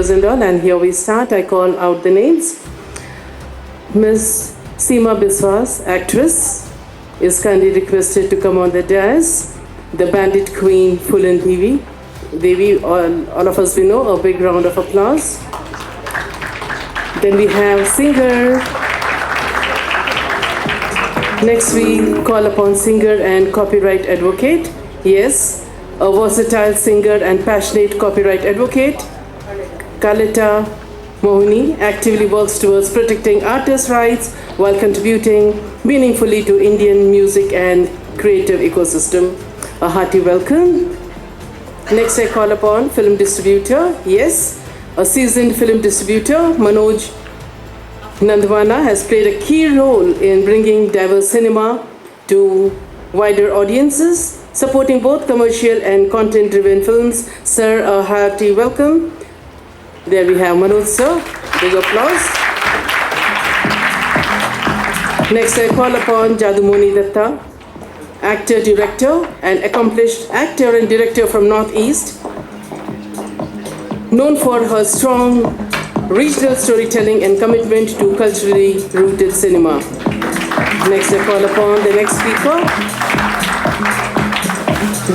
speakers and all, and here we start. I call out the names. Miss Seema Biswas, actress, is kindly requested to come on the dais. The Bandit Queen, Full and Devi, all of us we know, a big round of applause. Then we have singer. Next we call upon singer and copyright advocate. Yes, a versatile singer and passionate copyright advocate. Kalita Mohini actively works towards protecting artists' rights while contributing meaningfully to Indian music and creative ecosystem. A hearty welcome. Next I call upon film distributor. Yes, a seasoned film distributor, Manoj Nandwana, has played a key role in bringing diverse cinema to wider audiences, supporting both commercial and content-driven films. Sir, a hearty welcome. There we have Manoj sir. Big applause. Next I call upon Jadumoni Datta, actor, director, and accomplished actor and director from Northeast, known for her strong regional storytelling and commitment to culturally rooted cinema. Next I call upon the next speaker,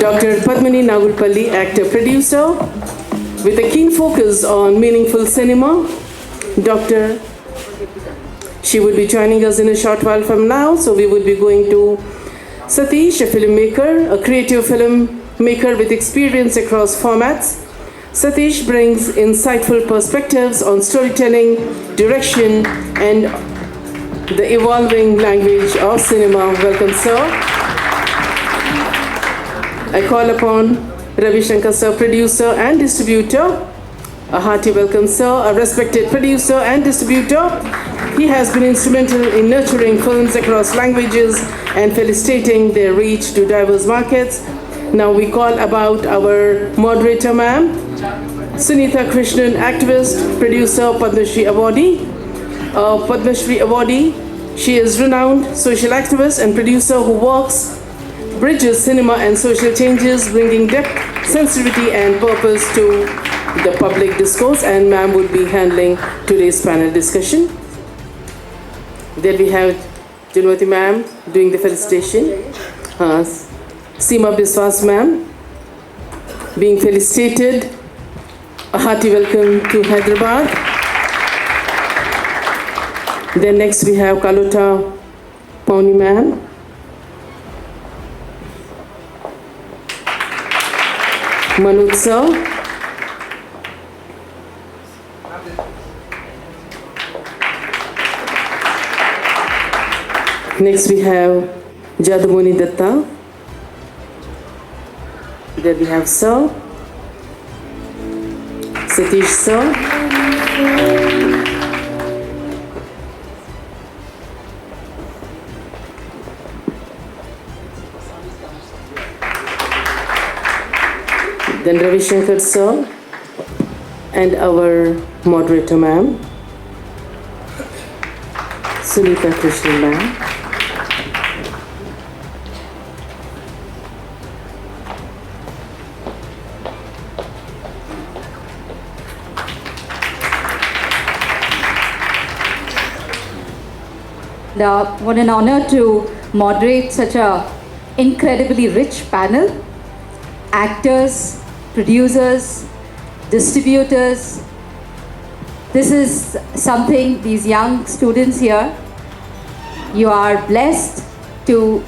Dr. Padmini Nagulpalli, actor, producer, with a keen focus on meaningful cinema. She would be joining us in a short while from now, so we would be going to Satish, a filmmaker, a creative filmmaker with experience across formats. Satish brings insightful perspectives on storytelling, direction, and the evolving language of cinema. Welcome, sir. I call upon Ravi Shankar sir, producer and distributor. A hearty welcome, sir. A respected producer and distributor. He has been instrumental in nurturing films across languages and facilitating their reach to diverse markets. Now we call about our moderator, ma'am, Sunitha Krishnan, activist, producer, Padma Shri awardee. Padma Shri awardee, she is renowned social activist and producer who bridges cinema and social changes, bringing depth, sensitivity, and purpose to the public discourse. And ma'am would be handling today's panel discussion. Then we have Junwati ma'am doing the felicitation. Seema Biswas ma'am being felicitated. A hearty welcome to Hyderabad. Then next we have Kalota Pauni ma'am. Manoj sir. Next we have Jadumoni Datta. There we have sir. Satish sir. Then Ravi Shankar sir and our moderator ma'am, Sunitha Krishnan ma'am. What an honor to moderate such a incredibly rich panel. Actors, producers, distributors. This is something, these young students here, you are blessed to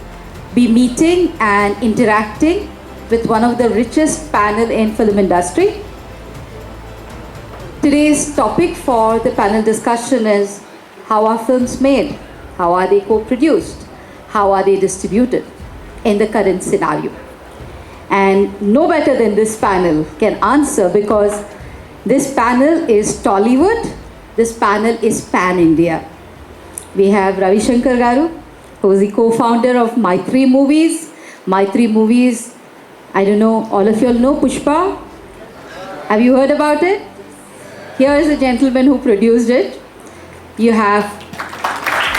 be meeting and interacting with one of the richest panel in film industry. Today's topic for the panel discussion is how are films made? How are they co-produced? How are they distributed in the current scenario? And no better than this panel can answer, because this panel is Tollywood, this panel is Pan-India. We have Ravi Shankar Garu, who is the co-founder of Maitri Movies. Maitri Movies, I don't know, all of you all know Pushpa? Have you heard about it? Here is a gentleman who produced it. You have...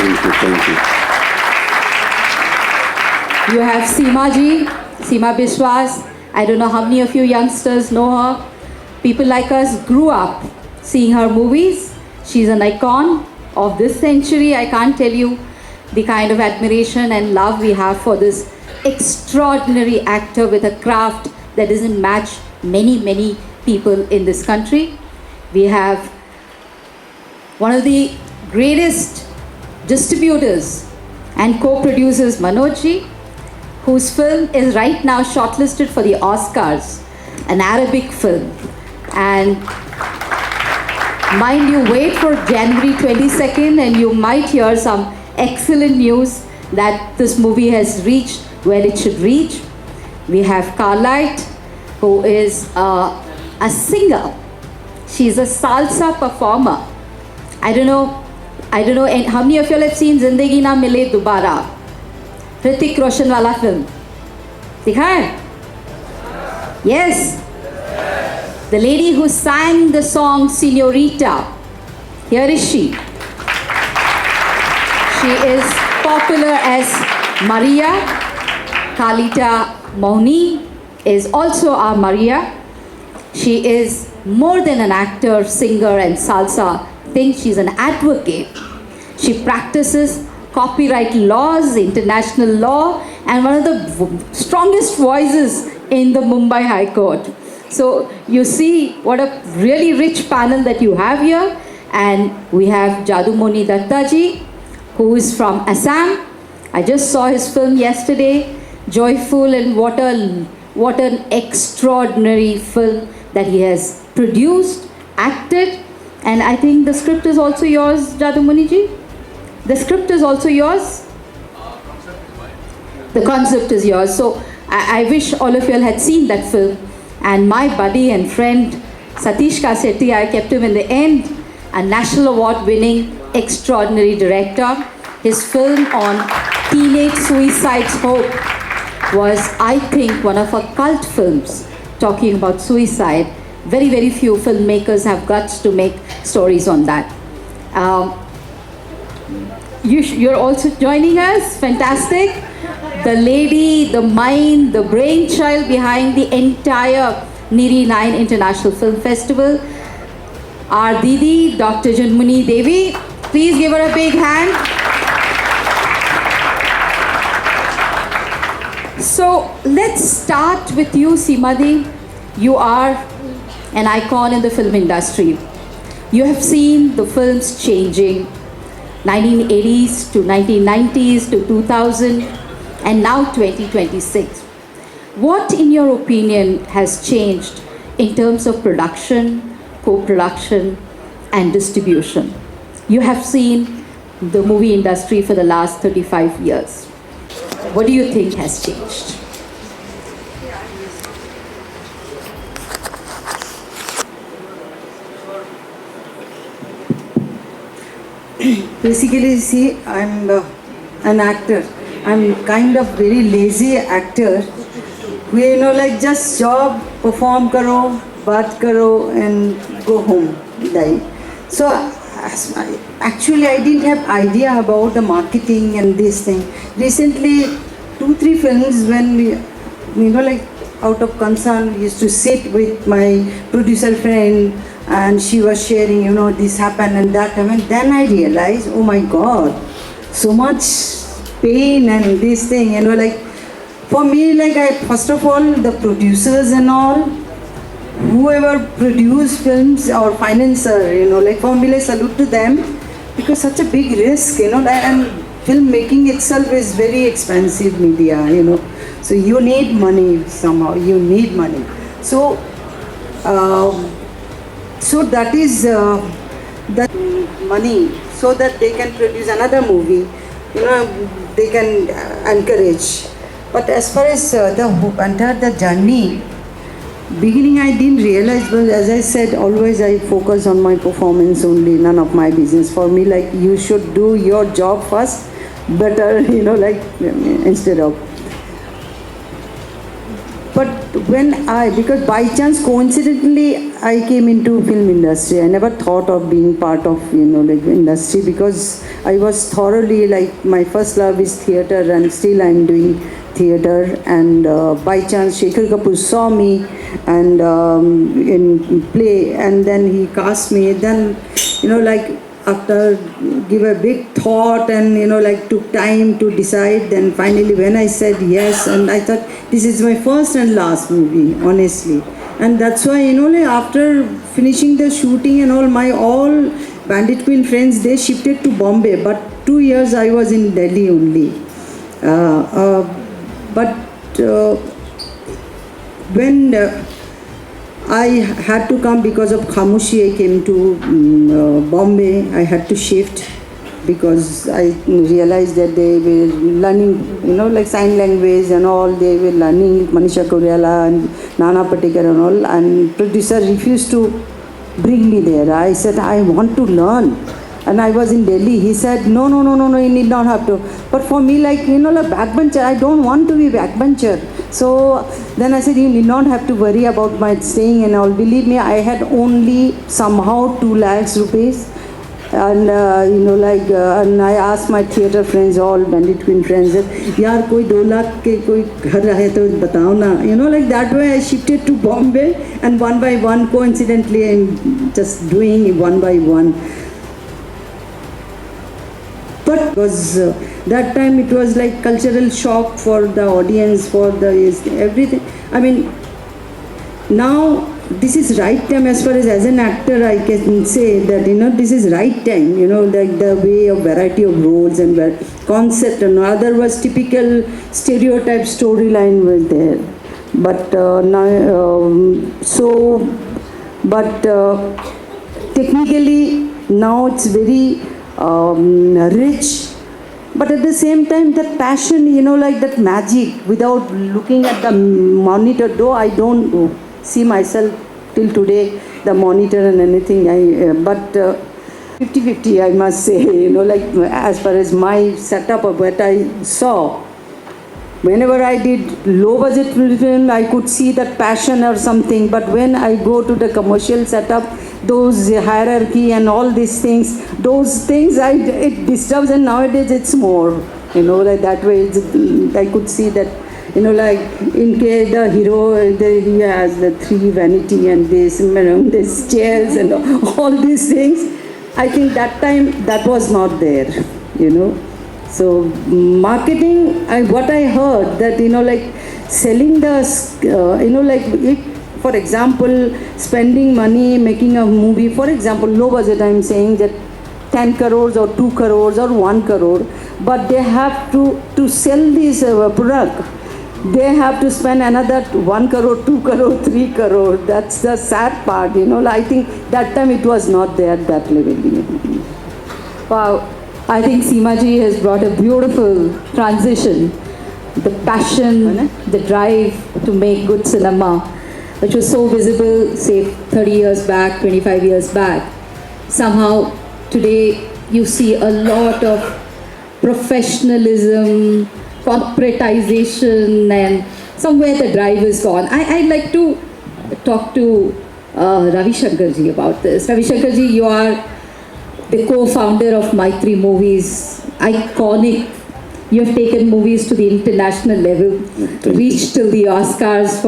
Thank you. You have Seema Biswas. I don't know how many of you youngsters know her. People like us grew up seeing her movies. She's an icon of this century. I can't tell you the kind of admiration and love we have for this extraordinary actor with a craft that doesn't match many people in this country. We have one of the greatest distributors and co-producers, Manojji, whose film is right now shortlisted for the Oscars, an Arabic film. And mind you, wait for January 22nd and you might hear some excellent news that this movie has reached where it should reach. We have Carlite, who is a singer. She's a salsa performer. I don't know, and how many of you all have seen Zindagi Na Mile Dobara? Hrithik Roshan wala film. Dekha hai? Yes. The lady who sang the song Señorita. Here is she. She is popular as Maria. Kalita Mohni is also our Maria. She is more than an actor, singer and salsa thing. She's an advocate. She practices copyright laws, international law, and one of the strongest voices in the Mumbai High Court. So you see what a really rich panel that you have here. And we have Jadumoni Dattaji, who is from Assam. I just saw his film yesterday, Joyful, and what an extraordinary film that he has produced, acted, and I think the script is also yours, Jadumoni ji? The script is also yours? The concept is yours. So I wish all of you all had seen that film. And my buddy and friend, Satish Kassetti, I kept him in the end, a national award winning extraordinary director. His film on teenage suicide's hope was, I think, one of our cult films talking about suicide. Very few filmmakers have guts to make stories on that. You're also joining us. Fantastic. The lady, the mind, the brainchild behind the entire Niri9 International Film Festival, our Didi, Dr. Janmuni Devi. Please give her a big hand. So let's start with you, Simadi. You are an icon in the film industry. You have seen the films changing, 1980s to 1990s to 2000, and now 2026. What, in your opinion, has changed in terms of production, co-production, and distribution? You have seen the movie industry for the last 35 years. What do you think has changed? Basically, see, I'm an actor. I'm kind of very lazy actor. We, like just job, perform karo, baat karo, and go home, die. So actually, I didn't have idea about the marketing and this thing. Recently, 2-3 films when we, like out of concern, we used to sit with my producer friend, and she was sharing, this happened and that happened. Then I realized, oh my God, so much pain and this thing, like for me, like first of all, the producers and all, whoever produce films or financer, like for me, like salute to them, because such a big risk, and filmmaking itself is very expensive media, so you need money somehow, you need money. So that is that money, so that they can produce another movie, they can encourage. But as far as the journey, beginning I didn't realize, but as I said, always I focus on my performance only, none of my business. For me, like you should do your job first, better, like instead of. But because by chance, coincidentally, I came into film industry. I never thought of being part of, industry, because I was thoroughly, my first love is theatre, and still I'm doing theatre. And by chance, Shekhar Kapoor saw me and in play, and then he cast me. Then, after give a big thought and took time to decide, then finally when I said yes, and I thought this is my first and last movie, honestly. And that's why after finishing the shooting and all Bandit Queen friends, they shifted to Bombay, but 2 years I was in Delhi only. But when I had to come because of Khamushi, I came to Bombay. I had to shift because I realized that they were learning, sign language and all. They were learning Manisha Koirala and Nana Patekar and all. And producer refused to bring me there. I said, I want to learn. And I was in Delhi. He said, no, you need not have to. But for me, backbencher, I don't want to be backbencher. So then I said, you need not have to worry about my staying and all. Believe me, I had only somehow 2 lakhs rupees. And and I asked my theatre friends, all Bandit Queen friends, that, yaar, koi 2 lakh ke koi ghar rahe to batao na. That way I shifted to Bombay, and one by one, coincidentally, I'm just doing one by one. But because that time it was like cultural shock for the audience, for the everything. I mean, now this is right time as far as an actor I can say that this is right time, the way of variety of roles and concept, and other was typical stereotype storyline was there. But technically now it's very rich, but at the same time that passion, that magic, without looking at the monitor, though I don't see myself till today the monitor and anything, but 50-50 I must say, as far as my setup of what I saw. Whenever I did low budget film, I could see that passion or something, but when I go to the commercial setup, those hierarchy and all these things, it disturbs, and nowadays it's more, that way I could see that, in case the hero, he has the 3 vanity and this chairs and all these things. I think that time that was not there, So marketing, what I heard that, selling the, if, for example, spending money, making a movie, for example, low budget, I'm saying that 10 crores or 2 crores or 1 crore, but they have to sell this product. They have to spend another 1 crore, 2 crore, 3 crore. That's the sad part, I think that time it was not there at that level. Wow. I think Seemaji has brought a beautiful transition. The passion, the drive to make good cinema, which was so visible, say, 30 years back, 25 years back. Somehow, today, you see a lot of professionalism, corporatization, and somewhere the drive is gone. I'd like to talk to Ravi Shankar ji about this. Ravi Shankar ji, you are the co-founder of Maitri Movies, iconic. You have taken movies to the international level, reached till the Oscars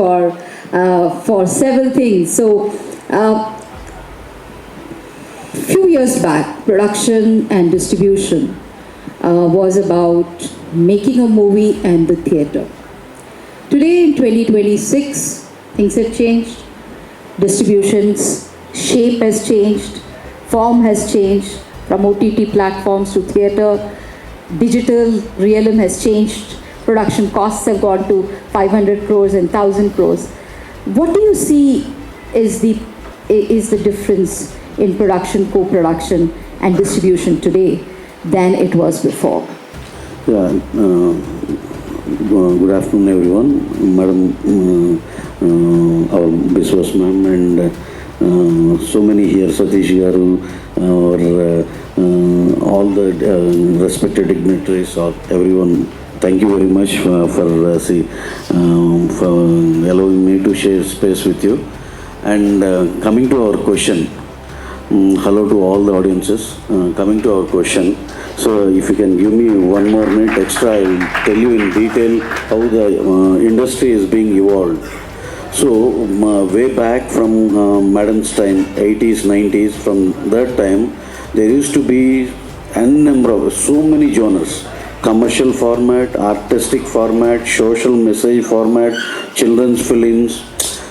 for several things. So, few years back, production and distribution was about making a movie and the theatre. Today in 2026, things have changed. Distribution's shape has changed. Form has changed from OTT platforms to theatre. Digital realm has changed. Production costs have gone to 500 crores and 1,000 crores. What do you see is the difference in production, co-production and distribution today than it was before? Yeah, good afternoon everyone. Madam, our Biswas ma'am, and so many here, Satish Garu, or all the respected dignitaries, or everyone. Thank you very much for for allowing me to share space with you. And coming to our question, hello to all the audiences. Coming to our question, so if you can give me 1 more minute extra, I will tell you in detail how the industry is being evolved. So way back from Madam's time, 80s, 90s, from that time, there used to be n number of so many genres: commercial format, artistic format, social message format, children's films,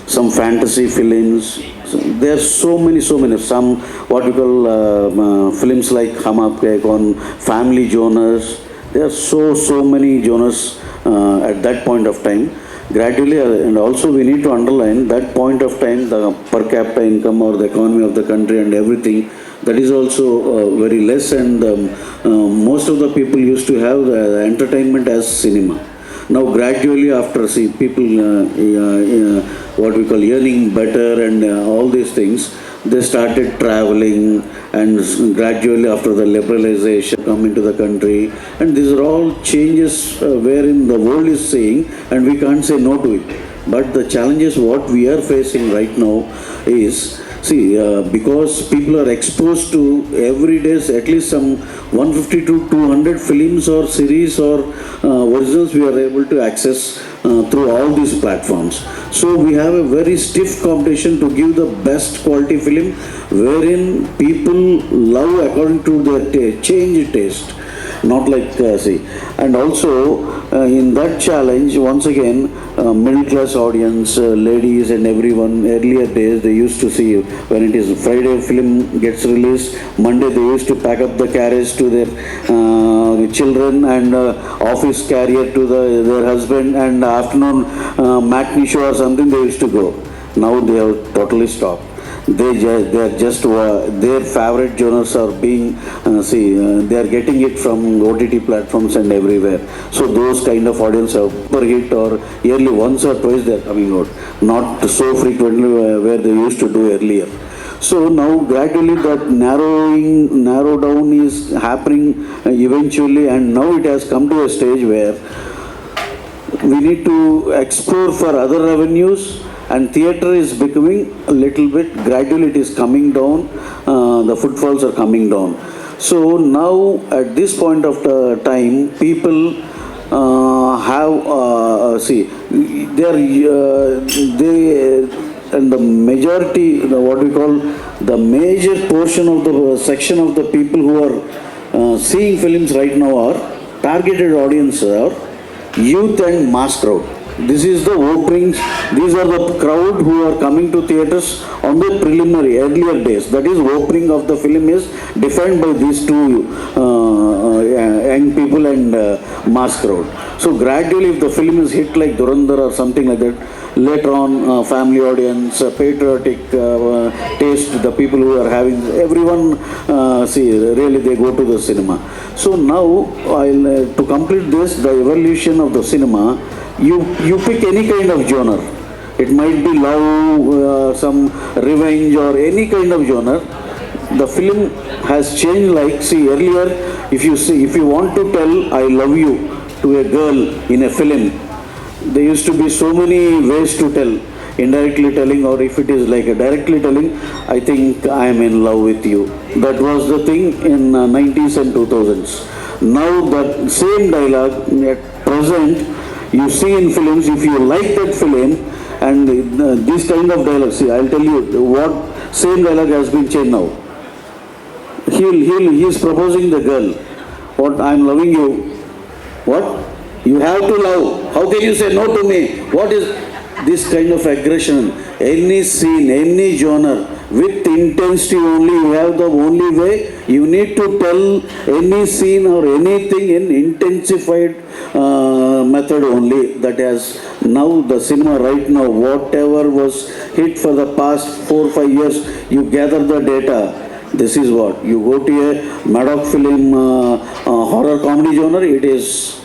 some fantasy films. There are so many. Some what we call films like Hum Aapke Kaun, family genres. There are so many genres at that point of time. Gradually, and also we need to underline that point of time, the per capita income or the economy of the country and everything, that is also very less, and most of the people used to have the entertainment as cinema. Now gradually, after people what we call earning better and all these things, they started traveling, and gradually after the liberalization come into the country, and these are all changes wherein the world is saying, and we can't say no to it. But the challenges what we are facing right now is, because people are exposed to every day at least some 150 to 200 films or series or originals we are able to access through all these platforms. So we have a very stiff competition to give the best quality film wherein people love according to their changed taste. Not like, and also in that challenge, once again, middle class audience, ladies and everyone, earlier days they used to see when it is Friday film gets released, Monday they used to pack up the carriage to their children and office carrier to their husband, and afternoon matinee show or something they used to go. Now they have totally stopped. They are just their favorite genres are being they are getting it from OTT platforms and everywhere. So those kind of audience have per hit or yearly once or twice they are coming out, not so frequently where they used to do earlier. So now gradually that narrow down is happening eventually, and now it has come to a stage where we need to explore for other revenues. And theatre is becoming a little bit, gradually it is coming down, the footfalls are coming down. So now at this point of the time, people and the majority, what we call the major portion of the section of the people who are seeing films right now are targeted audience are youth and mass crowd. This is the openings, these are the crowd who are coming to theatres on the preliminary, earlier days. That is, opening of the film is defined by these two young people and mass crowd. So gradually if the film is hit like Durandar or something like that, later on family audience, patriotic taste, the people who are having, everyone really they go to the cinema. So now to complete this, the evolution of the cinema, you pick any kind of genre. It might be love, some revenge or any kind of genre. The film has changed. Like earlier, if you want to tell I love you to a girl in a film, there used to be so many ways to tell. Indirectly telling, or if it is like a directly telling, I think I am in love with you. That was the thing in 90s and 2000s. Now that same dialogue at present you see in films. If you like that film and this kind of dialogue, I'll tell you what same dialogue has been changed now. He is proposing the girl, what, I'm loving you. What? You have to love. How can you say no to me? What is this kind of aggression? Any scene, any genre, with intensity only, you have the only way. You need to tell any scene or anything in intensified method only. That has now the cinema right now, whatever was hit for the past 4 or 5 years, you gather the data. This is what you go to a Maddox film, horror comedy genre. It is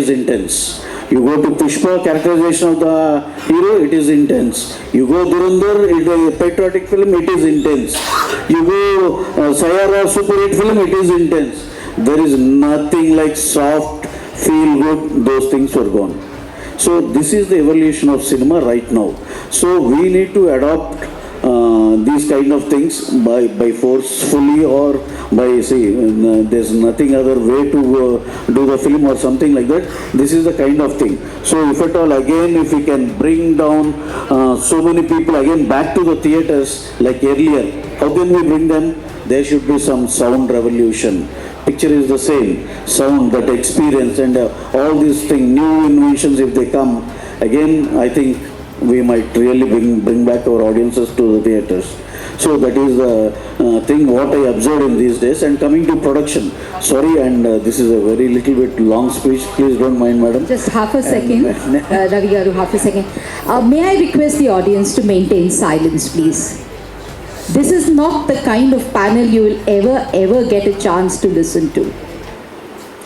intense. You go to Pushpa, characterization of the hero, it is intense. You go Durandar, it is a patriotic film, it is intense. You go Sayara, super hit film, it is intense. There is nothing like soft, feel good, those things were gone. So this is the evolution of cinema right now. So we need to adopt these kind of things by forcefully or by there's nothing other way to do the film or something like that. This is the kind of thing. So if at all again, if we can bring down so many people again back to the theaters like earlier, how can we bring them? There should be some sound revolution. Picture is the same, sound, that experience, and all these things, new inventions, if they come, again, I think we might really bring back our audiences to the theaters. So that is the thing what I observed in these days. And coming to production, sorry, and this is a very little bit long speech, please don't mind, madam. Just half a second, Ravi Garu, half a second. May I request the audience to maintain silence, please? This is not the kind of panel you will ever get a chance to listen to.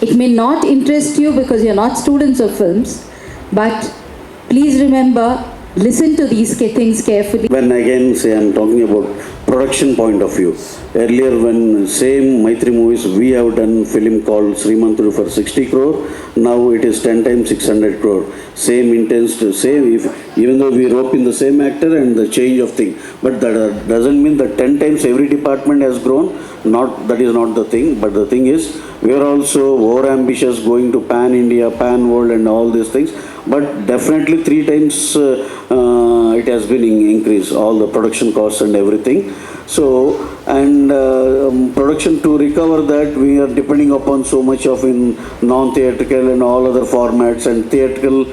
It may not interest you because you're not students of films, but please remember, listen to these things carefully. When again say I'm talking about production point of view. Earlier when same Maitri movies, we have done film called Srimantudu for 60 crore. Now it is 10 times 600 crore. Same intense, same, even though we rope in the same actor and the change of thing. But that doesn't mean that 10 times every department has grown. That is not the thing. But the thing is, we are also over ambitious, going to pan India, pan world and all these things. But definitely 3 times it has been increased, all the production costs and everything. So, and production to recover that, we are depending upon so much of in non-theatrical and all other formats, and theatrical.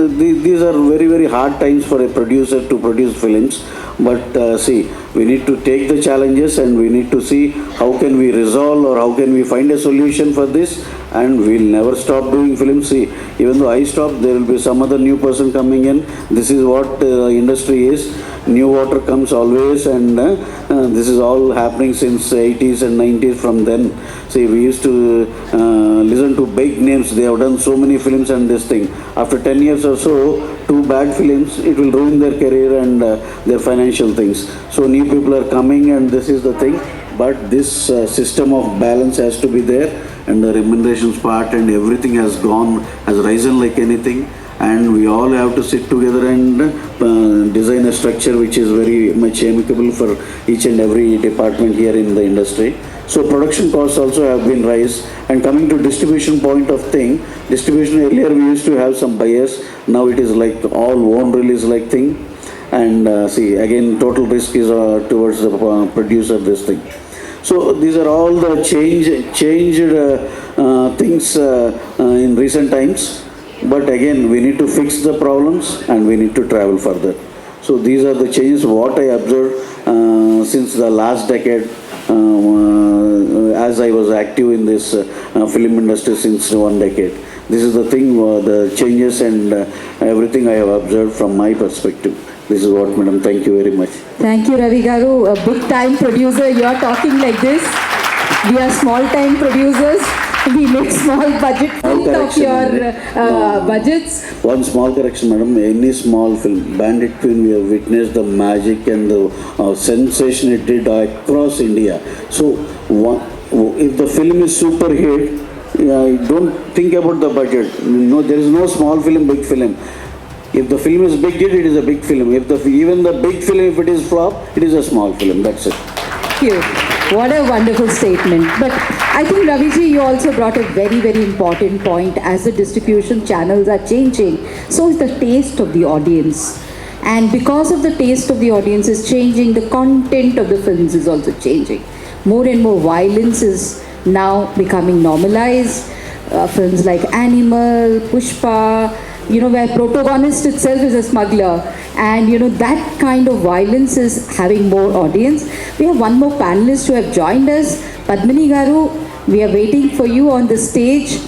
These are very, very hard times for a producer to produce films. But see, we need to take the challenges and we need to see how can we resolve or how can we find a solution for this, and we'll never stop doing films. See, even though I stop, there will be some other new person coming in. This is what the industry is. New water comes always, and this is all happening since 80s and 90s. From then, see, we used to listen to big names. They have done so many films and this thing. After 10 years or so, 2 bad films, it will ruin their career and their financial things. So new people are coming, and this is the thing. But this system of balance has to be there, and the remunerations part and everything has risen like anything. And we all have to sit together and design a structure which is very much amicable for each and every department here in the industry. So production costs also have been raised. And coming to distribution point of thing, distribution earlier we used to have some buyers. Now it is like all own release like thing. And see, again, total risk is towards the producer, this thing. So these are all the changed things in recent times. But again, we need to fix the problems and we need to travel further. So these are the changes what I observed since the last decade, as I was active in this film industry since 1 decade. This is the thing, the changes and everything I have observed from my perspective. This is what, madam. Thank you very much. Thank you, Ravi Garu. A big time producer, you are talking like this. We are small time producers. We make small budget of your budgets. One small correction, madam. Any small film, Bandit film, we have witnessed the magic and the sensation it did across India. So, if the film is super hit, don't think about the budget. No, there is no small film, big film. If the film is big hit, it is a big film. Even the big film, if it is flop, it is a small film. That's it. Thank you. What a wonderful statement. But I think, Raviji, you also brought a very, very important point. As the distribution channels are changing, so is the taste of the audience. And because of the taste of the audience is changing, the content of the films is also changing. More and more violence is now becoming normalized. Films like Animal, Pushpa, where protagonist itself is a smuggler, and that kind of violence is having more audience. We have one more panelist who have joined us, Padmini Garu. We are waiting for you on the stage.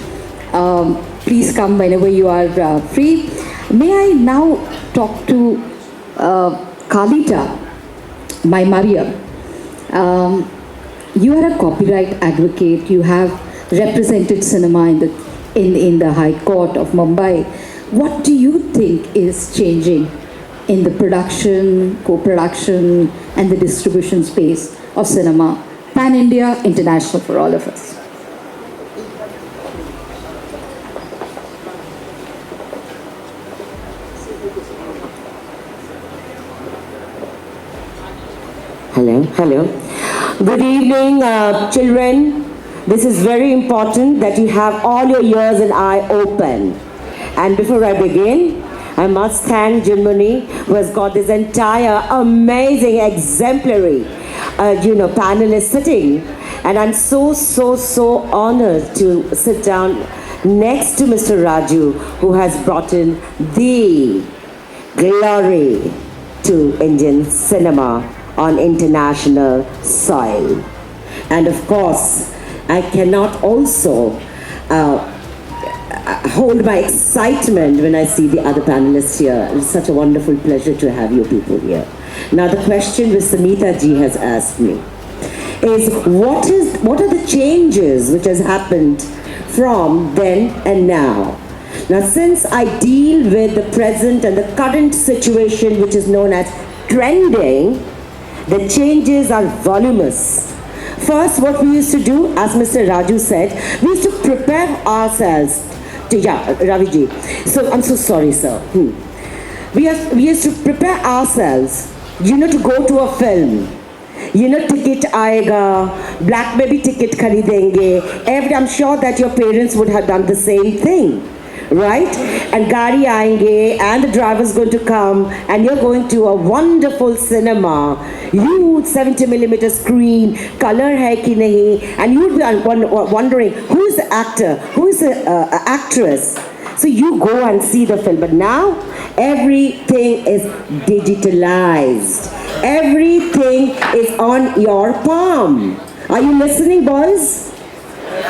Please come whenever you are free. May I now talk to Kalita, my Mariam. You are a copyright advocate. You have represented cinema in the High Court of Mumbai. What do you think is changing in the production, co-production, and the distribution space of cinema, pan-India, international for all of us? Hello. Good evening, children. This is very important that you have all your ears and eye open. And before I begin, I must thank Jinmani, who has got this entire amazing, exemplary, panelists sitting. And I'm so honored to sit down next to Mr. Raju, who has brought in the glory to Indian cinema on international soil. And of course, I cannot also hold my excitement when I see the other panelists here. It's such a wonderful pleasure to have you people here. Now the question which Sanita ji has asked me is what are the changes which has happened from then and now? Now since I deal with the present and the current situation which is known as trending, the changes are voluminous. First, what we used to do, as Mr. Raju said, we used to prepare ourselves to, Raviji. So, I'm so sorry, sir. We used to prepare ourselves, to go to a film. Ticket aayega, black baby ticket kharidenge. I'm sure that your parents would have done the same thing. Right? And gari aayenge, and the driver's going to come, and you're going to a wonderful cinema, huge 70mm screen, color hai ki nahi, and you'd be wondering who is the actor, who is the actress. So you go and see the film. But now everything is digitalized. Everything is on your palm. Are you listening, boys?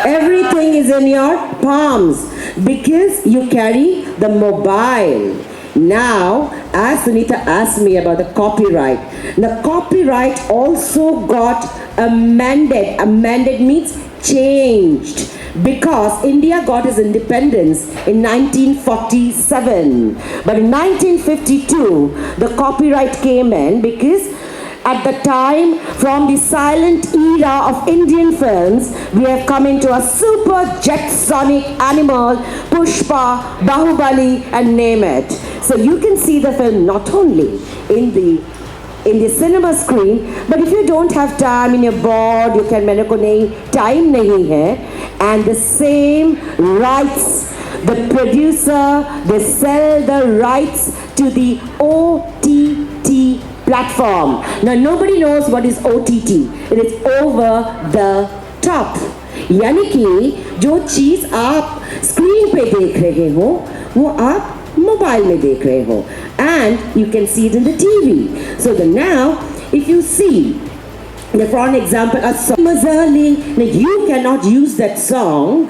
Everything is in your palms because you carry the mobile. Now, as Sunita asked me about the copyright, the copyright also got amended. Amended means changed, because India got its independence in 1947. But in 1952, the copyright came in because at the time, from the silent era of Indian films, we have come into a super jet sonic animal, Pushpa, Bahubali, and name it. So you can see the film not only in the cinema screen, but if you don't have time and you're bored, you can mene ko nahi time nahi hai, and the same rights, the producer, they sell the rights to the OTT platform. Now nobody knows what is OTT. It is over the top. यानी कि जो चीज आप screen पे देख रहे हो वो आप मोबाइल में देख रहे हो, and you can see it in the TV. So now if you see, for an example, a song, now you cannot use that song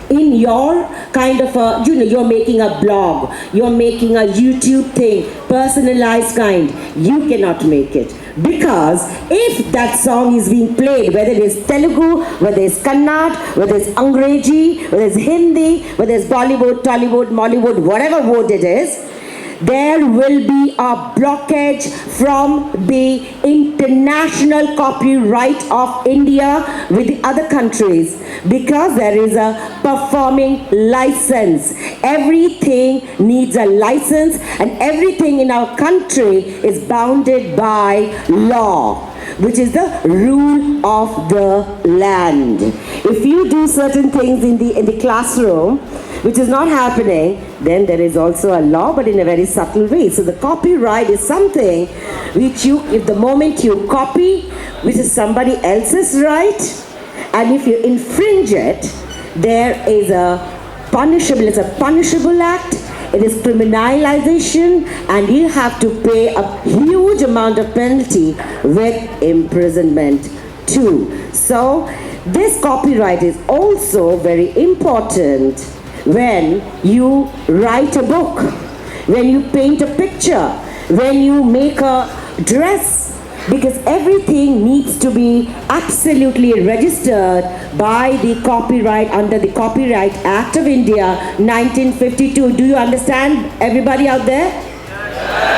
in your kind of a, you're making a blog, you're making a YouTube thing, personalized kind, you cannot make it. Because if that song is being played, whether it is Telugu, whether it's Kannada, whether it's Angreji, whether it's Hindi, whether it's Bollywood, Tollywood, Mollywood, whatever word it is, there will be a blockage from the international copyright of India with the other countries, because there is a performing license. Everything needs a license, and everything in our country is bounded by law, which is the rule of the land. If you do certain things in the classroom, which is not happening, then there is also a law, but in a very subtle way. So the copyright is something which you, if the moment you copy, which is somebody else's right, and if you infringe it, there is a it's a punishable act, it is criminalization, and you have to pay a huge amount of penalty with imprisonment too. So this copyright is also very important when you write a book, when you paint a picture, when you make a dress, because everything needs to be absolutely registered by the copyright under the Copyright Act of India 1952. Do you understand, everybody out there?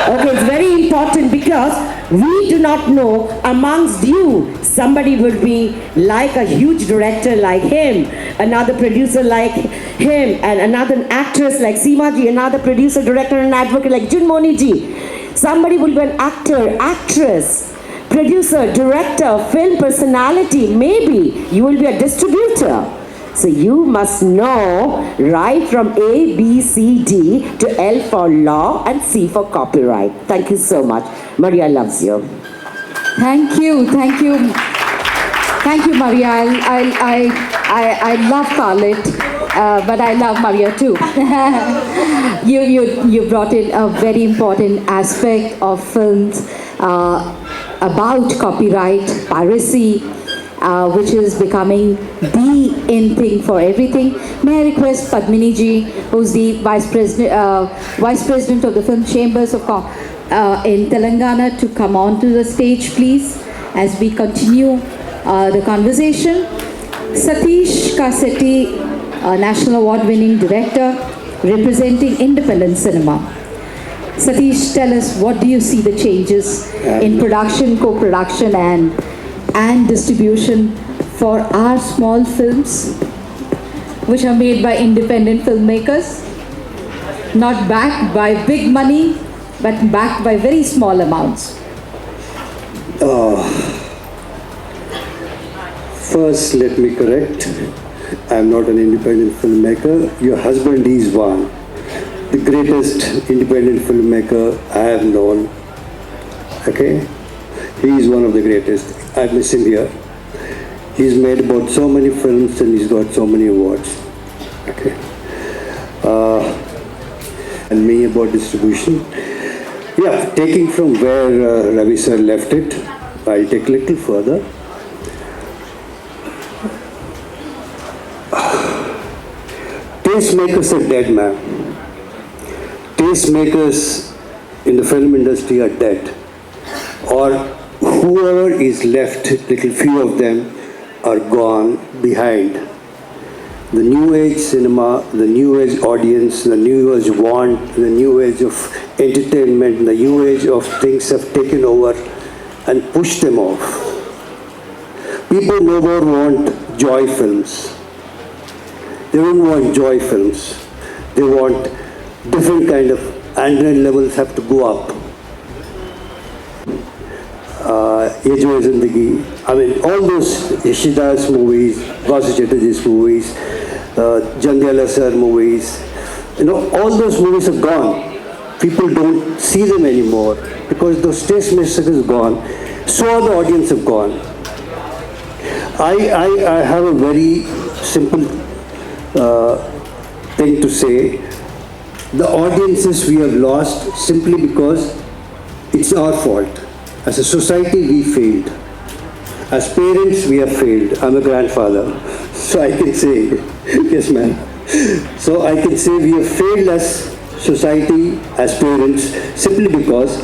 Okay, it's very important because we do not know amongst you, somebody would be like a huge director like him, another producer like him, and another actress like Seema ji, another producer, director and advocate like Jinmoni ji. Somebody will be an actor, actress, producer, director, film personality, maybe you will be a distributor. So you must know right from A, B, C, D to L for law and C for copyright. Thank you so much. Maria loves you. Thank you, thank you. Thank you, Maria. I love Khalid, but I love Maria too. you brought in a very important aspect of films about copyright, piracy, which is becoming the in thing for everything. May I request Padmini ji, who's the Vice President of the Film Chambers of in Telangana, to come on to the stage, please, as we continue the conversation. Satish Kassetti, National Award-winning director, representing independent cinema. Satish, tell us, what do you see the changes in production, co-production and distribution for our small films, which are made by independent filmmakers, not backed by big money, but backed by very small amounts? First, let me correct. I'm not an independent filmmaker. Your husband is one. The greatest independent filmmaker I have known. Okay? He is one of the greatest. I miss him here. He's made about so many films and he's got so many awards. Okay? And me about distribution. Yeah, taking from where Ravi sir left it, I'll take a little further. Tastemakers are dead, man. Tastemakers in the film industry are dead. Or whoever is left, little few of them, are gone behind. The new age cinema, the new age audience, the new age want, the new age of entertainment, the new age of things have taken over and pushed them off. People no more want joy films. They don't want joy films. They want different kind of adrenaline levels have to go up. Ye Jo Hai Zindagi, I mean, all those Yashida's movies, Vasu Chatterjee's movies, Jangyala sir movies, all those movies are gone. People don't see them anymore because those taste makers is gone. So the audience have gone. I have a very simple thing to say. The audiences we have lost simply because it's our fault. As a society, we failed. As parents, we have failed. I'm a grandfather, so I can say, yes ma'am. So I can say we have failed as society, as parents, simply because,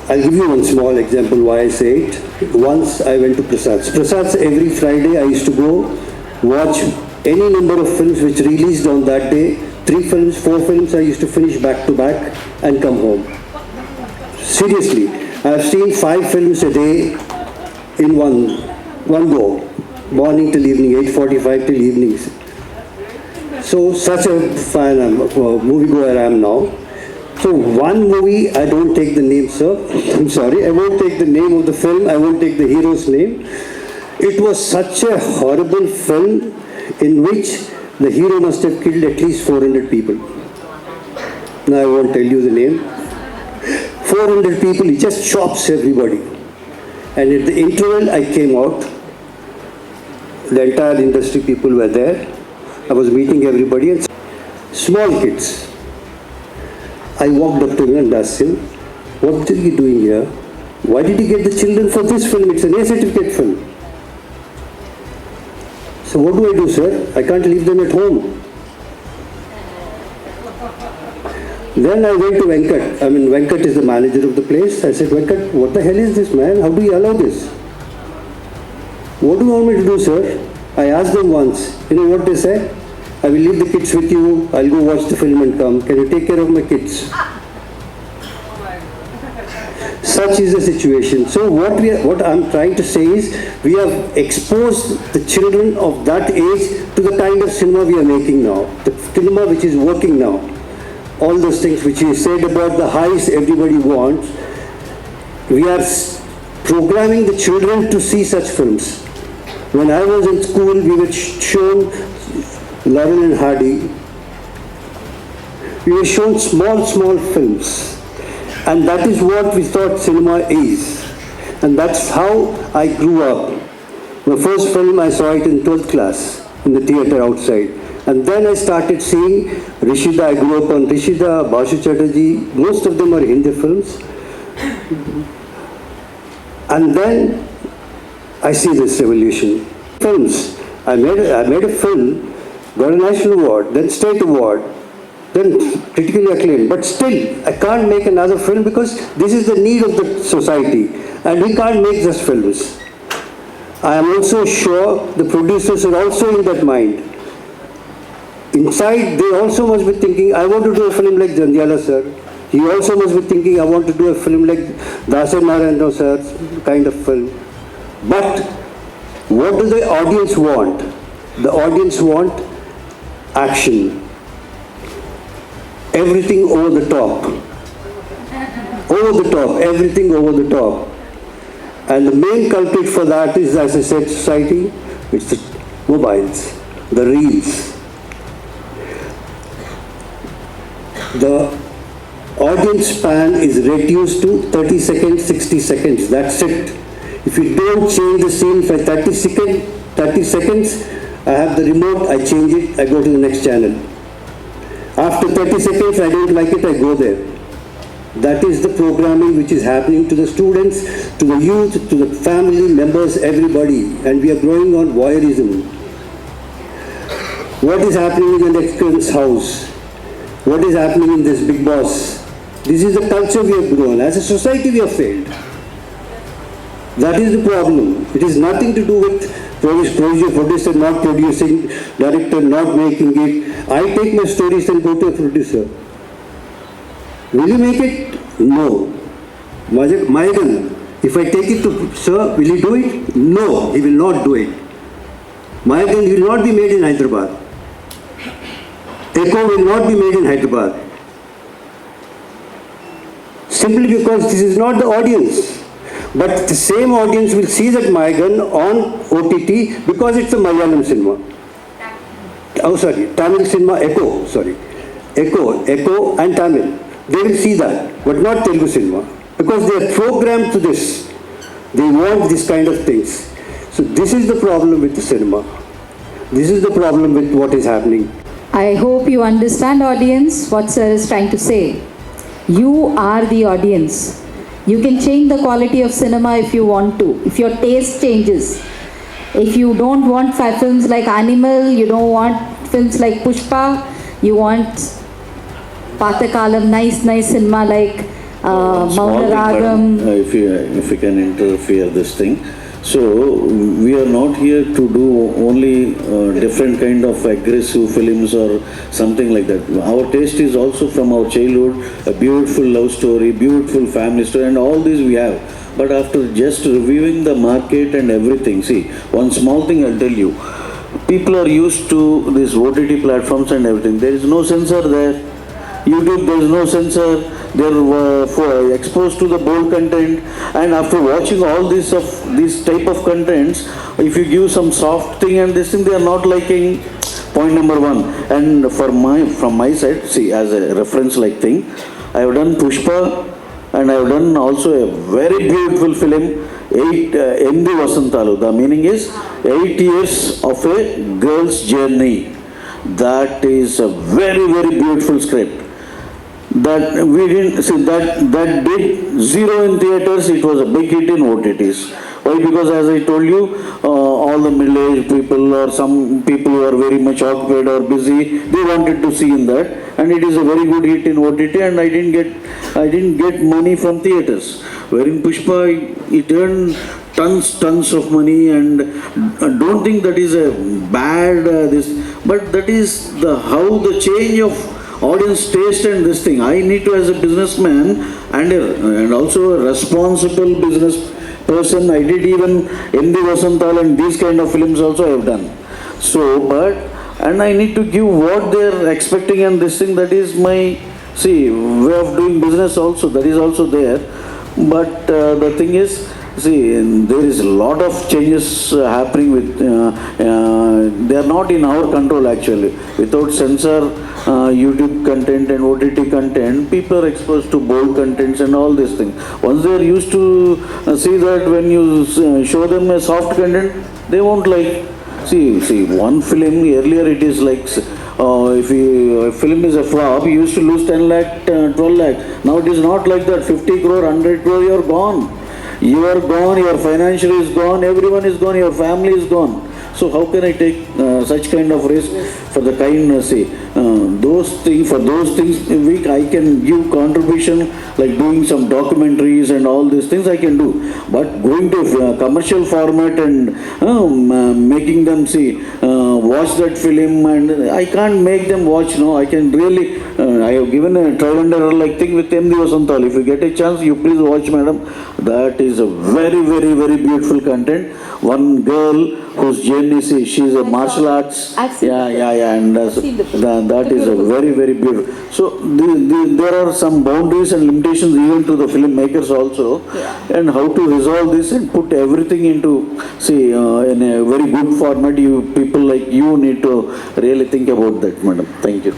I'll give you one small example why I say it. Once I went to Prasad's. Prasad's, every Friday I used to go watch any number of films which released on that day. 3 films, 4 films I used to finish back to back and come home. Seriously, I have seen 5 films a day in one go. Morning till evening, 8:45 till evenings. So such a fan, moviegoer I am now. So one movie, I don't take the name, sir. I'm sorry, I won't take the name of the film. I won't take the hero's name. It was such a horrible film in which the hero must have killed at least 400 people. Now I won't tell you the name. 400 people, he just chops everybody. And at the interval, I came out. The entire industry people were there. I was meeting everybody and small kids. I walked up to him and asked him, what are you doing here? Why did you get the children for this film? It's an A certificate film. So what do I do, sir? I can't leave them at home. Then I went to Venkat. Venkat is the manager of the place. I said, Venkat, what the hell is this, man? How do you allow this? What do you want me to do, sir? I asked them once. You know what they said? I will leave the kids with you. I'll go watch the film and come. Can you take care of my kids? Such is the situation. So what I'm trying to say is, we have exposed the children of that age to the kind of cinema we are making now. The cinema which is working now. All those things which you said about the highs everybody wants. we are programming the children to see such films. When I was in school, we were shown Laurel and Hardy. We were shown small films. And that is what we thought cinema is. And that's how I grew up. My first film, I saw it in 12th class in the theater outside. And then I started seeing Rishida. I grew up on Rishida, Bashu Chatterjee. Most of them are Hindi films. And then I see this revolution. Films. I made a film, got a national award, then state award, then critically acclaimed. But still, I can't make another film because this is the need of the society. And we can't make just films. I am also sure the producers are also in that mind. Inside, they also must be thinking, I want to do a film like Jandiala sir. He also must be thinking, I want to do a film like Dasa Narayana sir's kind of film. But what do the audience want? The audience want action. Everything over the top. Over the top, everything over the top. And the main culprit for that is, as I said, society. It's the mobiles, the reels. The audience span is reduced to 30 seconds, 60 seconds. That's it. If you don't change the scene for 30 seconds, I have the remote, I change it, I go to the next channel. After 30 seconds, I don't like it, I go there. That is the programming which is happening to the students, to the youth, to the family members, everybody. And we are growing on voyeurism. What is happening in the next person's house? What is happening in this Big Boss? This is the culture we have grown. As a society, we have failed. That is the problem. It is nothing to do with producer not producing, director not making it. I take my stories and go to a producer. Will you make it? No. Mayagan, if I take it to sir, will he do it? No, he will not do it. Mayagan will not be made in Hyderabad. Echo will not be made in Hyderabad. Simply because this is not the audience. But the same audience will see that Mayagan on OTT because it's a Malayalam cinema. Oh, sorry, Tamil cinema, Echo and Tamil. They will see that, but not Telugu cinema. Because they are programmed to this. They want this kind of things. So this is the problem with the cinema. This is the problem with what is happening. I hope you understand, audience, what sir is trying to say. You are the audience. You can change the quality of cinema if you want to, if your taste changes. If you don't want films like Animal, you don't want films like Pushpa, you want Patakalam, nice cinema like Small thing, Maunaragam. madam, if you can interfere this thing. So we are not here to do only different kind of aggressive films or something like that. Our taste is also from our childhood, a beautiful love story, beautiful family story, and all these we have. But after just reviewing the market and everything, see, one small thing I'll tell you. People are used to these OTT platforms and everything. There is no censor there. YouTube, there is no censor. They're exposed to the bold content, and after watching all these type of contents, if you give some soft thing and this thing, they are not liking. Point number one. And from my side, see, as a reference like thing, I have done Pushpa, and I have done also a very beautiful film, 8 MD Vasantalu. The meaning is 8 years of a girl's journey. That is a very, very beautiful script. That we didn't see, that did zero in theaters. It was a big hit in OTTs. Why? Because as I told you, all the middle-aged people or some people who are very much occupied or busy, they wanted to see in that, and it is a very good hit in OTT. And I didn't get money from theaters. Wherein Pushpa, it earned tons of money, and don't think that is a bad this, but that is how the change of audience taste and this thing. I need to, as a businessman and also a responsible business person, I did even MD Vasantal and these kind of films also I have done. So, and I need to give what they are expecting and this thing. That is my way of doing business also. That is also there. But the thing is, see, there is a lot of changes happening with, they are not in our control actually. Without censor, YouTube content and OTT content, people are exposed to bold contents and all these things. Once they are used to see that when you show them a soft content, they won't like. See, one film earlier it is like, if a film is a flop, you used to lose 10 lakh, 12 lakh. Now it is not like that. 50 crore, 100 crore, you are gone. You are gone, your financial is gone, everyone is gone, your family is gone. So how can I take such kind of risk for the kind, for those things, I can give contribution like doing some documentaries and all these things I can do. But going to commercial format and making them watch that film, and I can't make them watch, no, I can really, I have given a trial and error like thing with MD Vasantal. If you get a chance, you please watch, madam. That is a very, very, very beautiful content. One girl whose journey, she's a martial arts. I've seen And that is a very, very beautiful. So there are some boundaries and limitations even to the filmmakers also, and how to resolve this and put everything into, in a very good format. You people like you need to really think about that, madam. Thank you.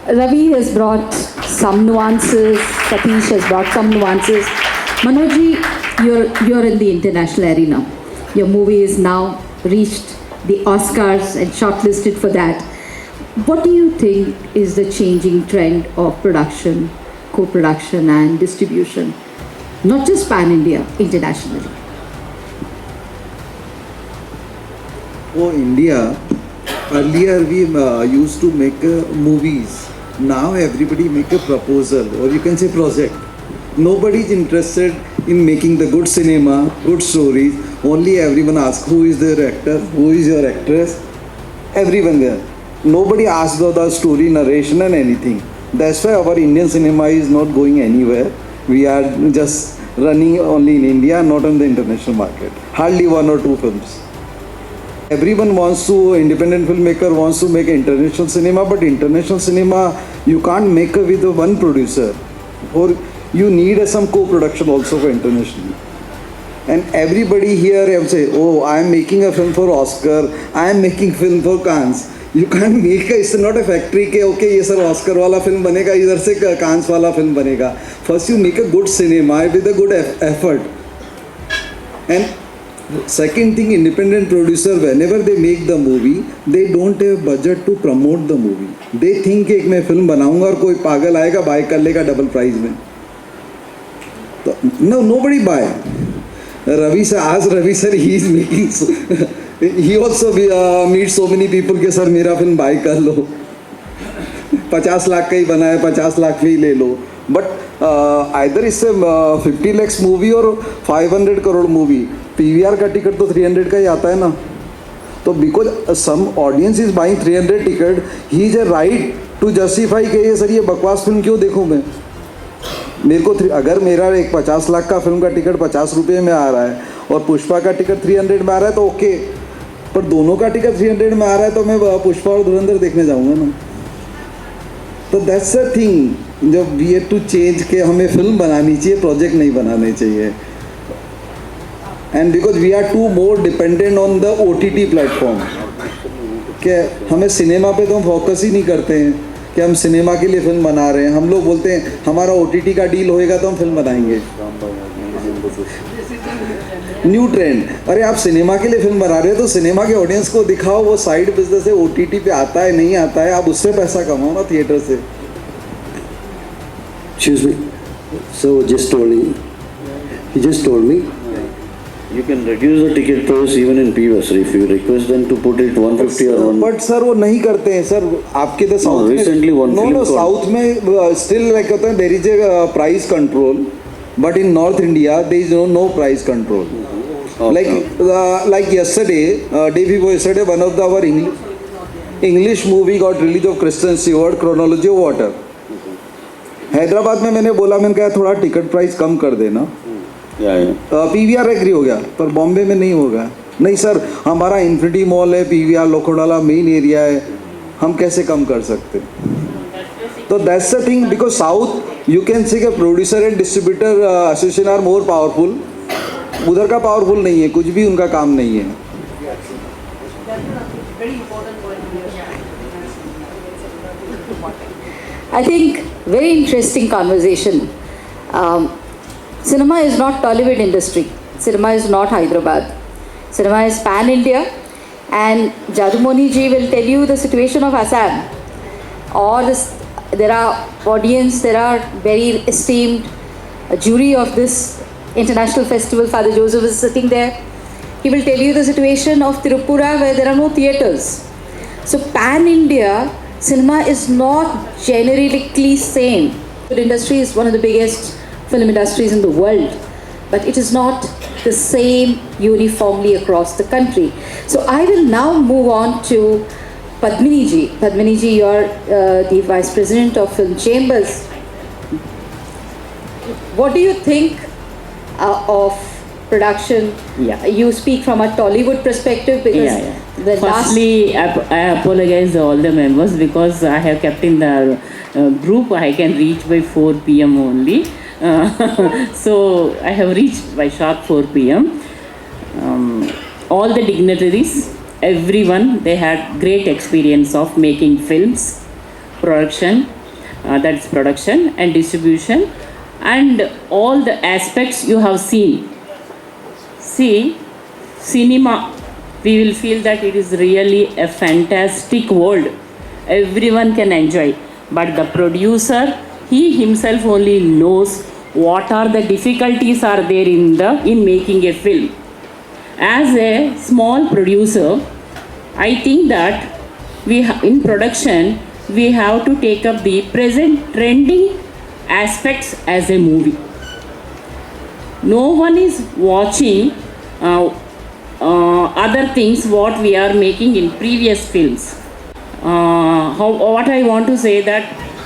Ravi has brought some nuances, Satish has brought some nuances. Manojji, you're in the international arena. Your movie is now reached the Oscars and shortlisted for that. What do you think is the changing trend of production, co-production and distribution? Not just pan-India, internationally. For India, earlier we used to make movies. Now everybody make a proposal, or you can say project. Nobody is interested in making the good cinema, good stories. Only everyone asks who is their actor, who is your actress. Everyone there. Nobody asks about the story, narration and anything. That's why our Indian cinema is not going anywhere. We are just running only in India, not on the international market. Hardly 1 or 2 films. Everyone wants to, independent filmmaker wants to make international cinema, but international cinema you can't make with one producer, or you need some co-production also for international. And everybody here will say, oh, I am making a film for Oscar, I am making film for Cannes. You can't make it's not a factory के okay ये sir Oscar वाला film बनेगा इधर से Cannes वाला film बनेगा. First you make a good cinema with a good effort. And second thing, independent producer, whenever they make the movie, they don't have budget to promote the movie. They think कि मैं film बनाऊंगा और कोई पागल आएगा buy कर लेगा double price में. No, nobody buy. Ravi sir, he is making. He also meets so many people कि सर मेरा फिल्म बाय कर लो, 50 लाख का ही बना है, 50 लाख में ही ले लो. बट आइदर इससे 50 lakhs मूवी और 500 crore मूवी, PVR का टिकट तो 300 का ही आता है ना. तो because some audience is buying 300 ticket, he is a right to justify कि ये सर ये बकवास फिल्म क्यों देखूँ मैं. मेरे को अगर मेरा एक 50 लाख का फिल्म का टिकट 50 रुपये में आ रहा है और पुष्पा का टिकट 300 में आ रहा है तो ओके, पर दोनों का टिकट 300 में आ रहा है तो मैं पुष्पा और धुरंधर देखने जाऊंगा ना. तो दैट्स अ थिंग जो वी हैव टू चेंज के हमें फिल्म बनानी चाहिए, प्रोजेक्ट नहीं बनाने चाहिए. And because we are too more dependent on the OTT platform कि हमें सिनेमा पे तो हम फोकस ही नहीं करते हैं कि हम सिनेमा के लिए फिल्म बना रहे हैं. हम लोग बोलते हैं हमारा OTT का डील होएगा तो हम फिल्म बनाएंगे. New trend. अरे आप सिनेमा के लिए फिल्म बना रहे हो तो सिनेमा के ऑडियंस को दिखाओ, वो साइड बिजनेस है, OTT पे आता है नहीं आता है, आप उससे पैसा कमाओ ना थिएटर से. Excuse me. So he just told me. You can reduce the ticket price even in PVR if you request them to put it 150 or 1. But sir वो नहीं करते हैं सर. आपके तो साउथ में साउथ में स्टिल लाइक होता है there is a price control, but in North India there is no price control. Like yesterday, day before yesterday, one of our English movie got released of Kristen Stewart, Chronology of Water. Hyderabad में मैंने बोला, मैंने कहा थोड़ा ticket price कम कर देना. PVR agree हो गया, पर बॉम्बे में नहीं होगा. नहीं सर, हमारा इन्फिनिटी मॉल है, PVR लोखंडाला मेन एरिया है, हम कैसे कम कर सकते. तो that's the thing, because south You can say that producer and distributor association are more powerful. उधर का powerful नहीं है, कुछ भी उनका काम नहीं है. I think very interesting conversation. Cinema is not Tollywood industry. Cinema is not Hyderabad. Cinema is pan-India, and Jadumoni ji will tell you the situation of Assam. There are audience, there are very esteemed jury of this international festival. Father Joseph is sitting there. He will tell you the situation of Tirupura, where there are no theatres. So pan-India, cinema is not generically same. The industry is one of the biggest film industries in the world, but it is not the same uniformly across the country. So I will now move on to Padmini ji. Padmini ji, you are the Vice President of Film Chambers. What do you think of production? Yeah. You speak from a Tollywood perspective because the Firstly, I apologize to all the members because I have kept in the group I can reach by 4 p.m. only. So I have reached by sharp 4 p.m. All the dignitaries, everyone, they had great experience of making films, production, that's production and distribution, and all the aspects you have seen. See, cinema, we will feel that it is really a fantastic world. Everyone can enjoy. But the producer, he himself only knows what are the difficulties are there in making a film. As a small producer, I think that in production, we have to take up the present trending aspects as a movie. No one is watching other things what we are making in previous films. What I want to say that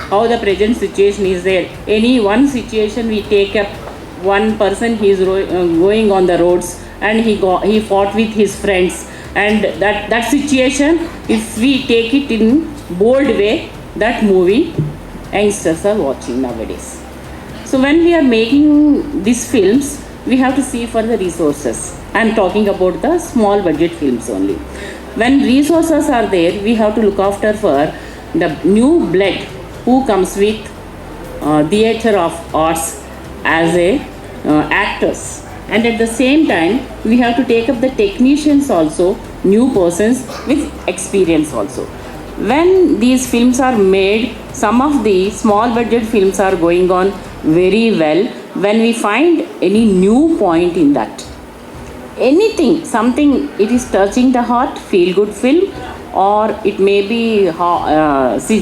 how the present situation is there. Any one situation we take up, one person he is going on the roads and he fought with his friends, and that situation, if we take it in bold way, that movie youngsters are watching nowadays. So when we are making these films, we have to see for the resources. I am talking about the small budget films only. When resources are there, we have to look after for the new blood who comes with theatre of arts as a actors. And at the same time, we have to take up the technicians also, new persons with experience also. When these films are made, some of the small budget films are going on very well. When we find any new point in that, anything, something it is touching the heart, feel good film, or it may be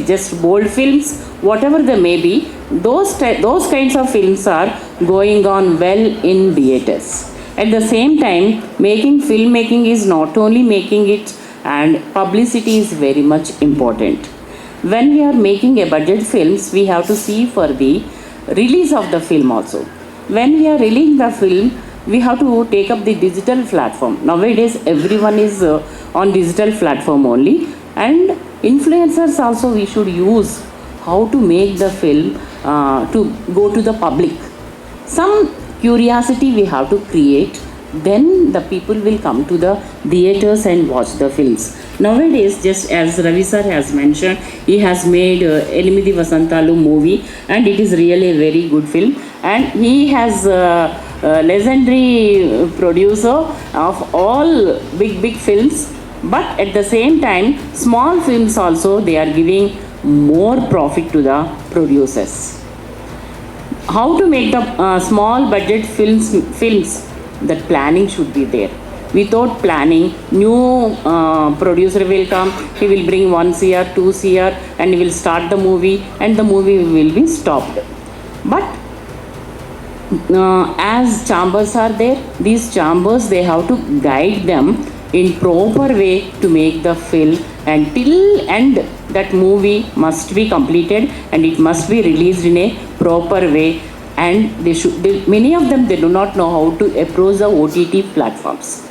just bold films, whatever they may be, those kinds of films are going on well in theatres. At the same time, filmmaking is not only making it, and publicity is very much important. When we are making a budget films, we have to see for the release of the film also. When we are releasing the film, we have to take up the digital platform. Nowadays, everyone is on digital platform only, and influencers also we should use how to make the film to go to the public. Some curiosity we have to create, then the people will come to the theatres and watch the films. Nowadays, just as Ravi sir has mentioned, he has made Elimidi Vasantalu movie, and it is really a very good film, and he has legendary producer of all big films, but at the same time small films also they are giving more profit to the producers. How to make the small budget films, that planning should be there. Without planning, new producer will come, he will bring 1 crore, 2 crore, and he will start the movie, and the movie will be stopped. But as chambers are there, these chambers, they have to guide them in proper way to make the film, and till end that movie must be completed and it must be released in a proper way. And many of them, they do not know how to approach the OTT platforms.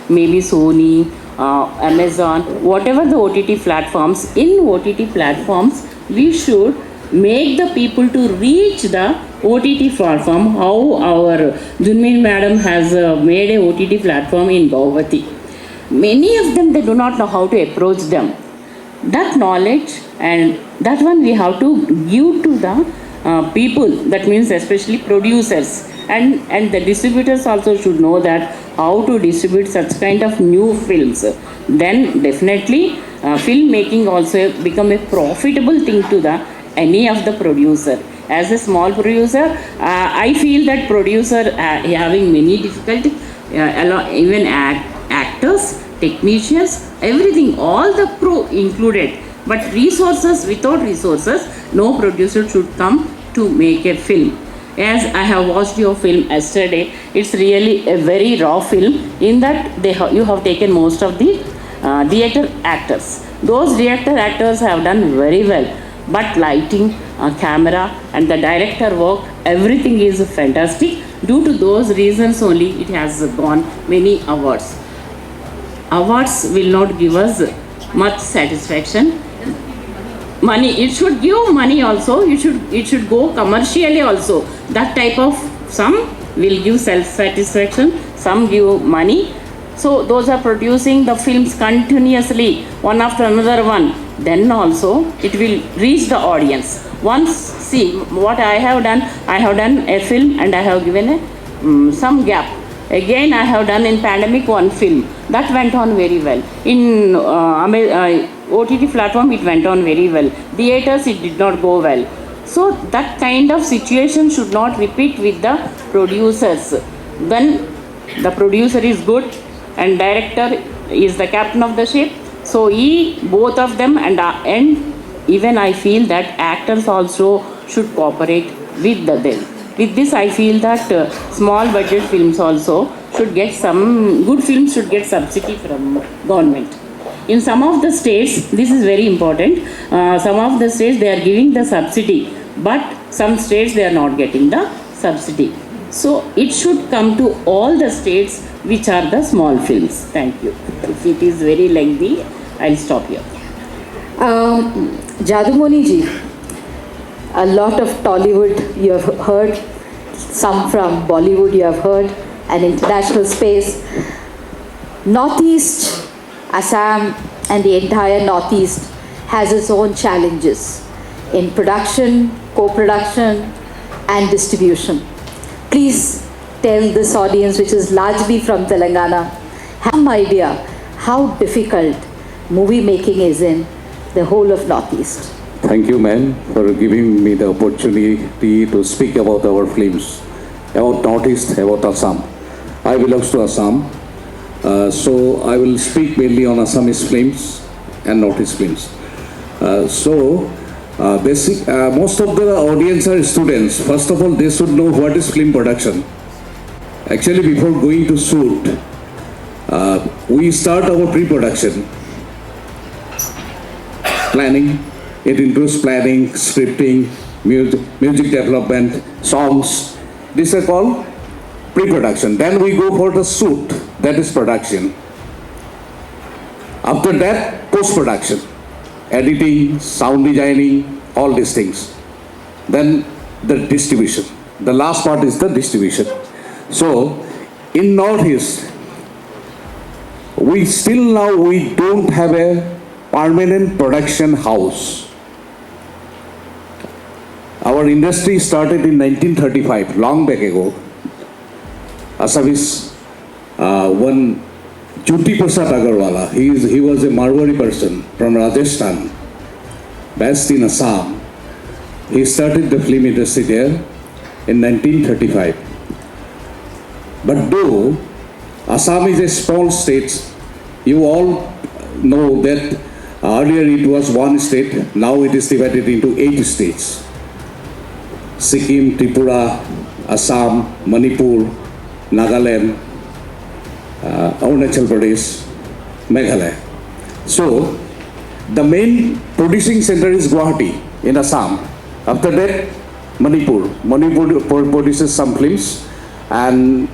Maybe Sony, Amazon, whatever the OTT platforms. In OTT platforms, we should make the people to reach the OTT platform, how our Junmeen madam has made a OTT platform in Bhavati. Many of them, they do not know how to approach them. That knowledge and that one we have to give to the people, that means especially producers and the distributors also should know that how to distribute such kind of new films. Then definitely filmmaking also become a profitable thing to the any of the producer. As a small producer, I feel that producer having many difficulties, even actors, technicians, everything, all the pro included. But resources, without resources, no producer should come to make a film. As I have watched your film yesterday, it's really a very raw film. In that, you have taken most of the director actors. Those director actors have done very well. But lighting, camera and the director work, everything is fantastic. Due to those reasons only, it has gone many awards. Awards will not give us much satisfaction. Money, it should give money also. It should go commercially also. That type of, some will give self-satisfaction, some give money. So those are producing the films continuously, one after another one. Then also it will reach the audience. Once, see what I have done a film and I have given a some gap. Again I have done in pandemic one film. That went on very well. In OTT platform it went on very well. Theaters it did not go well. So that kind of situation should not repeat with the producers. Then the producer is good and director is the captain of the ship. So both of them and even I feel that actors also should cooperate with them. With this I feel that small budget films also should get some, good films should get subsidy from government. In some of the states, this is very important, some of the states they are giving the subsidy, but some states they are not getting the subsidy. So it should come to all the states which are the small films. Thank you. If it is very lengthy, I'll stop here. Jadumoni ji, a lot of Tollywood you have heard, some from Bollywood you have heard, an international space. Northeast, Assam and the entire Northeast has its own challenges in production, co-production and distribution. Please tell this audience, which is largely from Telangana, have some idea how difficult movie making is in the whole of Northeast. Thank you, ma'am, for giving me the opportunity to speak about our films, about Northeast, about Assam. I belong to Assam, so I will speak mainly on Assamese films and Northeast films. Most of the audience are students. First of all, they should know what is film production. Actually, before going to shoot, we start our pre-production. Planning, it includes planning, scripting, music development, songs. These are called pre-production. Then we go for the shoot, that is production. After that, post-production, editing, sound designing, all these things. Then the distribution. The last part is the distribution. So, in Northeast, we don't have a permanent production house. Our industry started in 1935, long back ago. Assamese, one Jyoti Prasad Agarwala, he was a Marwari person from Rajasthan, based in Assam. He started the film industry there in 1935. But though Assam is a small state, you all know that earlier it was one state, now it is divided into 8 states. Sikkim, Tripura, Assam, Manipur, Nagaland, Arunachal Pradesh, Meghalaya. So, the main producing center is Guwahati in Assam. After that, Manipur produces some films and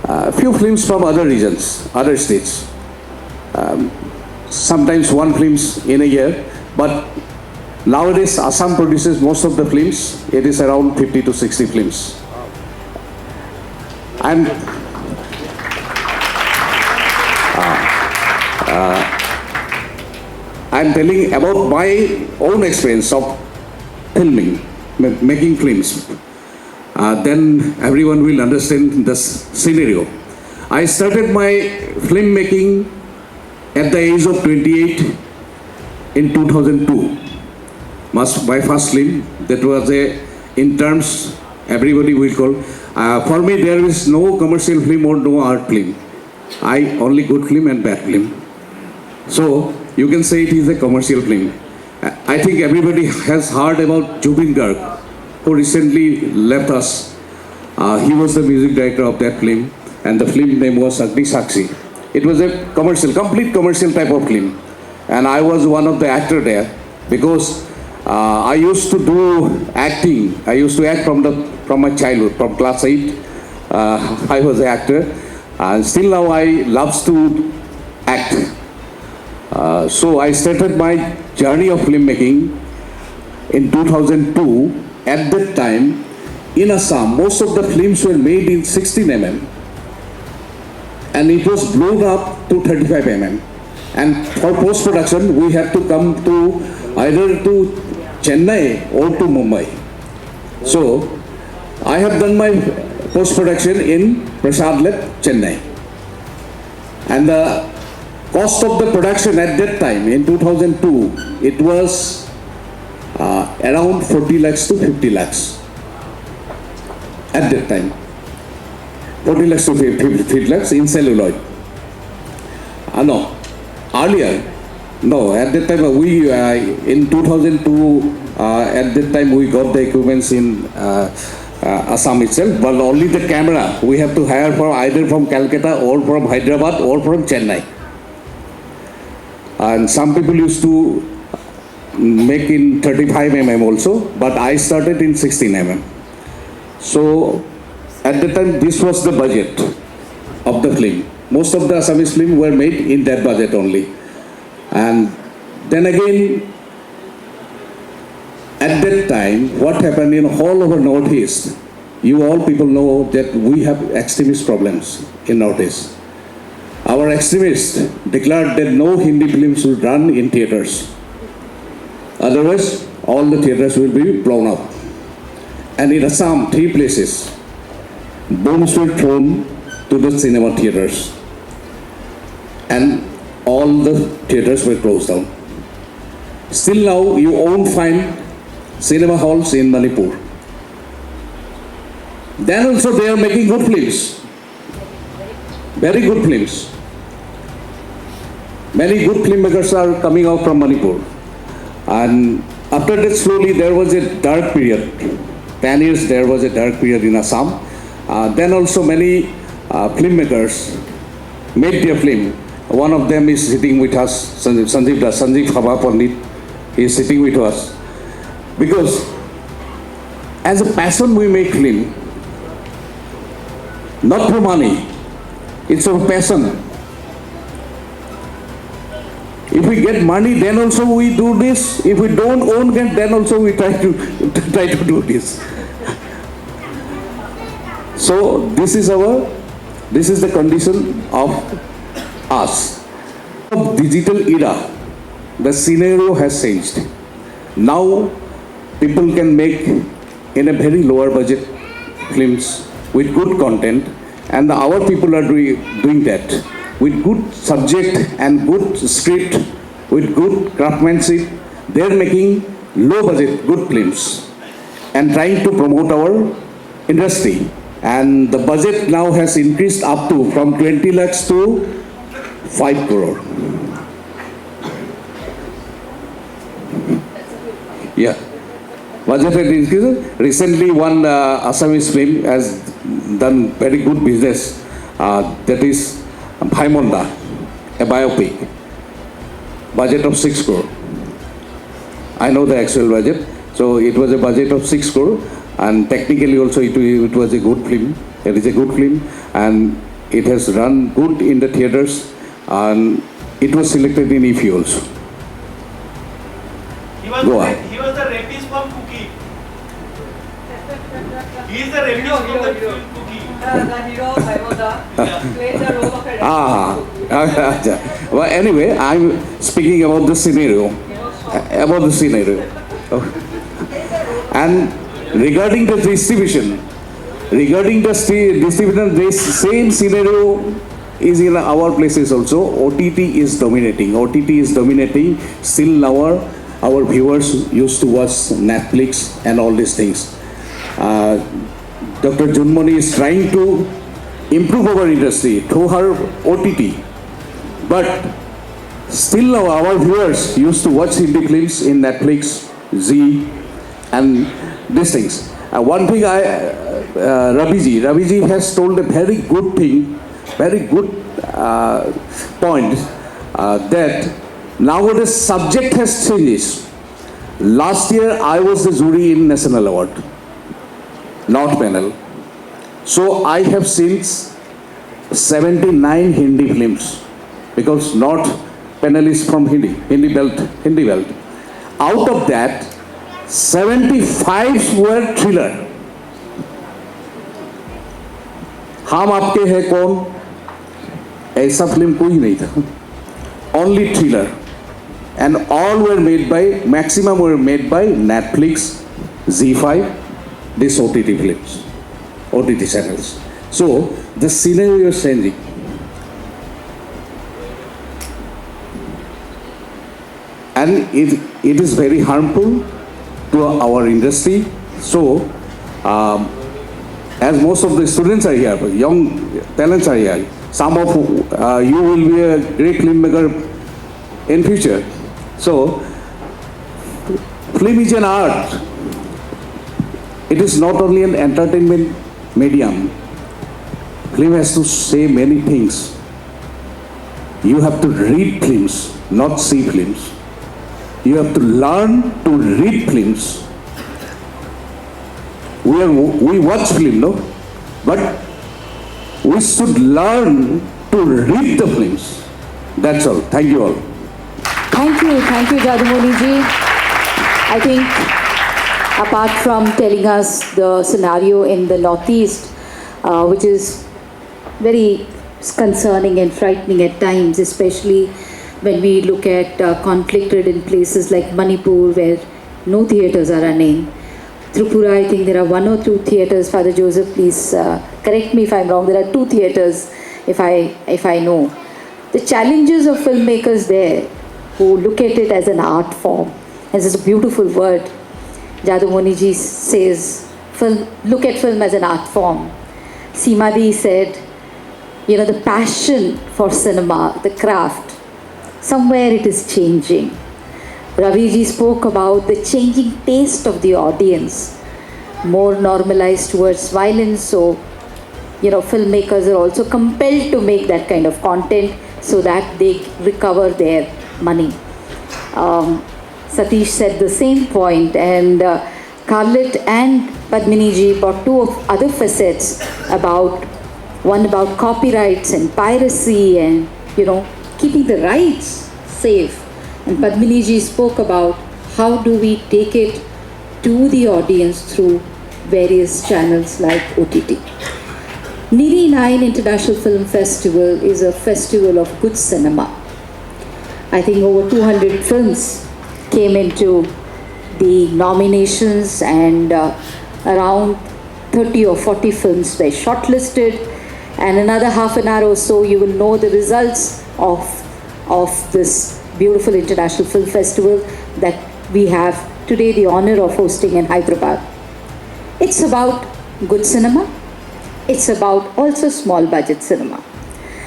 a few films from other regions, other states. Sometimes one films in a year, but Nowadays, Assam produces most of the films. It is around 50 to 60 films. I'm telling about my own experience of filming, making films. Then everyone will understand the scenario. I started my film making at the age of 28 in 2002. My first film, that was in terms everybody will call. For me, there is no commercial film or no art film. Only good film and bad film. So you can say it is a commercial film. I think everybody has heard about Jubin Garg, who recently left us. He was the music director of that film, and the film name was Agni Sakshi. It was a complete commercial type of film, and I was one of the actors there because I used to do acting. I used to act from my childhood, from class 8. I was an actor, and still now I love to act. So I started my journey of filmmaking in 2002. At that time, in Assam, most of the films were made in 16 mm, and it was blown up to 35 mm. And for post-production, we had to come to either to Chennai or to Mumbai. So I have done my post-production in Prasadlet, Chennai. And the cost of the production at that time, in 2002, it was around 40 lakhs to 50 lakhs. At that time, 40 lakhs to 50 lakhs in celluloid. No, earlier, no, at that time we, in 2002, at that time we got the equipments in Assam itself, but only the camera we have to hire from either from Calcutta or from Hyderabad or from Chennai. And some people used to make in 35 mm also, but I started in 16 mm. So at the time, this was the budget of the film. Most of the Assamese films were made in that budget only. And then again, at that time, what happened in all over Northeast, you all people know that we have extremist problems in Northeast. Our extremists declared that no Hindi films will run in theaters. Otherwise, all the theaters will be blown up. And in Assam, 3 places, bombs were thrown to the cinema theaters. And all the theaters were closed down. Still now, you won't find cinema halls in Manipur. Then also they are making good films. Very good films. Many good filmmakers are coming out from Manipur. And after that, slowly there was a dark period. 10 years there was a dark period in Assam. Then also many filmmakers made their film. One of them is sitting with us, Sanjeev Khaba Pandit. He is sitting with us. Because as a passion we make film, not for money. It's our passion. If we get money, then also we do this. If we don't own it, then also we try to do this. So this is the condition of us. Of digital era, the scenario has changed. Now people can make in a very lower budget films with good content, and our people are doing that with good subject and good script, with good craftsmanship. They are making low budget good films and trying to promote our industry. And the budget now has increased up to from 20 lakhs to 5 crore. Yeah. Budget has increased. Recently, one Assamese film has done very good business. That is Bhaimonda, a biopic. Budget of 6 crore. I know the actual budget. So it was a budget of 6 crore. And technically also it was a good film. It is a good film. And it has run good in the theaters. And it was selected in IFFI also. Go on. He was the rapist from Cookie. He is the rapist from the film Cookie. The hero, played the role of a Well, anyway, I'm speaking about the scenario. And regarding the distribution, this same scenario is in our places also. OTT is dominating. Still now our viewers used to watch Netflix and all these things. Dr. Junmoni is trying to improve our industry through her OTT. But still now our viewers used to watch Hindi films in Netflix, Z, and these things. One thing Raviji has told a very good point, that nowadays subject has changed. Last year I was the jury in National Award, not panel. So I have seen 79 Hindi films, because not panelists from Hindi belt. Out of that, 75 were thriller. हम आपके हैं कौन? ऐसा film कोई नहीं था. Only thriller, and all were made by, maximum were made by Netflix, Z5, these OTT films, OTT channels. So the scenario is changing. And it is very harmful to our industry. So, as most of the students are here, young talents are here, some of you will be a great filmmaker in future. So, film is an art. It is not only an entertainment medium. Film has to say many things. You have to read films, not see films. You have to learn to read films. We watch film, no? But we should learn to read the films. That's all. Thank you all. Thank you, Jadumoni ji. I think apart from telling us the scenario in the Northeast, which is very concerning and frightening at times, especially when we look at conflict-ridden places like Manipur, where no theatres are running. Tripura, I think there are 1 or 2 theatres. Father Joseph, please correct me if I'm wrong. There are 2 theatres, if I know. The challenges of filmmakers there, who look at it as an art form, as is a beautiful word. Jadumoni ji says, look at film as an art form. Seemadi said, the passion for cinema, the craft, somewhere it is changing. Raviji spoke about the changing taste of the audience, more normalized towards violence. So, filmmakers are also compelled to make that kind of content so that they recover their money. Satish said the same point, and Carlet and Padmini ji brought 2 other facets one about copyrights and piracy and, keeping the rights safe. And Padmini ji spoke about how do we take it to the audience through various channels like OTT. Niri9 International Film Festival is a festival of good cinema. I think over 200 films came into the nominations, and around 30 or 40 films were shortlisted. And another half an hour or so, you will know the results of this beautiful International Film Festival that we have today the honor of hosting in Hyderabad. It's about good cinema. It's about also small budget cinema.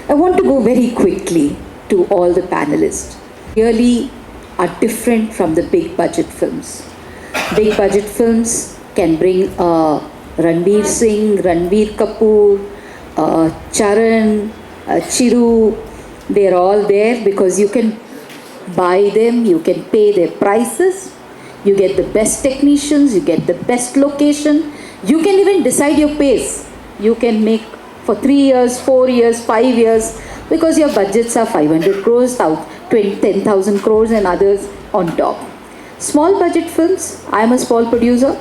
I want to go very quickly to all the panelists. Really are different from the big budget films. Big budget films can bring Ranveer Singh, Ranveer Kapoor, Charan, Chiru. They're all there because you can buy them, you can pay their prices, you get the best technicians, you get the best location, you can even decide your pace. You can make for 3 years, 4 years, 5 years, because your budgets are 500 crores, 10,000 crores and others on top. Small budget films, I am a small producer.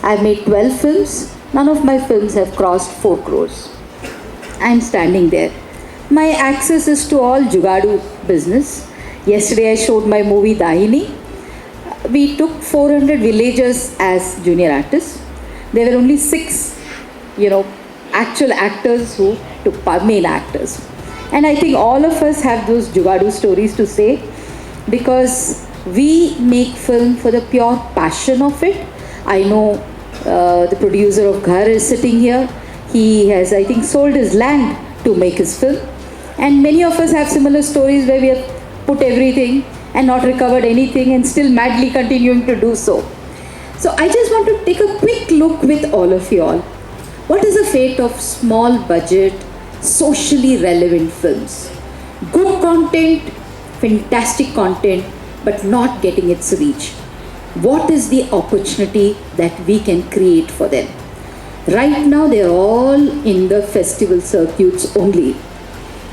I've made 12 films. None of my films have crossed 4 crores. I'm standing there. My access is to all Jugadu business. Yesterday I showed my movie Dahini. We took 400 villagers as junior artists. There were only 6, actual actors who took main actors. And I think all of us have those Jugadu stories to say, because we make film for the pure passion of it. I know the producer of Ghar is sitting here. He has, I think, sold his land to make his film. And many of us have similar stories where we have put everything and not recovered anything and still madly continuing to do so. So I just want to take a quick look with all of you all. What is the fate of small budget, socially relevant films? Good content, fantastic content, but not getting its reach. What is the opportunity that we can create for them? Right now they are all in the festival circuits only.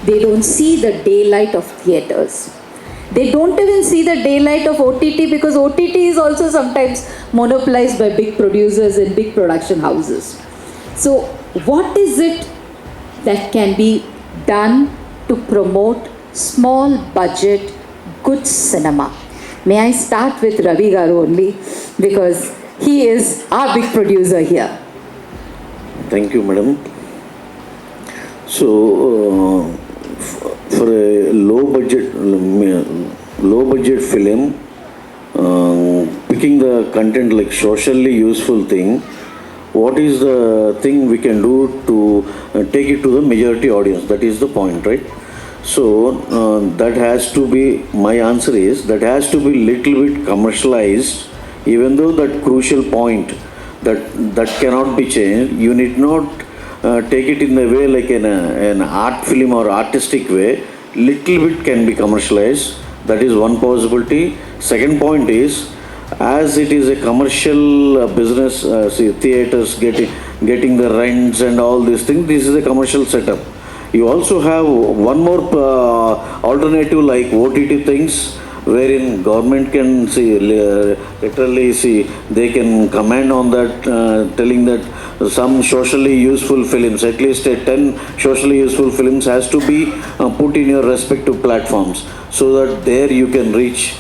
They don't see the daylight of theatres. They don't even see the daylight of OTT, because OTT is also sometimes monopolized by big producers and big production houses. So what is it that can be done to promote small budget, good cinema? May I start with Ravi Garu only, because he is our big producer here. Thank you, madam. So, for a low budget film, picking the content like socially useful thing, what is the thing we can do to take it to the majority audience? That is the point, right? So that has to be, my answer is, that has to be little bit commercialized, even though that crucial point that cannot be changed. You need not take it in a way like an art film or artistic way. Little bit can be commercialized. That is one possibility. Second point is, as it is a commercial business, see, theaters getting the rents and all these things, this is a commercial setup. You also have one more alternative like OTT things, wherein government can see, literally see, they can comment on that, telling that some socially useful films, at least 10 socially useful films has to be put in your respective platforms, so that there you can reach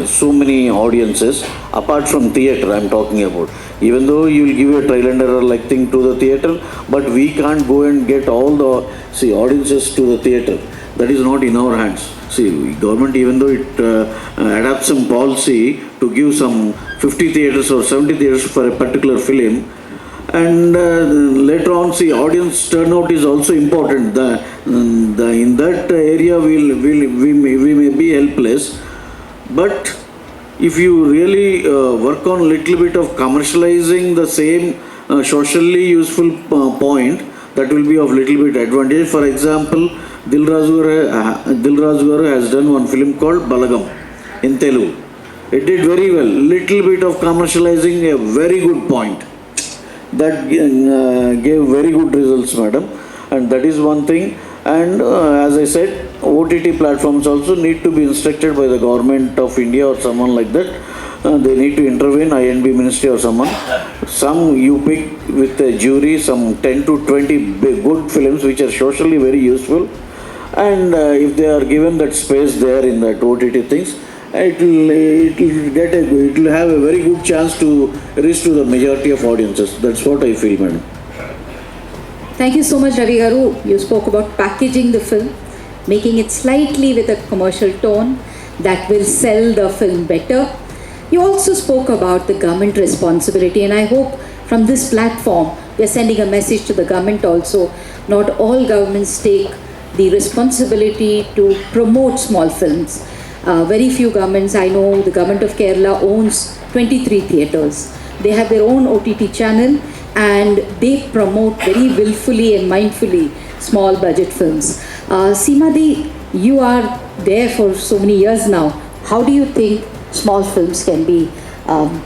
so many audiences apart from theatre. I'm talking about, even though you will give a trial and error like thing to the theatre, but we can't go and get all the audiences to the theatre. That is not in our hands. See, government, even though it adapts some policy to give some 50 theatres or 70 theatres for a particular film, and later on, see, audience turnout is also important. In that area, we may be helpless. But if you really work on a little bit of commercializing the same socially useful point, that will be of little bit advantage. For example, Dilraj Garu has done one film called Balagam in Telugu. It did very well. Little bit of commercializing a very good point. That gave very good results, madam. And that is one thing. And as I said, OTT platforms also need to be instructed by the government of India or someone like that. They need to intervene, INB ministry or someone. Some you pick with a jury, some 10 to 20 good films which are socially very useful. And if they are given that space there in that OTT things, it will have a very good chance to reach to the majority of audiences. That's what I feel, madam. Thank you so much, Ravi Garu. You spoke about packaging the film, making it slightly with a commercial tone that will sell the film better. You also spoke about the government responsibility, and I hope from this platform we are sending a message to the government also. Not all governments take the responsibility to promote small films. Very few governments, I know the government of Kerala owns 23 theatres. They have their own OTT channel and they promote very willfully and mindfully small budget films. Seemadi, you are there for so many years now. How do you think small films can be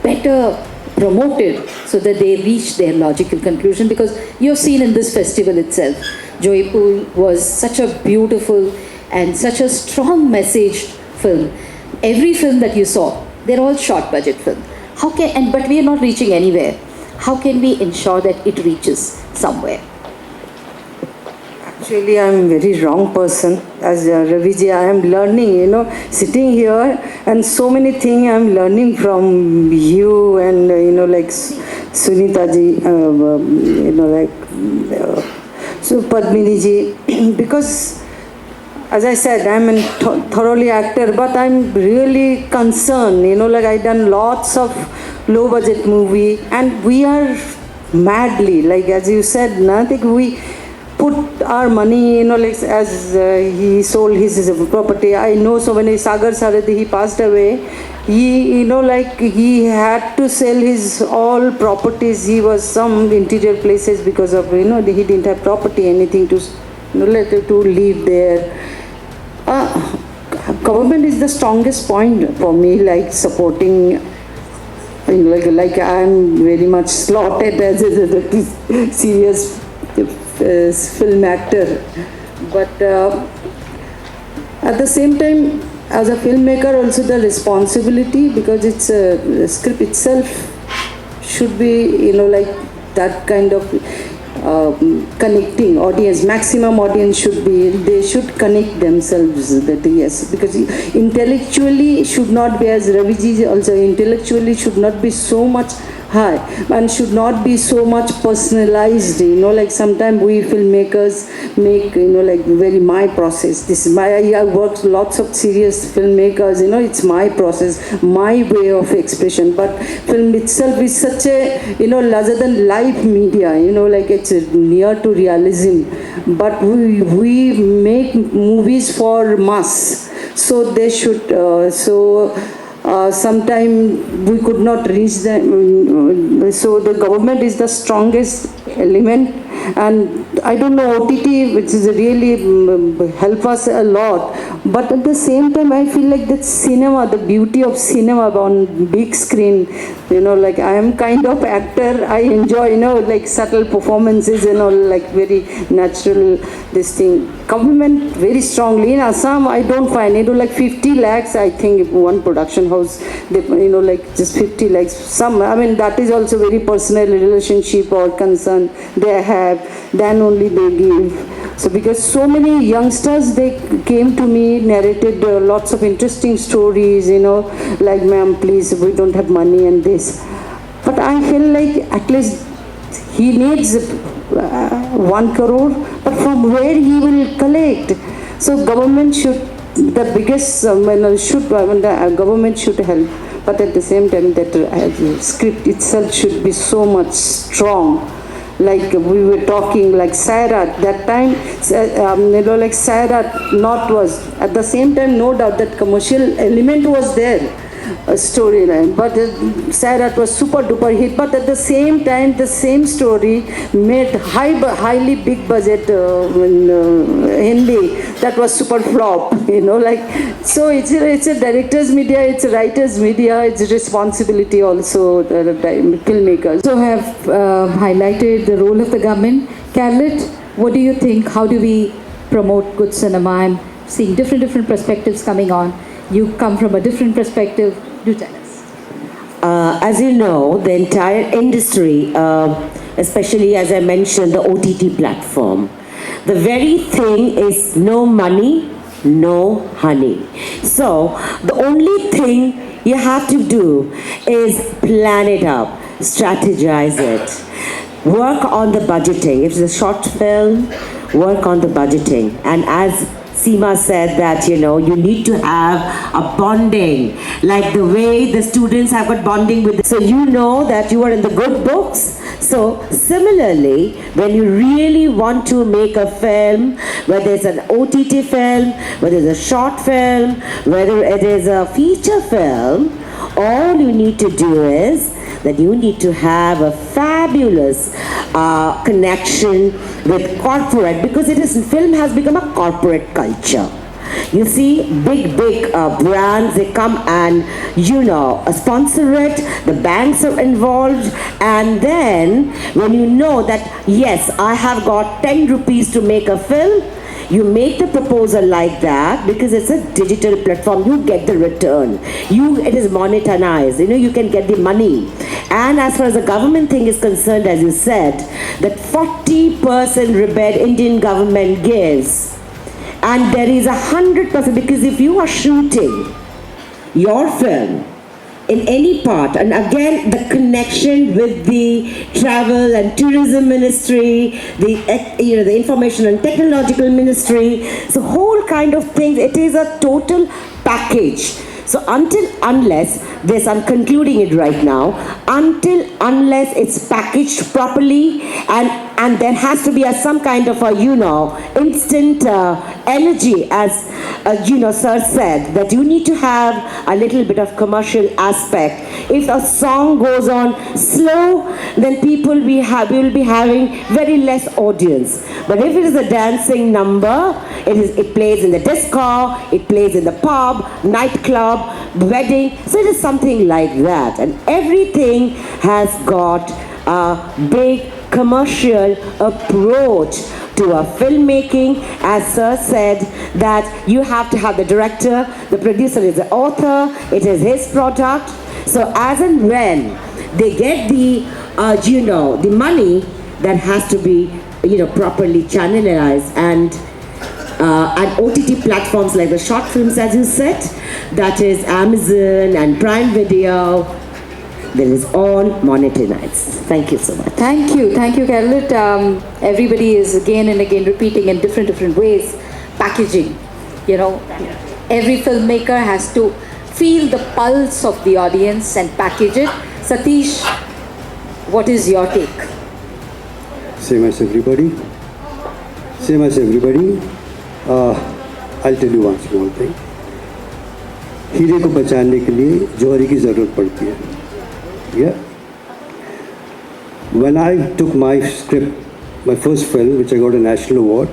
better promoted so that they reach their logical conclusion? Because you've seen in this festival itself, Joypur was such a beautiful and such a strong messaged film. Every film that you saw, They're all short budget films. But we are not reaching anywhere. How can we ensure that it reaches somewhere? Actually, I'm a very wrong person. As Raviji, I am learning, sitting here, and so many things I'm learning from you and, like Sunita ji, so Padmini ji, because as I said, I'm a thoroughly actor, but I'm really concerned, like I've done lots of low budget movie, and we are madly, like as you said, nothing, we put our money, like as he sold his property. I know so many, Sagar Saradi, he passed away. He, he had to sell his all properties. He was some interior places because of, he didn't have property, anything to, to live there. Government is the strongest point for me, like supporting, like I'm very much slotted as a serious film actor, but at the same time, as a filmmaker, also the responsibility, because it's a script itself should be, like that kind of connecting audience, maximum audience should be, they should connect themselves, that yes, because intellectually should not be, as Raviji also, intellectually should not be so much high and should not be so much personalized, like sometimes we filmmakers make, like very my process, this is my, I worked lots of serious filmmakers, it's my process, my way of expression, but film itself is such a, larger than life media, like it's near to realism, but we make movies for mass, so they should, sometimes we could not reach them, so the government is the strongest element, and I don't know, OTT, which is really help us a lot, but at the same time I feel like that cinema, the beauty of cinema on big screen, like I am kind of actor, I enjoy, like subtle performances, like very natural, this thing. Government very strongly, in Assam I don't find, like 50 lakhs, I think one production house, they, like just 50 lakhs, some, I mean that is also very personal relationship or concern they have, then only they give. So because so many youngsters, they came to me, narrated lots of interesting stories, like ma'am please, we don't have money and this. But I feel like at least he needs 1 crore, but from where he will collect? So government should, the biggest, the government should help, but at the same time that script itself should be so much strong. Like we were talking, like Sairat, that time, like Sairat not was, at the same time, no doubt that commercial element was there, a storyline, but Sairat was super duper hit, but at the same time, the same story made highly big budget in Hindi, that was super flop, like, so it's a director's media, it's a writer's media, it's a responsibility also, the filmmakers. So have highlighted the role of the government. Carlet, what do you think? How do we promote good cinema? I'm seeing different perspectives coming on. You come from a different perspective. Do tell us. As you know, the entire industry, especially as I mentioned, the OTT platform, the very thing is no money, no honey. So the only thing you have to do is plan it up, strategize it, work on the budgeting. If it's a short film, work on the budgeting. And as Seema said that, you need to have a bonding, like the way the students have got bonding with, so that you are in the good books. So similarly, when you really want to make a film, whether it's an OTT film, whether it's a short film, whether it is a feature film, all you need to do is that you need to have a fabulous connection with corporate, because film has become a corporate culture. You see, big brands, they come and, sponsor it, the banks are involved, and then when you know that, yes, I have got 10 rupees to make a film, You make the proposal like that because it's a digital platform. You get the return. It is monetized. You can get the money. And as far as the government thing is concerned, as you said, that 40% rebate Indian government gives. And there is 100%, because if you are shooting your film in any part, and again the connection with the travel and tourism ministry, the information and technological ministry, so whole kind of things, it is a total package. So unless this, I'm concluding it right now, unless it's packaged properly and there has to be some kind of a, instant energy, as, sir said, that you need to have a little bit of commercial aspect. If a song goes on slow, then will be having very less audience. But if it is a dancing number, it plays in the disco, it plays in the pub, nightclub, wedding, so it is something like that. And everything has got a big commercial approach to a filmmaking. As sir said, that you have to have the director, the producer is the author, it is his product. So as and when they get the the money, that has to be properly channelized, and OTT platforms like the short films, as you said, that is Amazon and Prime Video, that is all monetized. Thank you so much. Thank you, Carolette. Everybody is again and again repeating in different ways. Packaging, every filmmaker has to feel the pulse of the audience and package it. Satish, what is your take? Same as everybody. I'll tell you one small thing. हीरे को बचाने के लिए जौहरी की ज़रूरत पड़ती है. Yeah. When I took my script, my first film, which I got a national award,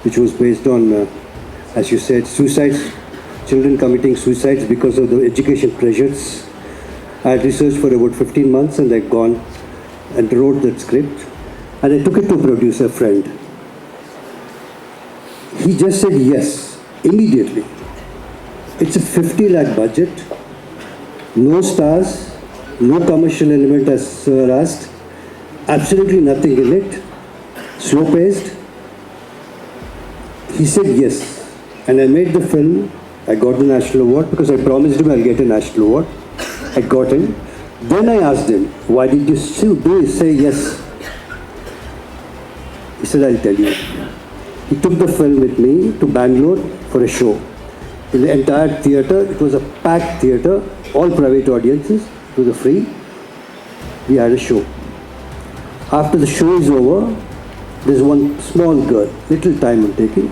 which was based on, as you said, suicides, children committing suicides because of the education pressures. I had researched for about 15 months, and I'd gone and wrote that script, and I took it to a producer friend. He just said yes, immediately. It's a 50 lakh budget, no stars, no commercial element as sir asked, absolutely nothing in it, slow paced. He said yes, and I made the film. I got the national award because I promised him I'll get a national award. I got him. Then I asked him, why did you say yes? He said, I'll tell you. He took the film with me to Bangalore for a show. In the entire theatre, it was a packed theatre, all private audiences, it was free. We had a show. After the show is over, there's one small girl, little time I'm taking.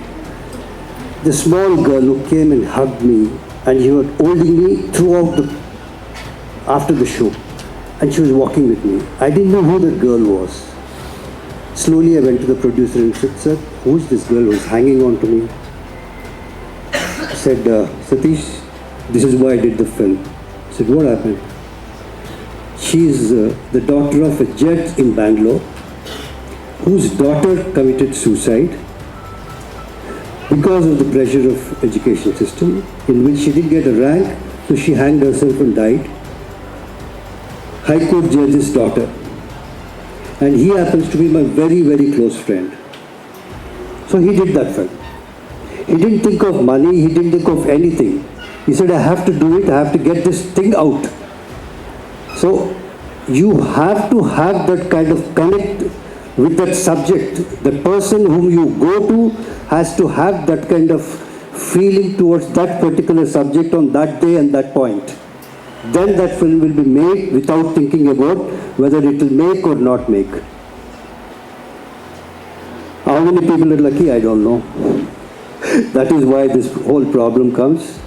The small girl who came and hugged me, and she was holding me throughout after the show. And she was walking with me. I didn't know who the girl was. Slowly I went to the producer and said, sir, who's this girl who's hanging on to me? I said, Satish, this is why I did the film. I said, what happened? She is the daughter of a judge in Bangalore whose daughter committed suicide because of the pressure of education system, in which she didn't get a rank, so she hanged herself and died. High Court judge's daughter. And he happens to be my very, very close friend. So he did that film. He didn't think of money, he didn't think of anything. He said, I have to do it, I have to get this thing out. So you have to have that kind of connect with that subject. The person whom you go to has to have that kind of feeling towards that particular subject on that day and that point. Then that film will be made without thinking about whether it will make or not make. How many people are lucky? I don't know. That is why this whole problem comes.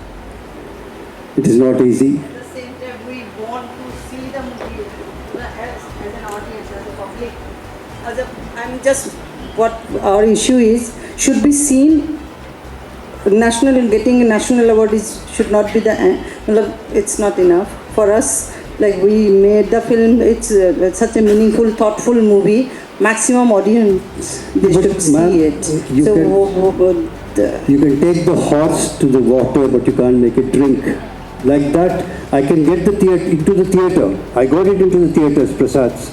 It is not easy. At the same time, we want to see the movie as an audience, as a public. What our issue is, should be seen. Getting a national award should not be it's not enough for us. Like, we made the film, it's such a meaningful, thoughtful movie. maximum audience, they But, should ma'am, see it. you So, can- You can take the horse to the water, but you can't make it drink. Like that, I can get the theatre into the theatre. I got it into the theatres, Prasad's,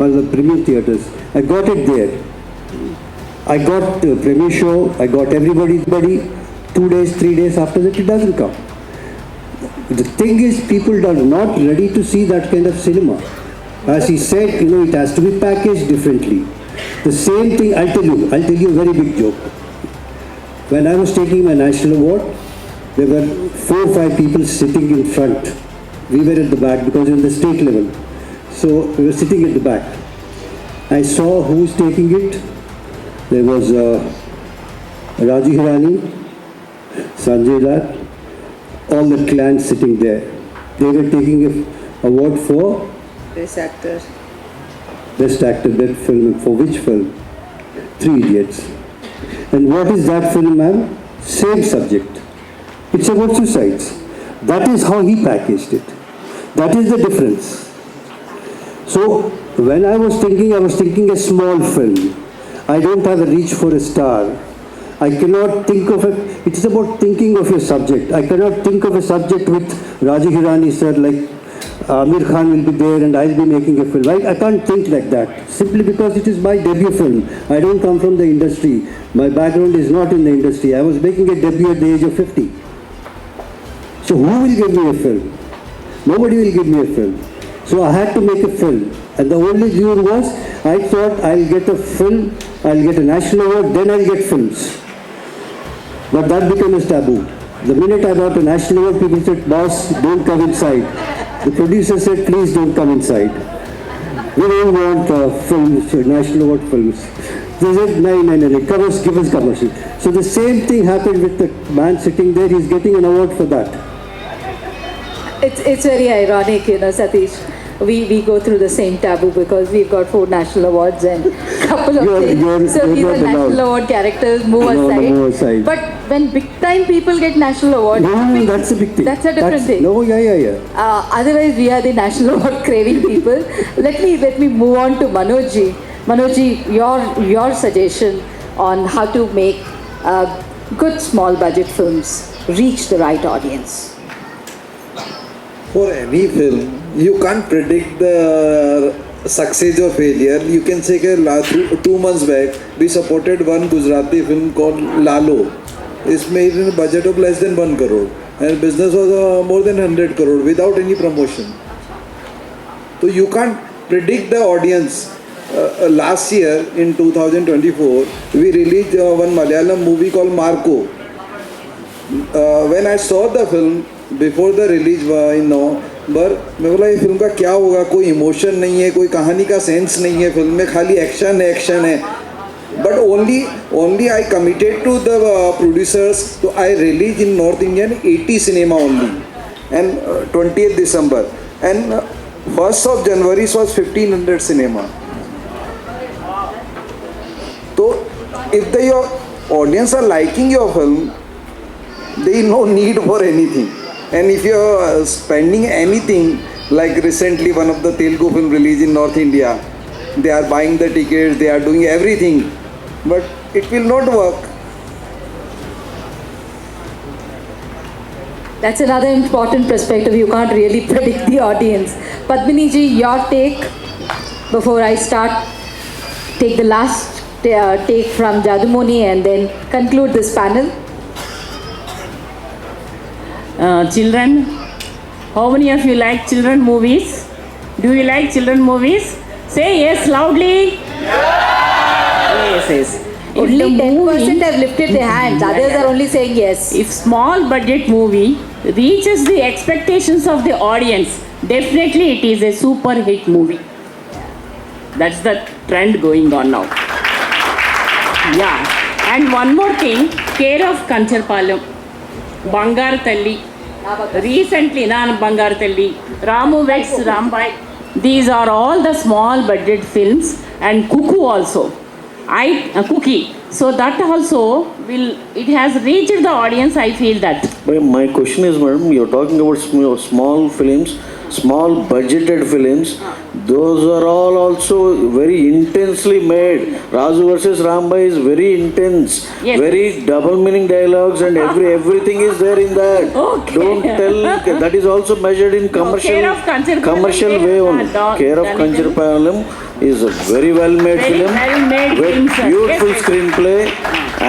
one of the premium theatres. I got it there. I got the premiere show. I got everybody. 2 days, 3 days after that, it doesn't come. The thing is, people are not ready to see that kind of cinema. As he said, it has to be packaged differently. The same thing, I'll tell you a very big joke. When I was taking my national award, there were 4 or 5 people sitting in front. We were at the back because it was the state level. So we were sitting at the back. I saw who was taking it. There was Raji Hirani, Sanjay Lal, all the clans sitting there. They were taking an award for Best actor. Best Actor, that film. For which film? 3 Idiots. And what is that film, ma'am? Same subject. It's about suicides. That is how he packaged it. That is the difference. So, when I was thinking a small film. I don't have a reach for a star. I cannot think of it. It's about thinking of your subject. I cannot think of a subject with Raji Hirani, sir, like Amir Khan will be there and I'll be making a film. I can't think like that. Simply because it is my debut film. I don't come from the industry. My background is not in the industry. I was making a debut at the age of 50. So who will give me a film? Nobody will give me a film. So I had to make a film. And the only view was, I thought I'll get a film, I'll get a national award, then I'll get films. But that became a taboo. The minute I got a national award, people said, boss, don't come inside. The producer said, please don't come inside. We don't want films, national award films. They said, no, give us commercial. So the same thing happened with the man sitting there, he's getting an award for that. It's very ironic, Satish. We go through the same taboo because we've got 4 national awards and couple of things. So these are national award characters, move aside. But when big time people get national awards, No, that's a big thing. That's a different thing. No, yeah. Otherwise, we are the national award craving people. Let me move on to Manojji. Manojji, your suggestion on how to make good small budget films reach the right audience. For any film, you can't predict the success or failure. You can say that 2 months back, we supported one Gujarati film called Lalo. It's made in a budget of less than 1 crore. And business was more than 100 crore without any promotion. So you can't predict the audience. Last year, in 2024, we released one Malayalam movie called Marco. When I saw the film, before the release in November, मैं बोला ये film का क्या होगा, कोई emotion नहीं है, कोई कहानी का सेंस नहीं है, फिल्म में खाली एक्शन है. But only I committed to the producers, so I released in North Indian 80 cinema only, and 20th December, and 1st of January was 1500 cinema. So if your audience are liking your film, there is no need for anything. And if you are spending anything, like recently one of the Telugu film released in North India, they are buying the tickets, they are doing everything, but it will not work. That's another important perspective. You can't really predict the audience. Padmini ji, your take before I take the last take from Jadumoni and then conclude this panel. Children, how many of you like children movies? Do you like children movies? Say yes loudly. Yes. Only 10% have lifted their hands. Others are only saying yes. If small budget movie reaches the expectations of the audience, definitely it is a super hit movie. That's the trend going on now. Yeah. And one more thing, Care of Kancharpalam, Bangar Talli, recently Nan Bangar Talli, Ramu Vex Rambai, these are all the small budget films, and Cuckoo also. Cookie. So that also it has reached the audience, I feel that. But my question is, madam, you're talking about small films. small budgeted films, those are all also very intensely made. Raju versus Rambai is very intense, Yes. very double meaning dialogues, and everything is there in that. Okay. Don't tell, that is also measured in commercial, Care of Kanchirpalam commercial is, way only. Care of done it in- Kanchirpalam is a very well made Very film, well-made with film, sir. beautiful Yes, yes. screenplay,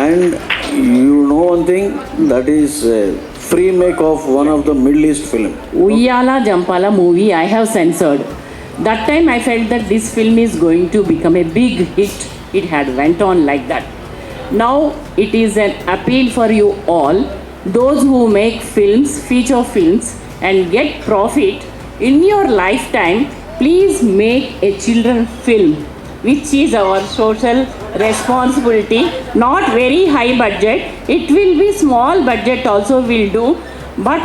and you know one thing, that is a free make of one of the Middle East film. Uyyala Jampala movie I have censored. That time I felt that this film is going to become a big hit. It had went on like that. Now it is an appeal for you all, those who make films, feature films, and get profit in your lifetime. Please make a children film, which is our social responsibility. Not very high budget. It will be small budget also will do, but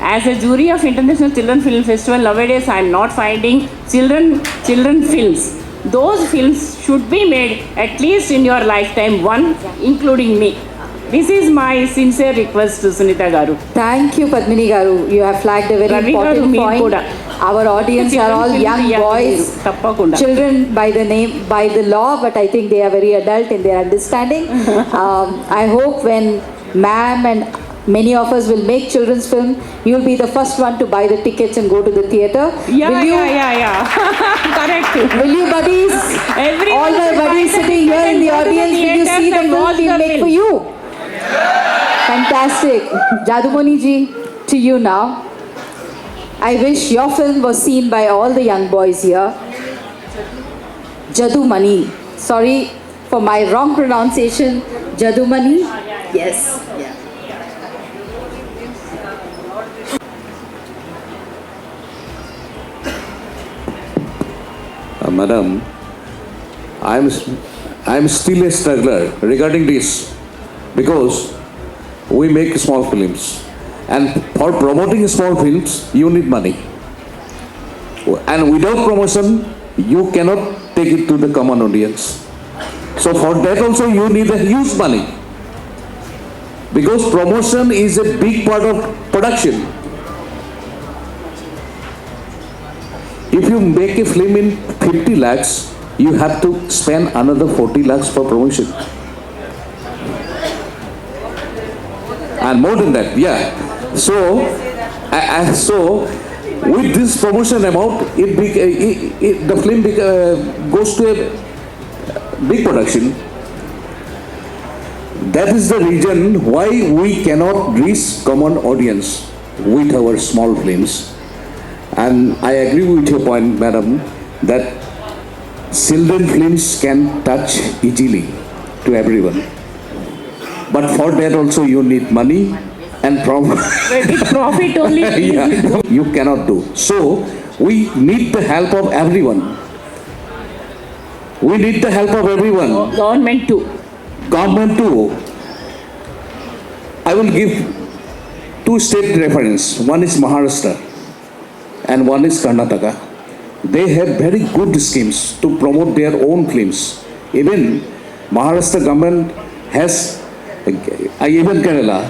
as a jury of International Children Film Festival, nowadays I am not finding children films. Those films should be made at least in your lifetime, one, including me. This is my sincere request to Sunita Garu. Thank you, Padmini Garu. You have flagged a very Ravi important garu, meer point. kuda. Our audience are all young boys, Tappakunda. children by the name, by the law, but I think they are very adult in their understanding. I hope when ma'am and many of us will make children's film, you'll be the first one to buy the tickets and go to the theatre. Yeah. Correct. Will you, buddies? Everyone All my should buy buddies the sitting here in the tickets and go to the audience, will you see theatres the and film watch we'll the make for film. you? Fantastic. Jadumoni ji, to you now. I wish your film was seen by all the young boys here. Jadumani. Sorry for my wrong pronunciation. Jadumani? Yes. Yeah. Madam, I'm still a struggler regarding this, because we make small films, and for promoting small films you need money, and without promotion you cannot take it to the common audience. So for that also you need a huge money, because promotion is a big part of production. If you make a film in 50 lakhs, you have to spend another 40 lakhs for promotion. And more than that, yeah. So with this promotion amount, the film goes to a big production. That is the reason why we cannot reach common audience with our small films. And I agree with your point, madam, that children films can touch easily to everyone. But for that also you need money and Profit only. yeah, you cannot do. So we need the help of everyone. We need the help of everyone. Government too. Government too. I will give two state reference. One is Maharashtra and one is Karnataka. They have very good schemes to promote their own films. Even Maharashtra government has, even Kerala,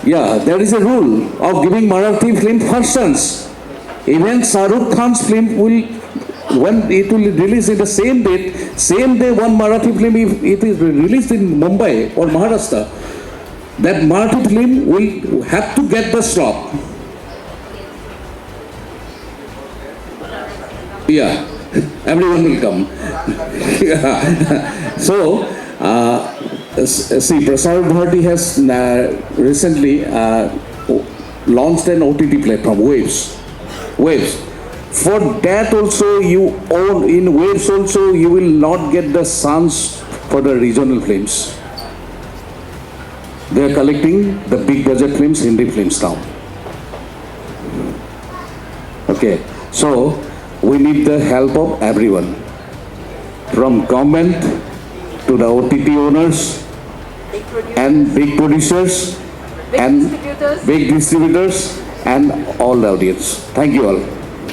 yeah, there is a rule of giving Marathi film first chance. Even Shah Rukh Khan's film will, when it will release in the same day one Marathi film, if it is released in Mumbai or Maharashtra, that Marathi film will have to get the slot. Yeah, everyone will come. Yeah. So, see, Prasar Bharati has recently launched an OTT platform, Waves. For that also you own, in Waves also you will not get the chance for the regional films. They are collecting the big budget films, Hindi films now. Okay, so we need the help of everyone, from government to the OTT owners and big producers and big distributors and all the audience. Thank you all.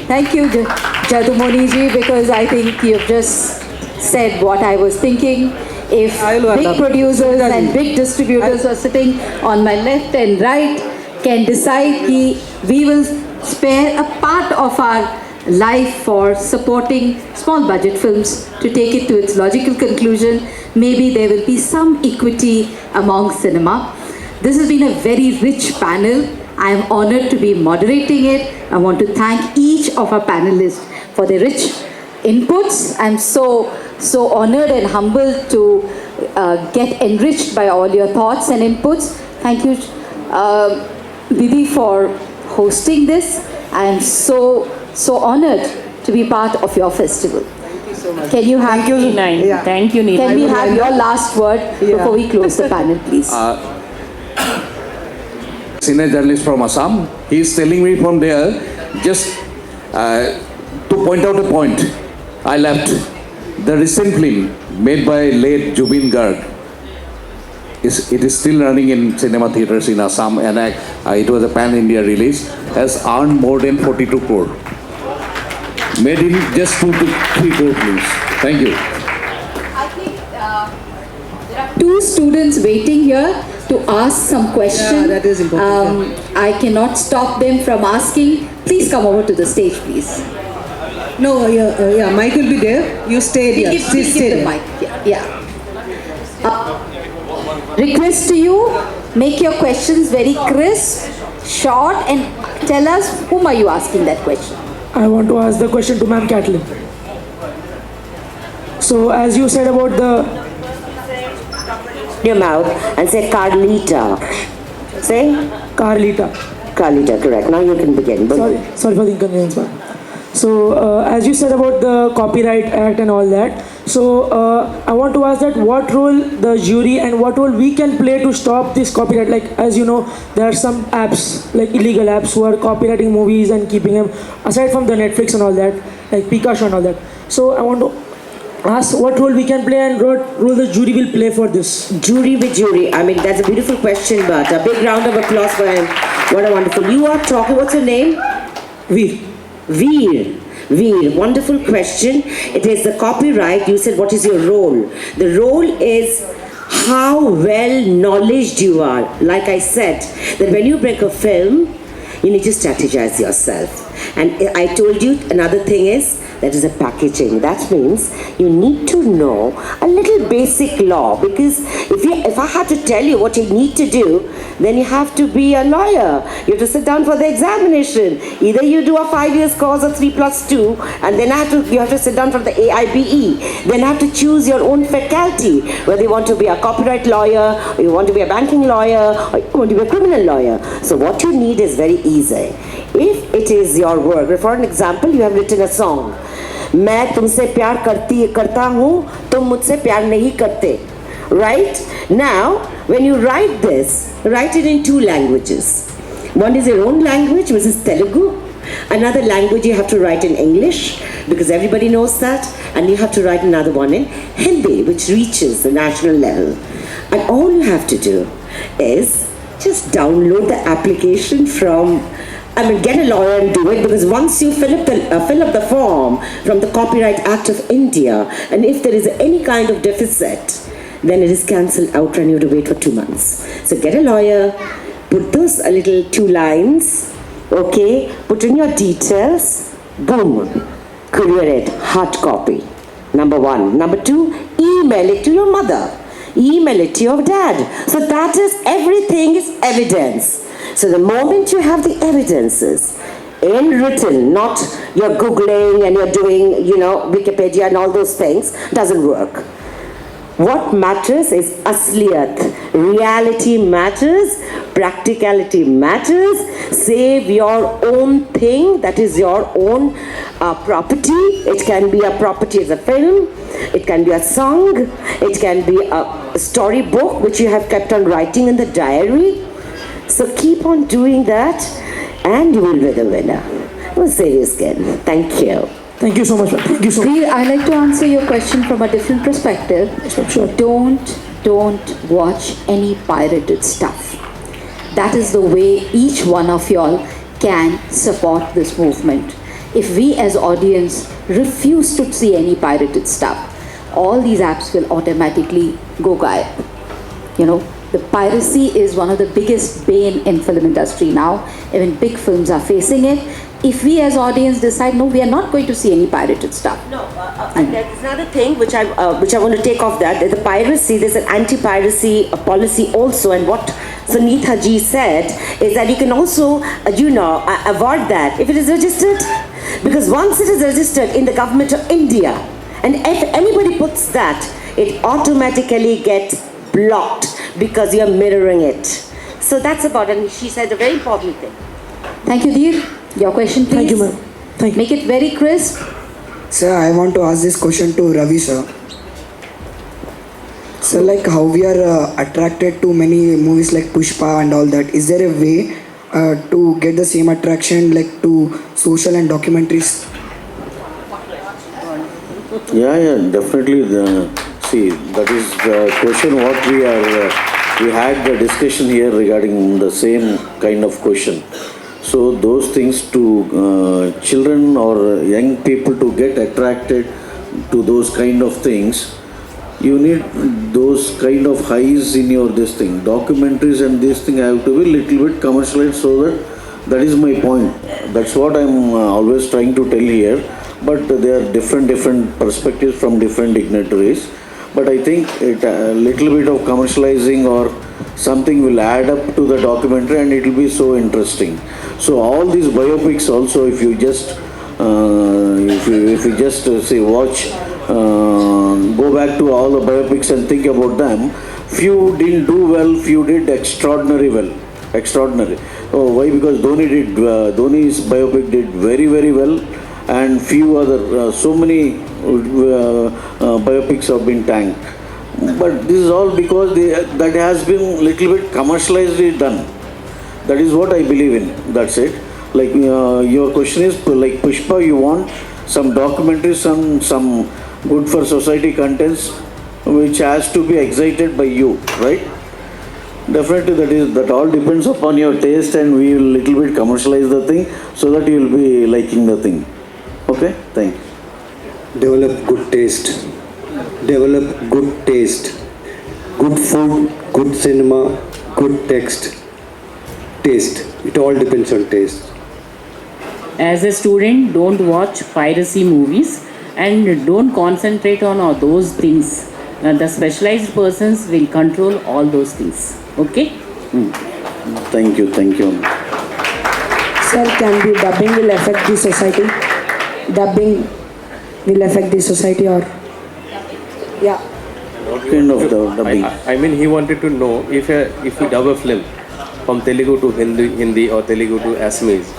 Thank you, Jadumoni ji, because I think you've just said what I was thinking. If big producers and big distributors are sitting on my left and right, can decide we will spare a part of our life for supporting small budget films to take it to its logical conclusion. Maybe there will be some equity among cinema. This has been a very rich panel. I am honored to be moderating it. I want to thank each of our panelists for their rich inputs. I'm so honored and humbled to get enriched by all your thoughts and inputs. Thank you, Didi, for hosting this. I am so honored to be part of your festival. Thank you so much. Can you have Thank you, Niri9. Yeah. Thank you, Niri. Can we have your last word before we close the panel, please? Senior journalist from Assam. He is telling me from there, just to point out a point, I left. The recent film made by late Jubin Garg, it is still running in cinema theaters in Assam, and it was a pan-India release, has earned more than 42 crore. Made in just 2 to 3 crore films. Thank you. I think there are 2 students waiting here to ask some questions. Yeah, that is important. I cannot stop them from asking. Please come over to the stage, please. No, yeah, Mike will be there. You stay there. Give the mic. Yeah. Request to you, make your questions very crisp, short, and tell us whom are you asking that question. I want to ask the question to Ma'am Kathleen. So, as you said about Your mouth and say Carlita. Say Carlita. Carlita, correct. Now you can begin. Sorry for the inconvenience, ma'am. So, as you said about the Copyright Act and all that, so I want to ask that what role the jury and what role we can play to stop this copyright. Like, as you know, there are some apps, like illegal apps, who are copyrighting movies and keeping them, aside from the Netflix and all that, like Pikachu and all that. So I want to ask what role we can play and what role the jury will play for this. jury with jury. I mean, that's a beautiful question, but a big round of applause for him. What a wonderful. You are talking. What's your name? Veer. Veer, wonderful question. It is the copyright. You said, what is your role? The role is how well knowledge you are. Like I said, that when you break a film, you need to strategize yourself. And I told you another thing is, that is a packaging. That means you need to know a little basic law, because if I had to tell you what you need to do, then you have to be a lawyer. You have to sit down for the examination. Either you do a 5 years course or 3+2, and then you have to sit down for the AIBE. Then you have to choose your own faculty, whether you want to be a copyright lawyer, or you want to be a banking lawyer, or you want to be a criminal lawyer. So what you need is very easy. If it is your work, for an example, you have written a song. मैं तुमसे प्यार करता हूँ, तुम मुझसे प्यार नहीं करते. Right? Now, when you write this, write it in 2 languages. One is your own language, which is Telugu. Another language you have to write in English, because everybody knows that. And you have to write another one in Hindi, which reaches the national level. And all you have to do is just download the application from, get a lawyer and do it, because once you fill up the form from the Copyright Act of India, and if there is any kind of deficit, then it is cancelled out and you have to wait for 2 months. So get a lawyer, put those a little 2 lines, okay, put in your details, boom, courier it, hard copy, number 1. Number 2, email it to your mother, email it to your dad. So that is, everything is evidence. So the moment you have the evidences in written, not you're Googling and you're doing, Wikipedia and all those things, doesn't work. What matters is asliyat. Reality matters, practicality matters. Save your own thing, that is your own property. It can be a property as a film, it can be a song, it can be a storybook which you have kept on writing in the diary. So keep on doing that and you will be the winner. We'll say this again. Thank you. Thank you so much. Thank you so much. I'd like to answer your question from a different perspective. Sure. Don't watch any pirated stuff. That is the way each one of y'all can support this movement. If we as audience refuse to see any pirated stuff, all these apps will automatically go gayab. The piracy is one of the biggest bane in film industry now. Even big films are facing it. If we as audience decide, no, we are not going to see any pirated stuff. No, and there's another thing which I want to take off that. The piracy, there's an anti-piracy policy also, and what Sunita ji said is that you can also, avoid that if it is registered. Because once it is registered in the government of India, and if anybody puts that, it automatically gets blocked because you're mirroring it. So that's about it. And she said a very important thing. Thank you, Dheer. Your question, please. Thank you, ma'am. Thank you. Make it very crisp. Sir, I want to ask this question to Ravi, sir. So, like how we are attracted to many movies like Pushpa and all that, is there a way to get the same attraction like to social and documentaries? Yeah, definitely. See, that is the question what we had the discussion here regarding the same kind of question. So those things to children or young people to get attracted to those kind of things, you need those kind of highs in your this thing. Documentaries and this thing have to be little bit commercialized, so that is my point. That's what I'm always trying to tell here. But there are different perspectives from different dignitaries. But I think a little bit of commercializing or something will add up to the documentary, and it will be so interesting. So all these biopics also, if you just say watch, go back to all the biopics and think about them. Few didn't do well, few did extraordinary well. Extraordinary. Oh, why? Because Dhoni's biopic did very, very well, and few other so many biopics have been tanked. But this is all because that has been little bit commercialized done. That is what I believe in. That's it. Like your question is like Pushpa, you want some documentaries, some good for society contents, which has to be excited by you, right? Definitely, that all depends upon your taste, and we will little bit commercialize the thing so that you will be liking the thing. Okay, thank you. Develop good taste. Develop good taste. Good food, good cinema, good text. Taste. It all depends on taste. As a student, don't watch piracy movies and don't concentrate on all those things. The specialized persons will control all those things. Okay? Thank you. Sir, can the dubbing will affect the society? Dubbing will affect the society, or? Yeah. What kind of dubbing? I mean, he wanted to know if we dub a film from Telugu to Hindi or Telugu to Assamese,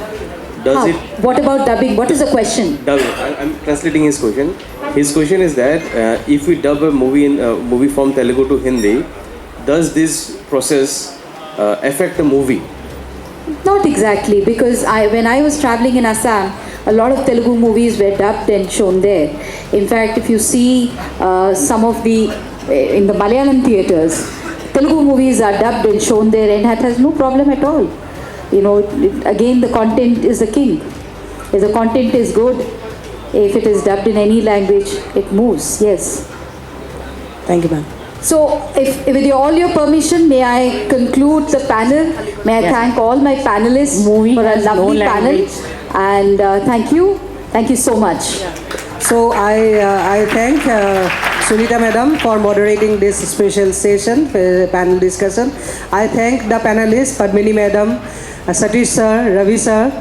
does it? What about dubbing? What is the question? I'm translating his question. His question is that if we dub a movie from Telugu to Hindi, does this process affect the movie? Not exactly, because when I was traveling in Assam, a lot of Telugu movies were dubbed and shown there. In fact, if you see some of in the Malayalam theatres, Telugu movies are dubbed and shown there, and that has no problem at all. Again, the content is the king. If the content is good, if it is dubbed in any language, it moves. Yes. Thank you, ma'am. So, with all your permission, may I conclude the panel? May I thank all my panelists for a lovely panel, and thank you so much. So I thank Sunita Madam for moderating this special session, panel discussion. I thank the panelists, Padmini Madam, Satish Sir, Ravi Sir,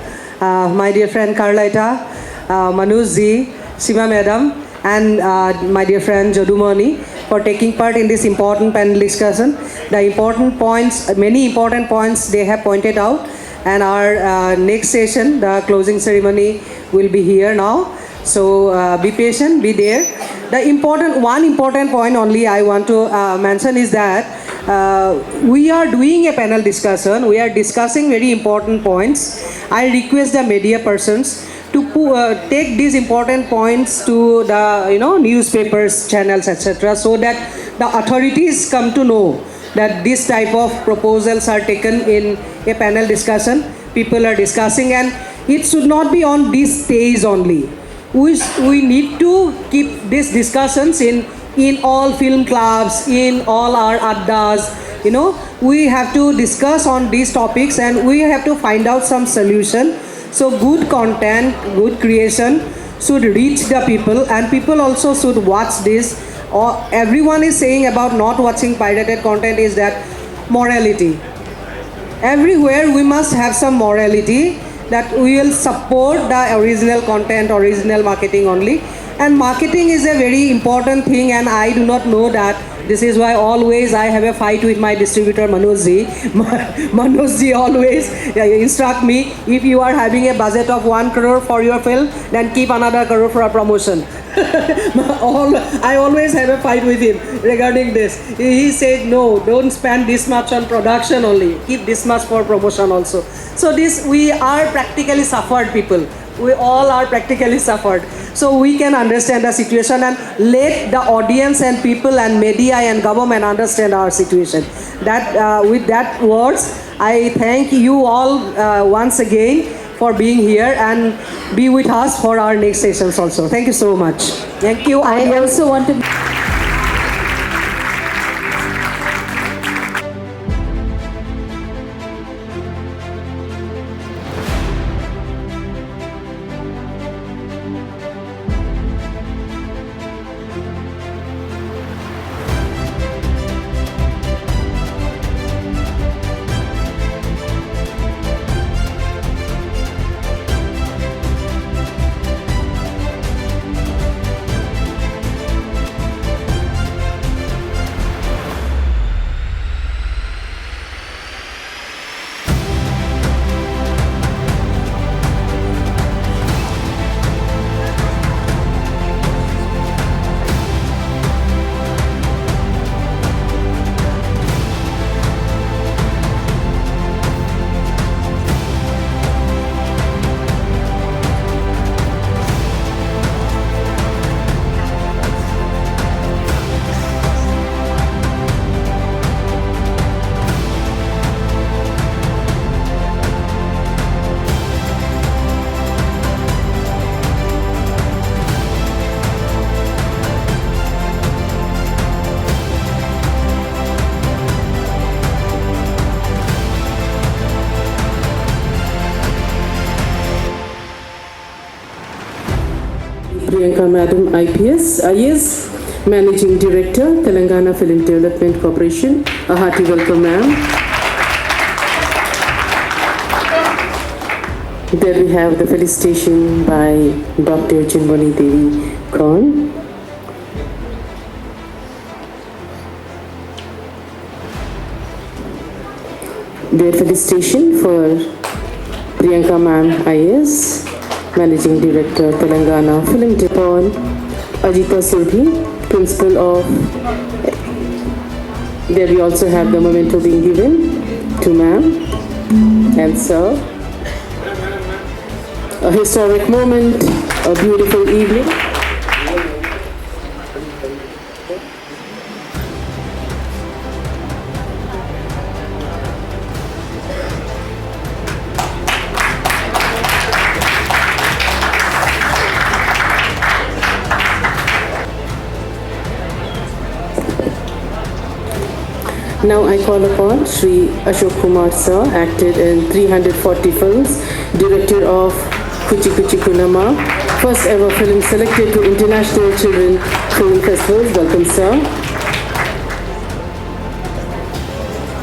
my dear friend Carlita, Manoj Ji, Sima Madam, and my dear friend Jodumani for taking part in this important panel discussion. The important points, many important points they have pointed out, and our next session, the closing ceremony, will be here now. So be patient, be there. One important point only I want to mention is that we are doing a panel discussion. We are discussing very important points. I request the media persons to take these important points to the newspapers, channels, etc., so that the authorities come to know that this type of proposals are taken in a panel discussion. People are discussing, and it should not be on this stage only. We need to keep these discussions in all film clubs, in all our addas, we have to discuss on these topics and we have to find out some solution. So good content, good creation should reach the people, and people also should watch this. Or everyone is saying about not watching pirated content is that morality. Everywhere we must have some morality, that we will support the original content, original marketing only. And marketing is a very important thing, and I do not know that. This is why always I have a fight with my distributor Manojji. Manojji always instruct me, if you are having a budget of 1 crore for your film, then keep another crore for a promotion. I always have a fight with him regarding this. He said, no, don't spend this much on production only. Keep this much for promotion also. So this, we are practically suffered people. We all are practically suffered. So we can understand the situation and let the audience and people and media and government understand our situation. That with that words, I thank you all once again for being here and be with us for our next sessions also. Thank you so much. Thank you. I also want to... Priyanka Madam IAS, Managing Director, Telangana Film Development Corporation. A hearty welcome, ma'am. There we have the felicitation by Dr. Chinmani Devi Khan. Their felicitation for Priyanka Ma'am IAS, Managing Director, Telangana Film Department, Ajita Surbi, Principal of... There we also have the memento being given to ma'am and sir. A historic moment, a beautiful evening. Now I call upon Shri Ashok Kumar sir, acted in 340 films, director of Kuchi Kuchi Kunama, first ever film selected to International Children Film Festival. Welcome sir.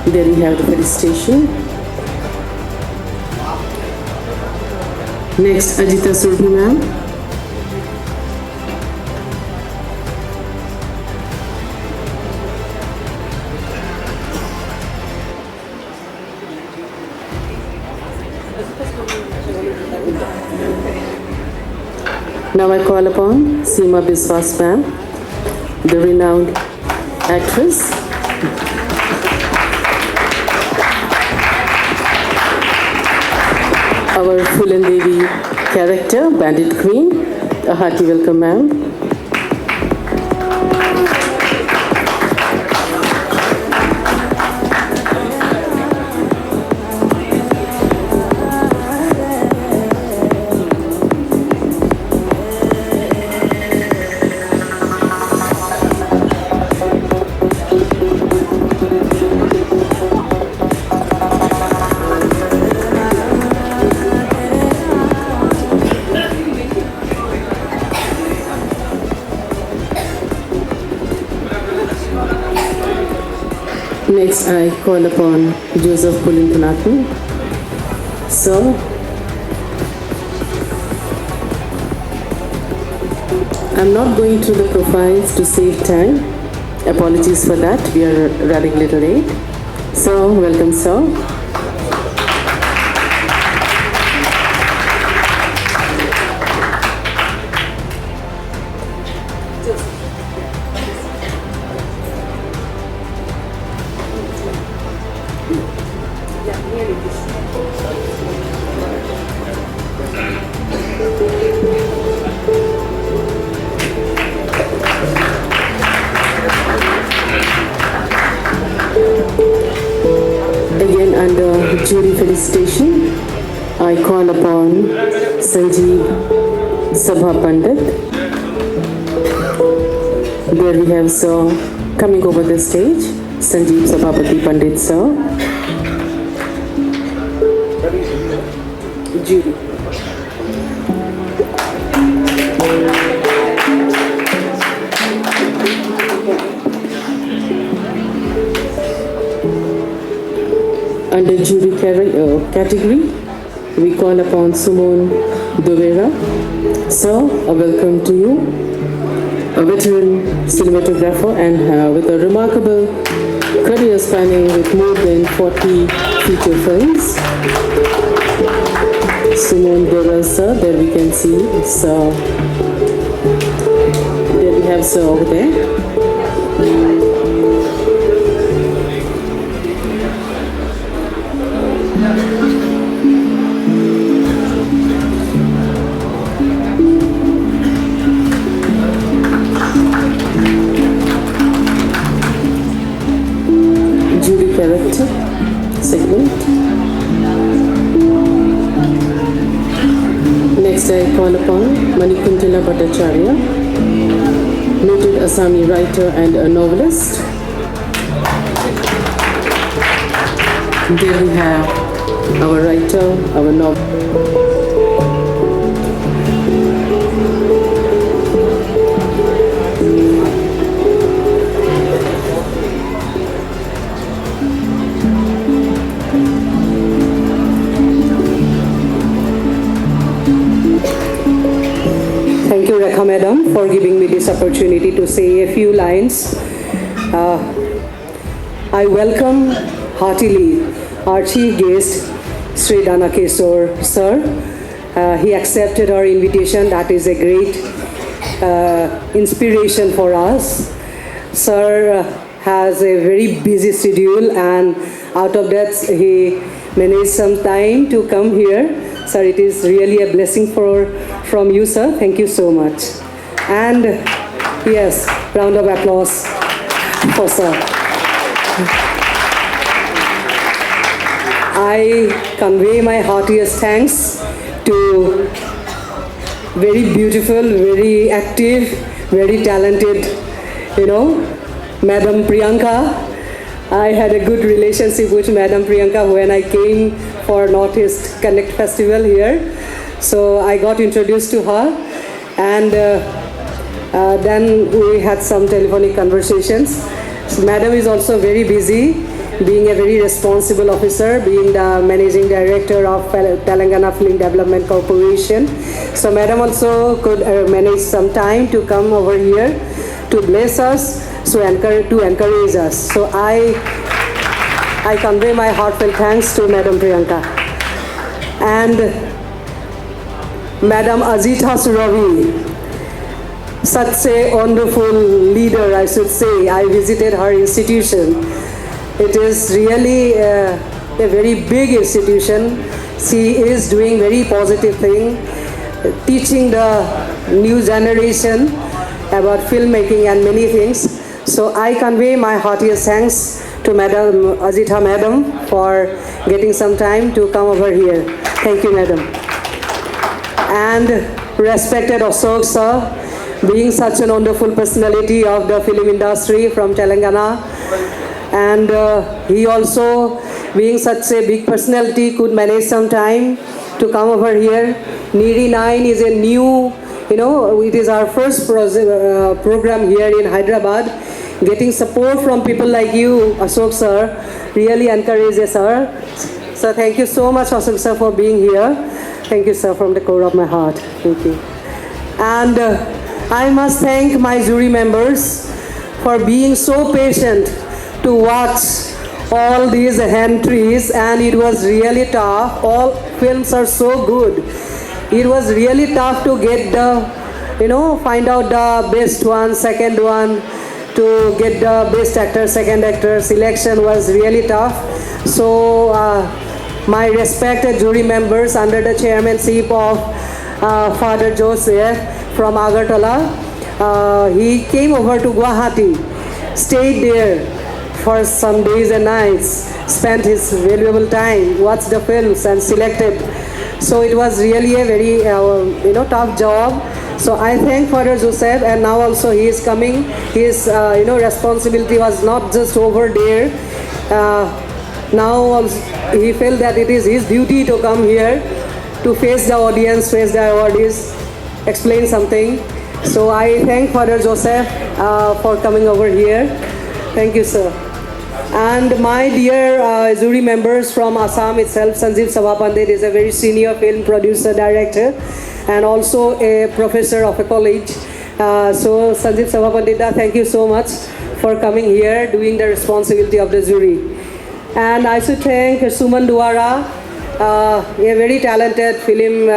There we have the felicitation. Next, Ajita Surbi ma'am. Now I call upon Seema Biswas ma'am, the renowned actress. Our Phulan Devi character, Bandit Queen. A hearty welcome ma'am. Next, I call upon Joseph Pulintunathan. So, I'm not going through the profiles to save time. Apologies for that. We are running a little late. So, welcome, sir. Again, under jury felicitation, I call upon Sanjeev Sabha Pandit. There we have sir coming over the stage, Sanjeev Sabhapati Pandit sir. Jury. Under jury category, we call upon Sumon Dovera. Sir, a welcome to you. A veteran cinematographer and with a remarkable career spanning with more than 40 feature films. Sumon Dovera, sir, there we can see sir. There we have sir over there. Character segment. Next, I call upon Manikuntala Bhattacharya, noted Assami writer and a novelist. There we have our writer, our novelist. Thank you, Rekha Madam, for giving me this opportunity to say a few lines. I welcome heartily our chief guest, Sri Dana Kesor, sir. He accepted our invitation. That is a great inspiration for us. Sir has a very busy schedule, and out of that, he managed some time to come here. Sir, it is really a blessing from you, sir. Thank you so much. And yes, round of applause for sir. I convey my heartiest thanks to very beautiful, very active, very talented, Madam Priyanka. I had a good relationship with Madam Priyanka when I came for Northeast Connect Festival here. So I got introduced to her, and then we had some telephonic conversations. So Madam is also very busy, being a very responsible officer, being the managing director of Telangana Film Development Corporation. So Madam also could manage some time to come over here to bless us, to encourage us. So I convey my heartfelt thanks to Madam Priyanka. And Madam Azita Suravi, such a wonderful leader, I should say. I visited her institution. It is really a very big institution. She is doing very positive thing, teaching the new generation about filmmaking and many things. So I convey my heartiest thanks to Madam Azita Madam for getting some time to come over here. Thank you, Madam. And respected Ashok sir, being such a wonderful personality of the film industry from Telangana, and he also, being such a big personality, could manage some time to come over here. Niri9 is a new, it is our first program here in Hyderabad. getting support from people like you, Ashok sir, really encourages her. So thank you so much, Ashok sir, for being here. Thank you, sir, from the core of my heart. Thank you. And I must thank my jury members for being so patient to watch all these entries, and it was really tough. All films are so good. It was really tough to get find out the best one, second one, to get the best actor, second actor. Selection was really tough. So my respected jury members under the chairmanship of Father Joseph from Agartala, he came over to Guwahati, stayed there for some days and nights, spent his valuable time, watched the films and selected. So it was really a very tough job. So I thank Father Joseph, and now also he is coming. His responsibility was not just over there. Now also he felt that it is his duty to come here to face the audience, face the awardees, explain something. So I thank Father Joseph for coming over here. Thank you, sir. And my dear jury members from Assam itself, Sanjeev Sabapandit is a very senior film producer, director, and also a professor of a college. So Sanjeev Sabapandita, thank you so much for coming here, doing the responsibility of the jury. And I should thank Suman Duara, a very talented film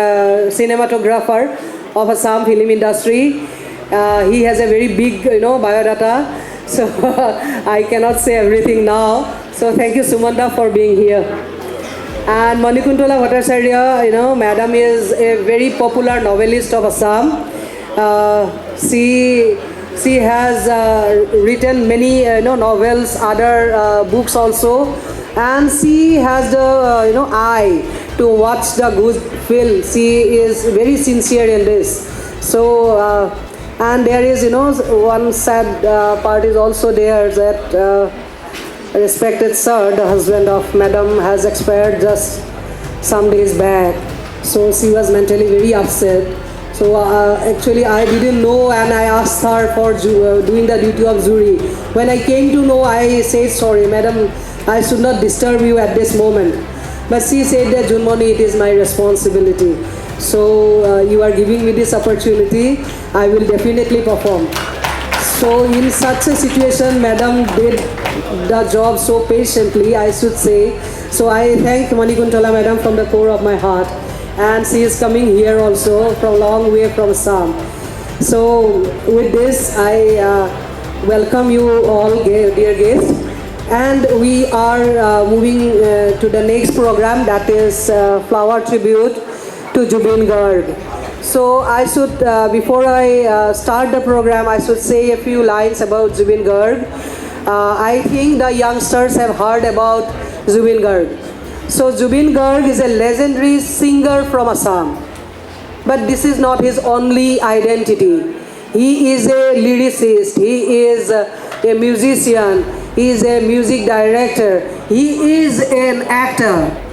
cinematographer of Assam film industry. He has a very big biodata. So I cannot say everything now. So thank you, Sumanda, for being here. And Manikuntola Bhattacharya, madam is a very popular novelist of Assam. She has written many novels, other books also, and she has the eye to watch the good film. She is very sincere in this. So. And there is, one sad part is also there, that respected sir, the husband of madam, has expired just some days back. So she was mentally very upset. So actually I didn't know, and I asked her for doing the duty of jury. When I came to know, I said, sorry madam, I should not disturb you at this moment. But she said that, Junmoni, it is my responsibility. So you are giving me this opportunity, I will definitely perform. So in such a situation, madam did the job so patiently, I should say. So I thank Manikuntola madam from the core of my heart. And she is coming here also from long way from Assam. So with this, I welcome you all, dear guests. And we are moving to the next program, that is Flower Tribute to Zubeen Garg. So I should, before I start the program, I should say a few lines about Zubeen Garg. I think the youngsters have heard about Zubeen Garg. So Zubeen Garg is a legendary singer from Assam. But this is not his only identity. He is a lyricist, he is a musician, he is a music director, he is an actor.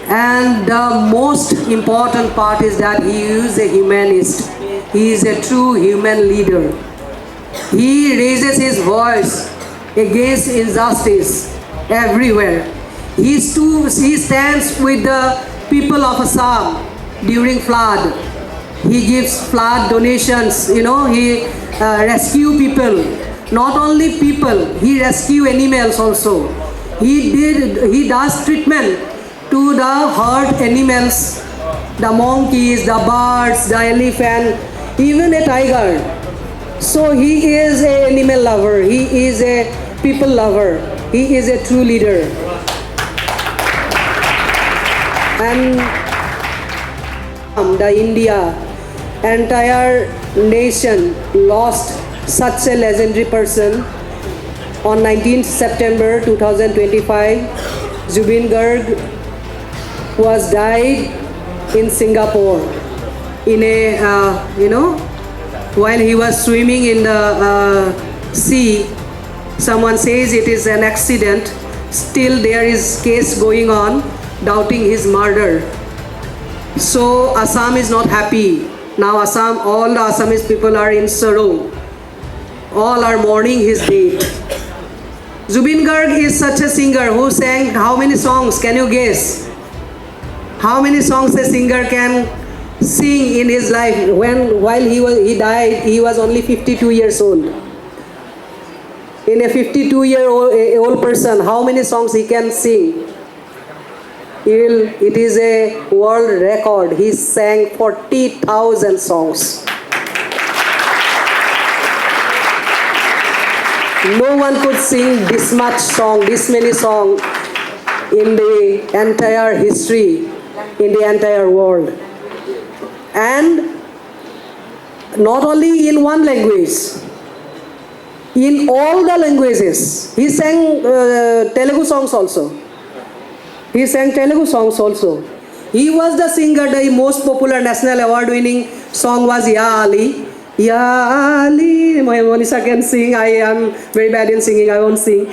And the most important part is that he is a humanist. He is a true human leader. He raises his voice against injustice everywhere. He stands with the people of Assam during flood. He gives flood donations, he rescue people. Not only people, he rescue animals also. He does treatment to the hurt animals, the monkeys, the birds, the elephant, even a tiger. So he is an animal lover, he is a people lover, he is a true leader. And the India, entire nation lost such a legendary person on 19th September 2025. Zubeen Garg was died in Singapore in a, while he was swimming in the sea. Someone says it is an accident. Still there is case going on, doubting his murder. So Assam is not happy. Now all the Assamese people are in sorrow. all are mourning his death. Zubin Garg is such a singer who sang how many songs? Can you guess? How many songs a singer can sing in his life? While he died, he was only 52 years old. In a 52-year-old person, how many songs he can sing? It is a world record. He sang 40,000 songs. No one could sing this much song, this many songs in the entire history, in the entire world. And not only in one language, in all the languages. He sang Telugu songs also. He sang Telugu songs also. He was the singer, the most popular national award winning song was Ya Ali. Ya Ali, my Monisha can sing. I am very bad in singing, I won't sing.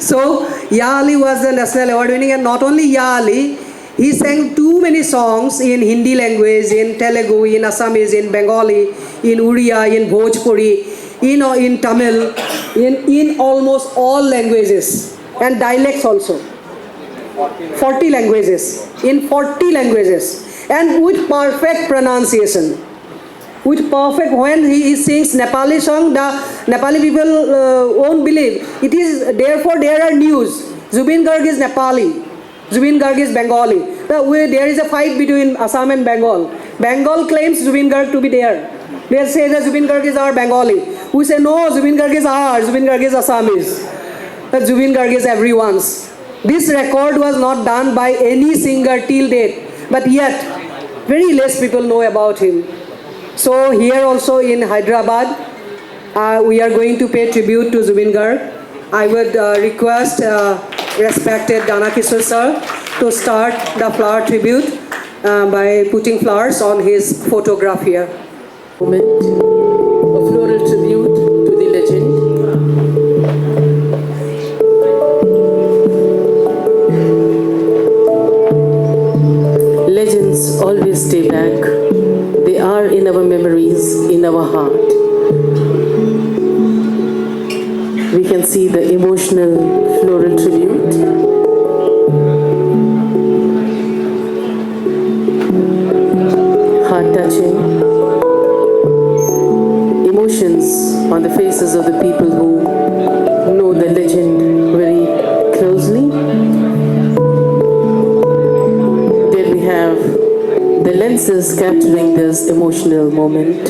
So, Ya Ali was the national award winning, and not only Ya Ali, he sang too many songs in Hindi language, in Telugu, in Assamese, in Bengali, in Uriya, in Bhojpuri, in Tamil, in almost all languages, and dialects also. 40 languages, in 40 languages, and with perfect pronunciation. With perfect, when he sings Nepali song, the Nepali people won't believe. It is, therefore there are news. Zubin Garg is Nepali. Zubin Garg is Bengali. There is a fight between Assam and Bengal. Bengal claims Zubin Garg to be there. They say that Zubin Garg is our Bengali. We say no, Zubin Garg is ours. Zubin Garg is Assamese. That Zubin Garg is everyone's. This record was not done by any singer till date. But yet, very less people know about him. So here also in Hyderabad, we are going to pay tribute to Zubin Garg. I would request respected Dana Kishore sir to start the flower tribute by putting flowers on his photograph here. Moment, a floral tribute to the legend. Legends always stay back. They are in our memories, in our heart. We can see the emotional floral tribute. Heart-touching. Emotions on the faces of the people who know the legend very closely. There we have the lenses capturing this emotional moment.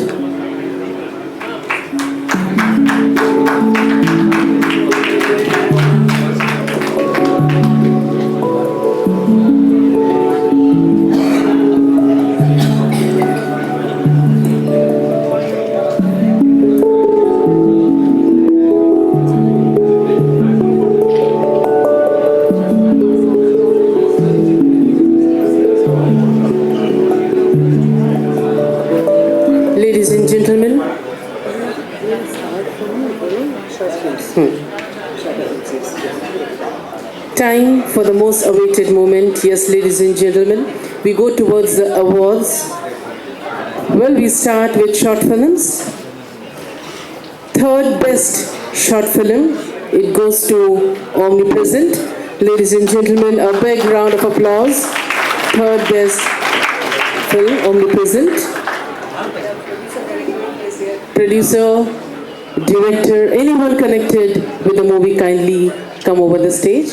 Ladies and gentlemen, time for the most awaited moment. Yes, ladies and gentlemen, we go towards the awards. Well, we start with short films. Third best short film, it goes to Omnipresent. Ladies and gentlemen, a big round of applause. Third best film, Omnipresent. Producer, director, anyone connected with the movie, kindly come over the stage.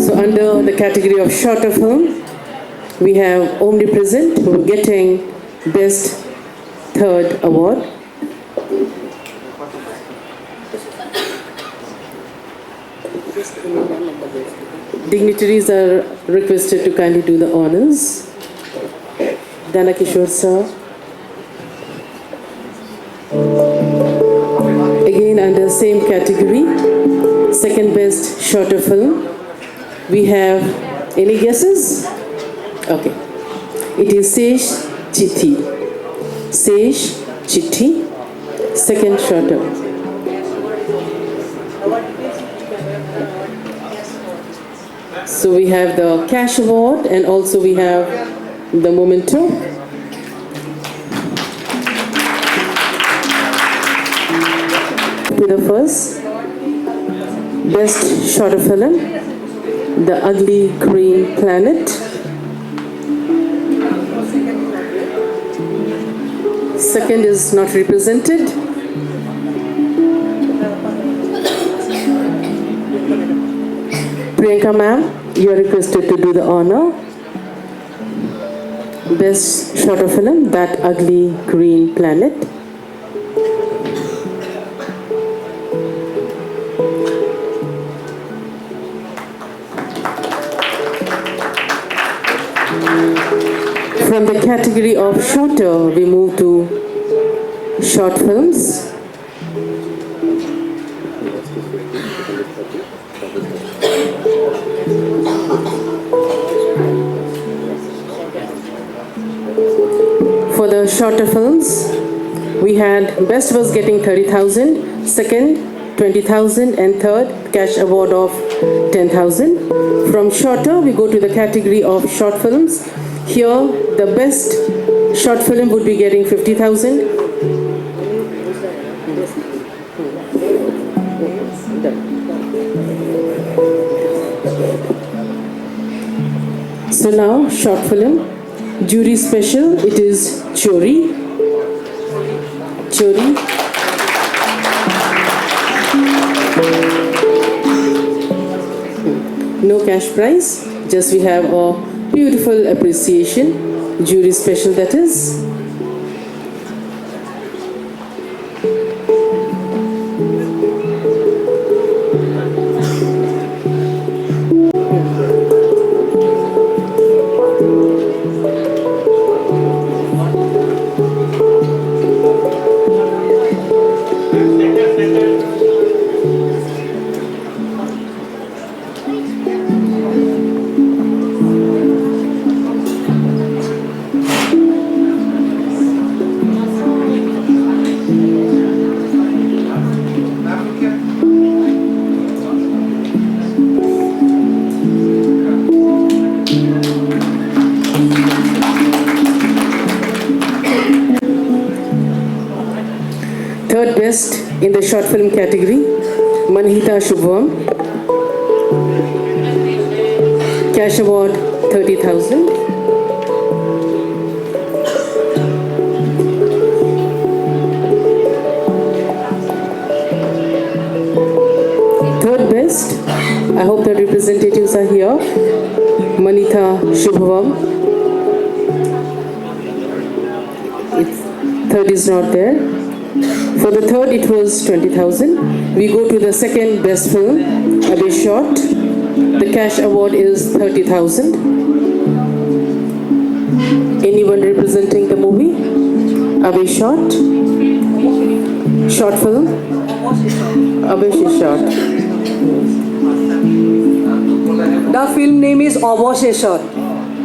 So under the category of shorter film, we have Omnipresent, who are getting Best Third Award. Dignitaries are requested to kindly do the honors. Dana Kishore sir. Again under same category, second best shorter film, we have, any guesses? Okay. It is Sesh Chithi. Sesh Chithi, second shorter. So we have the cash award, and also we have the memento. To the first best short film, The Ugly Green Planet. Second is not represented. Priyanka ma'am, you are requested to do the honor. Best short film, That Ugly Green Planet. From the category of shorter, we move to short films. For the shorter films, we had best was getting 30,000, second 20,000, and third cash award of 10,000. From shorter, we go to the category of short films. Here, the best short film would be getting 50,000. So now, short film. Jury special, it is Chori. Chori. No cash prize, just we have a beautiful appreciation. Jury special, that is. Third best in the short film category, Manhita Shubham. Cash award 30,000. Third best, I hope the representatives are here. Manhita Shubham. Third is not there. For the third, it was 20,000. We go to the second best film, Abe Short. The cash award is 30,000. Anyone representing the movie? Abe Short. Short film. Abe Short. The film name is Oboseshot.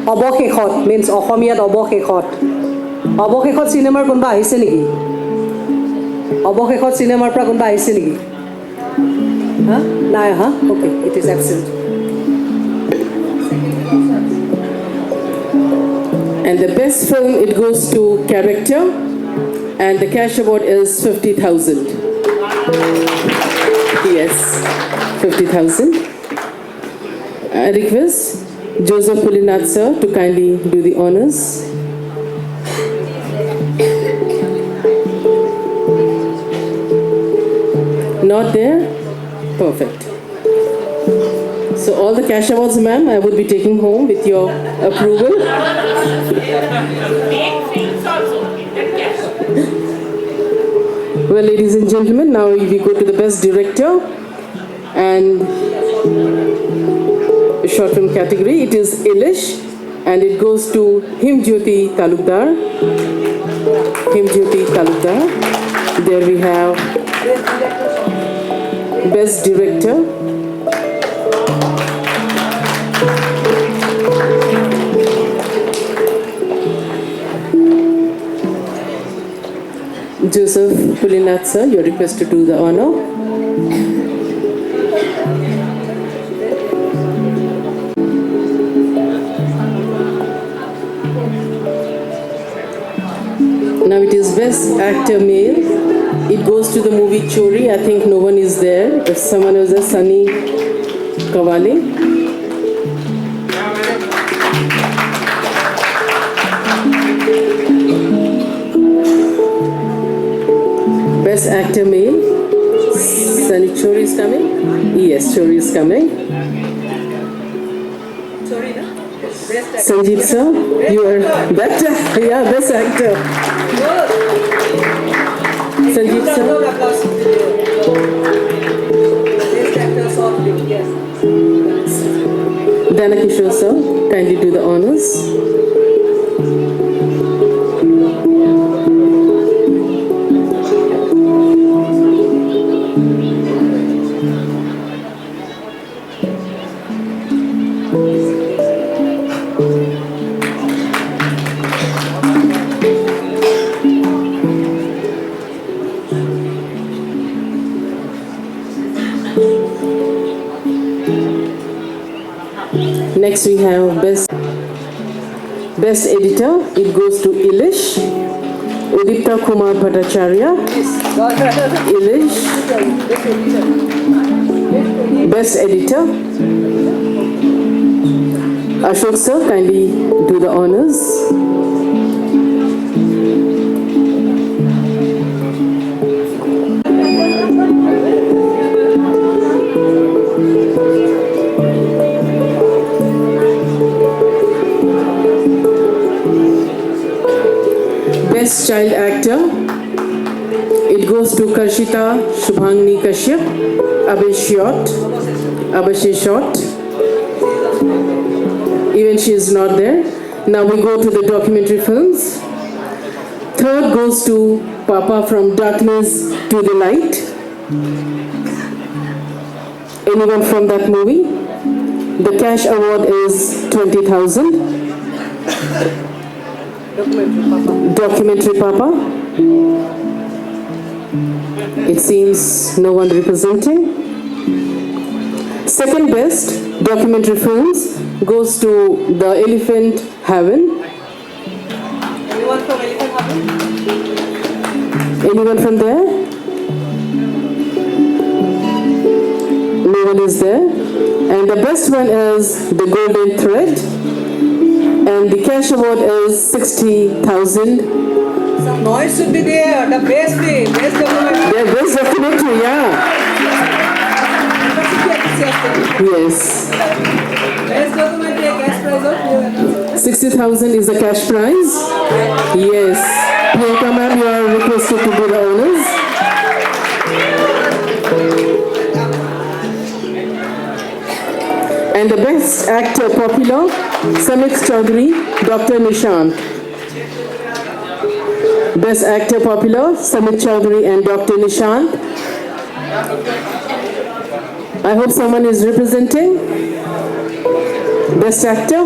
Obokeshot means Ohomiyat Obokeshot. Obokeshot cinema konba ahise niki? Obokeshot cinema pra konba ahise niki? Huh? Nai, huh? Okay, it is absent. And the best film, it goes to character, and the cash award is 50,000. Yes, 50,000. I request Joseph Pulinath sir to kindly do the honors. Not there? Perfect. So all the cash awards, ma'am, I would be taking home with your approval. Well, ladies and gentlemen, now we go to the best director and short film category. It is Ilish, and it goes to Himjyoti Talukdar. Himjyoti Talukdar. There we have best director. Joseph Pulinath sir, you are requested to do the honor. Now it is Best Actor Male. It goes to the movie Chori. I think no one is there. If someone is there, Sunny Kawale. Best Actor Male. Sunny Chori is coming. Yes, Chori is coming. Sanjeev sir, you are better. Yeah, Best Actor. Sanjeev sir. Dana Kishore sir, kindly do the honors. Next we have Best Editor. It goes to Ilish. Udipta Kumar Bhattacharya. Ilish. Best Editor. Ashok sir, kindly do the honors. Best Child Actor. It goes to Karshita Shubhangni Kashyap, Abhay Shot. Even she is not there. Now we go to the documentary films. Third goes to Papa from Darkness to the Light. Anyone from that movie? The cash award is 20,000. Documentary Papa. It seems no one representing. Second best documentary films goes to The Elephant Heaven. Anyone from Elephant Heaven? Anyone from there? No one is there. And the best one is The Golden Thread. And the cash award is 60,000. Some noise should be there. The best documentary. Yeah, best documentary, yeah. Yes. Best documentary, cash prize of 60,000 is the cash prize. Yes. Priyanka ma'am, you are requested to do the honors. And the best actor popular, Samit Chaudhary, Dr. Nishant. Best actor popular, Samit Chaudhary and Dr. Nishant. I hope someone is representing. Best actor.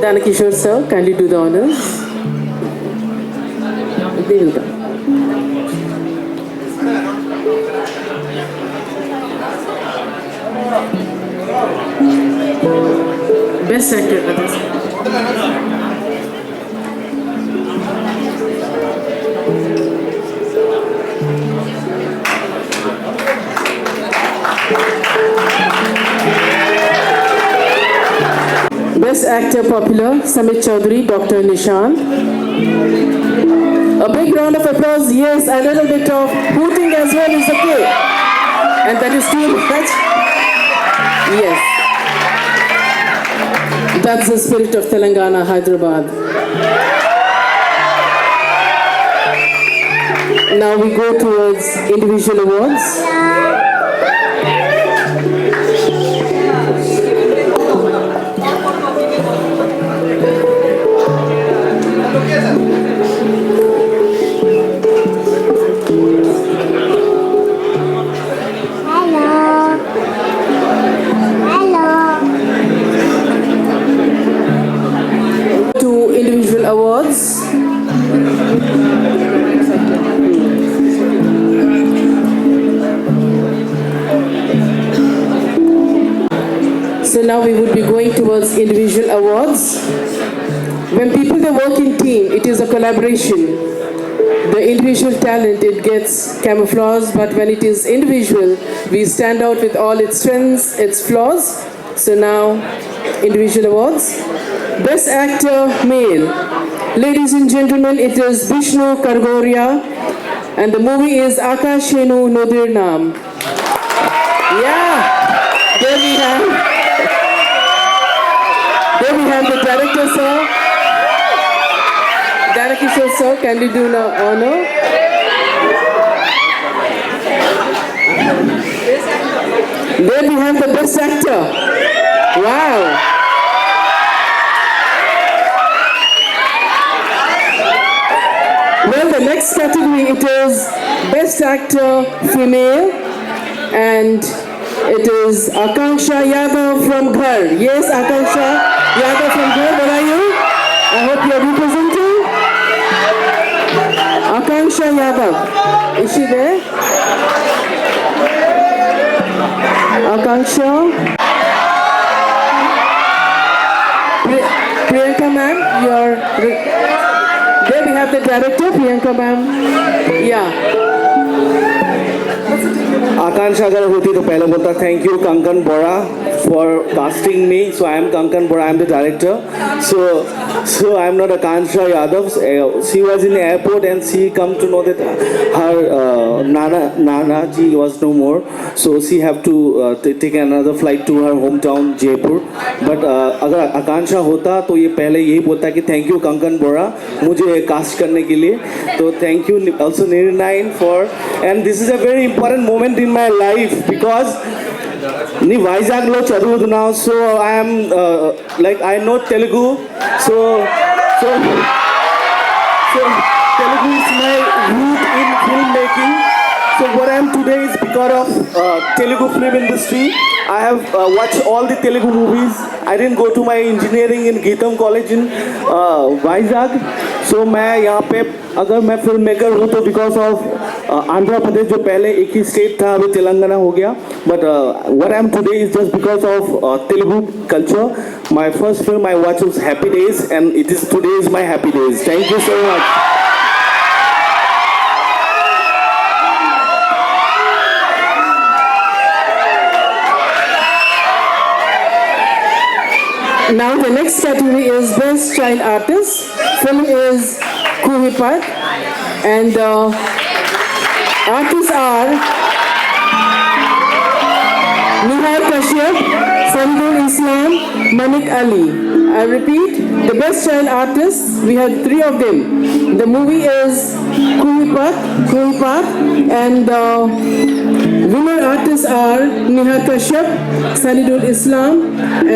Dana Kishore sir, kindly do the honors. They will come. Best actor, others. Best actor popular, Samit Chaudhary, Dr. Nishant. A big round of applause. Yes, a little bit of hooting as well is okay. And that is too much. Yes. That's the spirit of Telangana, Hyderabad. Now we go towards individual awards. Hello. now we would be going towards individual awards. When people they work in team, it is a collaboration. The individual talent, it gets camouflaged, but when it is individual, we stand out with all its strengths, its flaws. So now, individual awards. Best Actor Male. Ladies and gentlemen, it is Vishnu Kargoria, and the movie is Akashenu Nodir-Nam. Yeah, there we have the director, sir. Director, sir, can you do the honor? There we have the best actor. Wow. Well, the next category, it is Best Actor Female, and it is Akanksha Yadav from Ghar. Yes, Akanksha Yadav from Ghar, where are you? I hope you are representing. Akanksha Yadav, is she there? Akanksha. Priyanka ma'am, you are... There we have the director, Priyanka ma'am. Yeah. आकांक्षा अगर होती तो पहले बोलता thank you Konkan Bora for casting me. So I am Kankan Bora, I am the director. So I am not Akansha Yadav. She was in the airport and she come to know that her Nana ji was no more. So she have to take another flight to her hometown Jaipur. But अगर आकांक्षा होता तो ये पहले यही बोलता कि thank you Kankan Bora मुझे cast करने के लिए. तो thank you also Niri9 for, and this is a very important moment in my life because ni Vizag lo chaduvudu now, so I am like I know Telugu, so Telugu is my root in filmmaking. So what I am today is because of Telugu film industry. I have watched all the Telugu movies. I didn't go to my engineering in Geetam College in Vizag. So मैं यहाँ पे अगर मैं film maker हूँ तो because of Andhra Pradesh जो पहले एक ही स्टेट था अभी तेलंगाना हो गया. But what I am today is just because of Telugu culture. My first film I watch was happy days and it is today is my happy days. Thank you so much. Now the next category is Best Child Artist. Film is Kuhipat, and artists are Nihar Kashyap, Sanjul Islam, Manik Ali. I repeat, the best child artists, we had 3 of them. The movie is Kuhipat, and winner artists are Nihar Kashyap, Sanjul Islam,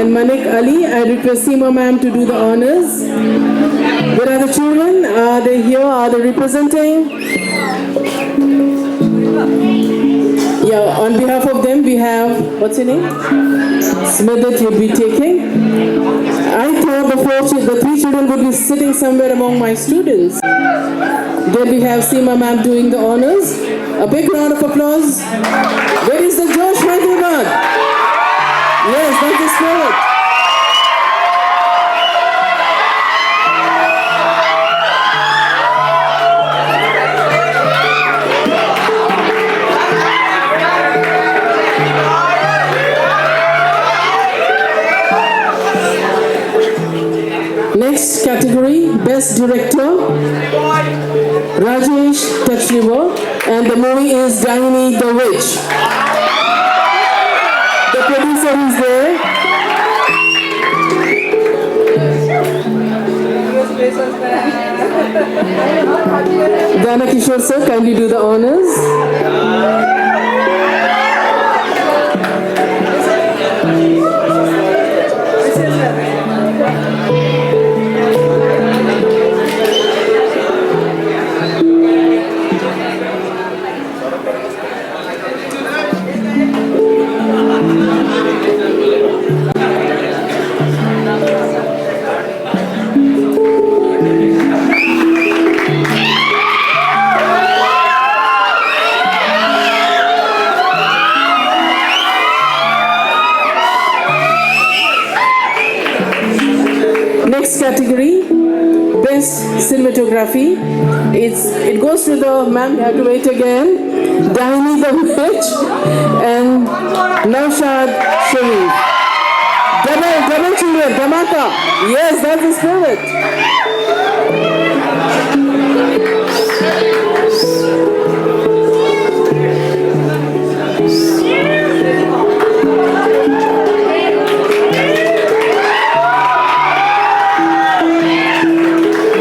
and Manik Ali. I request Seema ma'am to do the honors. Where are the children? Are they here? Are they representing? Yeah, on behalf of them we have, what's your name? Smedit would be taking. I thought the 3 children would be sitting somewhere among my students. Then we have Seema ma'am doing the honors. A big round of applause. Where is the Josh Hyderabad? Yes, that's the spirit. Next category, Best Director, Rajesh Tachriva, and the movie is Dahini the Witch. The producer is there. Dana Kishore sir, kindly do the honors. cinematography. It goes to the, ma'am, you have to wait again, Dahini the Witch and Naushad Sharif. Double children, Dhamaka. Yes, that's the spirit.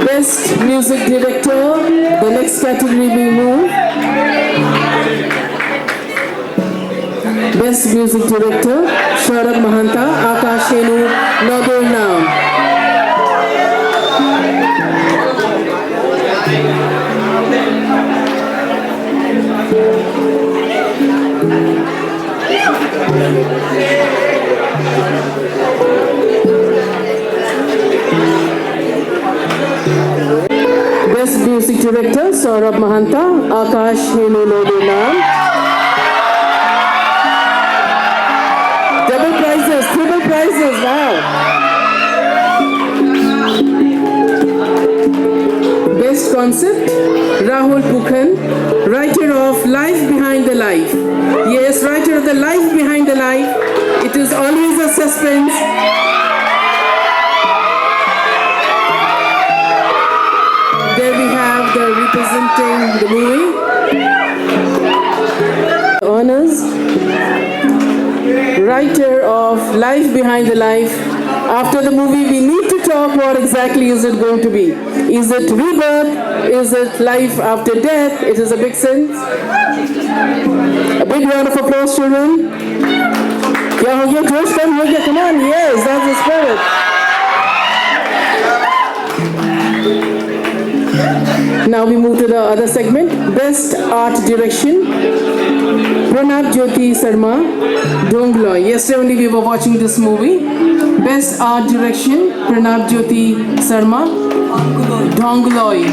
Best Music Director, the next category we move. Best Music Director, Shaurabh Mahanta, Akash Henu, Nadir Naam. Best Music Director, Saurabh Mahanta, Akash Henu, Nadir Naam. Double prizes, triple prizes, wow. Best Concept, Rahul Pukhan, writer of Life Behind the Life. Yes, writer of the Life Behind the Life. It is always a suspense. There we have the representing the movie. Honors. Writer of Life Behind the Life. After the movie, we need to talk what exactly is it going to be. Is it rebirth? Is it life after death? It is a big sense. A big round of applause, children. Come on, yes, that's the spirit. Now we move to the other segment. Best Art Direction. Pranab Jyoti Sarma, Dongloy. Yesterday only we were watching this movie. Best Art Direction, Pranab Jyoti Sarma, Dongloy.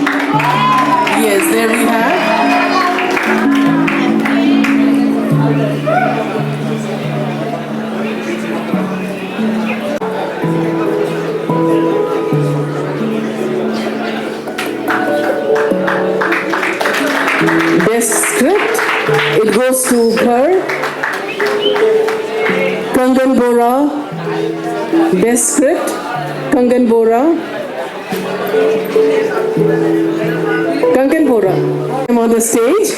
Yes, there we have. Best Script. It goes to her. Kangan Bora. Best Script. Kangan Bora. Kangan Bora. I'm on the stage.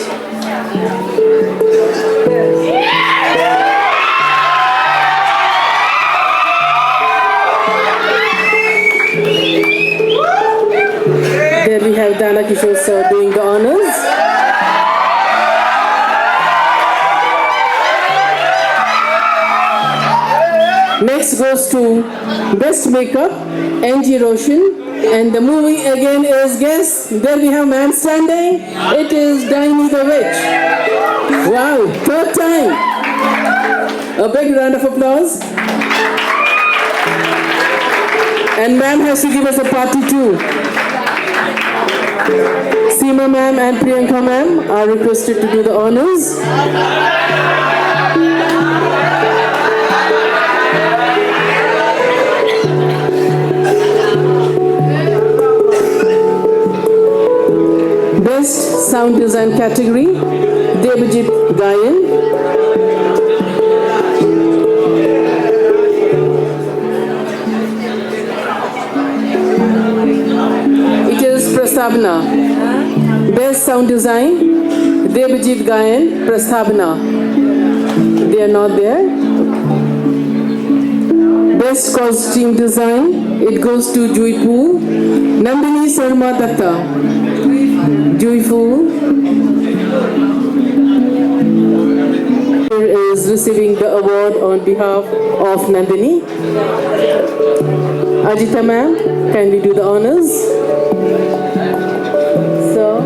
There we have Dana Kishore sir doing the honors. Next goes to Best Makeup, Angie Roshan. And the movie again is, guess, there we have man standing. It is Dahini the Witch. Wow, third time. A big round of applause. And ma'am has to give us a party too. Seema ma'am and Priyanka ma'am are requested to do the honors. Best Sound Design category, Devajit Gayan. It is Prastabna. Best Sound Design, Devajit Gayan, Prastabna. They are not there. Best Costume Design, it goes to Joypool, Nandini Sarma Datta. Joyful is receiving the award on behalf of Nandini. Ajita ma'am, kindly do the honors. So,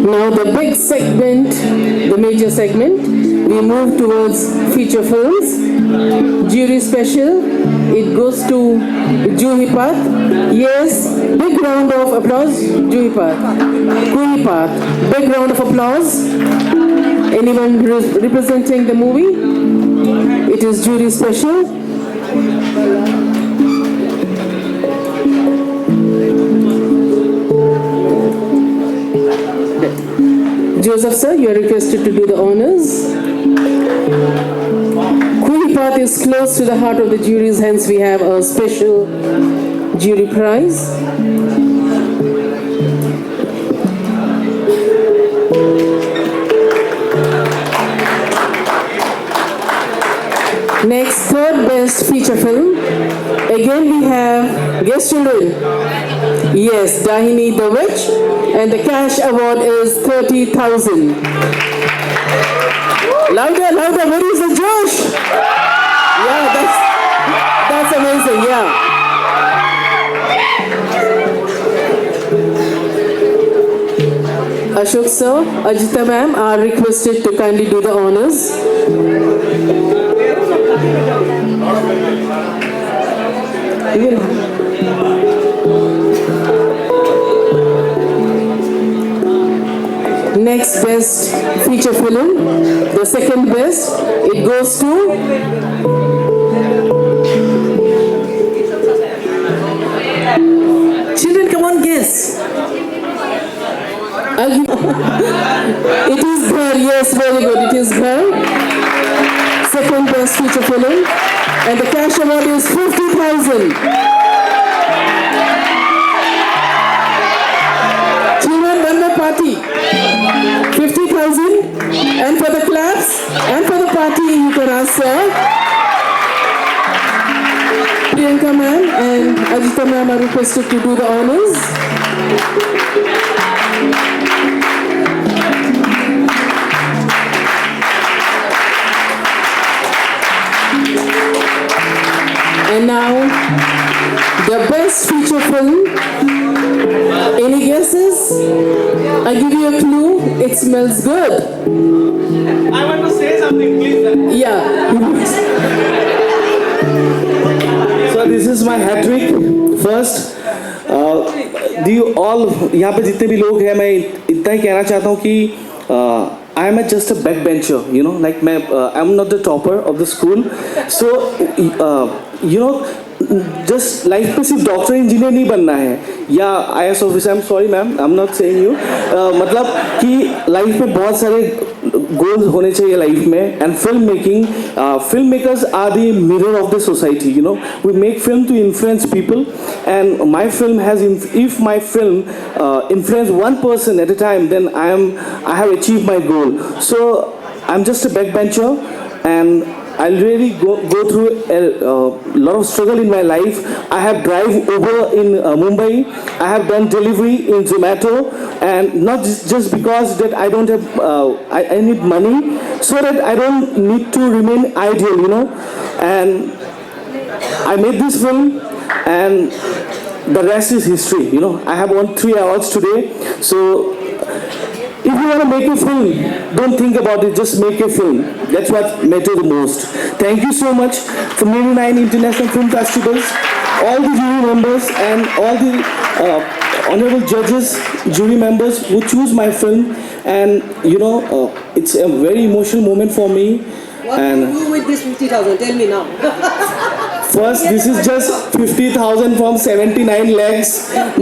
now the big segment, the major segment, we move towards feature films. Jury special, it goes to Juhi Path. Yes, big round of applause, Juhi Path. Juhi Path, big round of applause. Anyone representing the movie? It is jury special. Joseph sir, you are requested to do the honors. Kuli Path is close to the heart of the juries, hence we have a special jury prize. Next, third best feature film. Again we have guest children. Yes, Dahini the Witch, and the cash award is 30,000. Louder, louder, where is the Josh? Yeah, that's amazing, yeah. Ashok sir, Ajita ma'am are requested to kindly do the honors. Next best feature film, the second best, it goes to children, come on, guess. It is Ghar, yes, very good, it is Ghar. Second best feature film, and the cash award is 50,000. Children, one more party. 50,000, and for the claps and for the party you can ask sir. Priyanka ma'am and Ajita ma'am are requested to do the honors. And now the best feature film. Any guesses? I give you a clue. It smells good. I want to say something, please. Yeah. So this is my hat trick. First, do you all यहाँ पे जितने भी लोग हैं मैं इतना ही कहना चाहता हूँ कि I am just a backbencher, you know, like I'm not the topper of the school. So you know, just life पे सिर्फ डॉक्टर इंजीनियर नहीं बनना है या IAS officer. I am sorry ma'am, I am not saying you. मतलब कि life में बहुत सारे गोल्स होने चाहिए लाइफ में. And film makers are the mirror of the society. You know, we make film to influence people, and my film has, if my film influence one person at a time, then I have achieved my goal. So I'm just a backbencher, and I'll really go through a lot of struggle in my life. I have drive over in Mumbai. I have done delivery in Zomato, and not just because that I don't have, I need money, so that I don't need to remain idle, you know. And I made this film, and the rest is history, you know. I have won 3 awards today. So if you want to make a film, don't think about it, just make a film. That's what matters the most. Thank you so much for Niri9 International Film Festival, all the jury members and all the honorable judges, jury members who choose my film. And you know, it's a very emotional moment for me. What do you do with this 50,000? Tell me now. First, this is just 50,000 from 79 lakhs.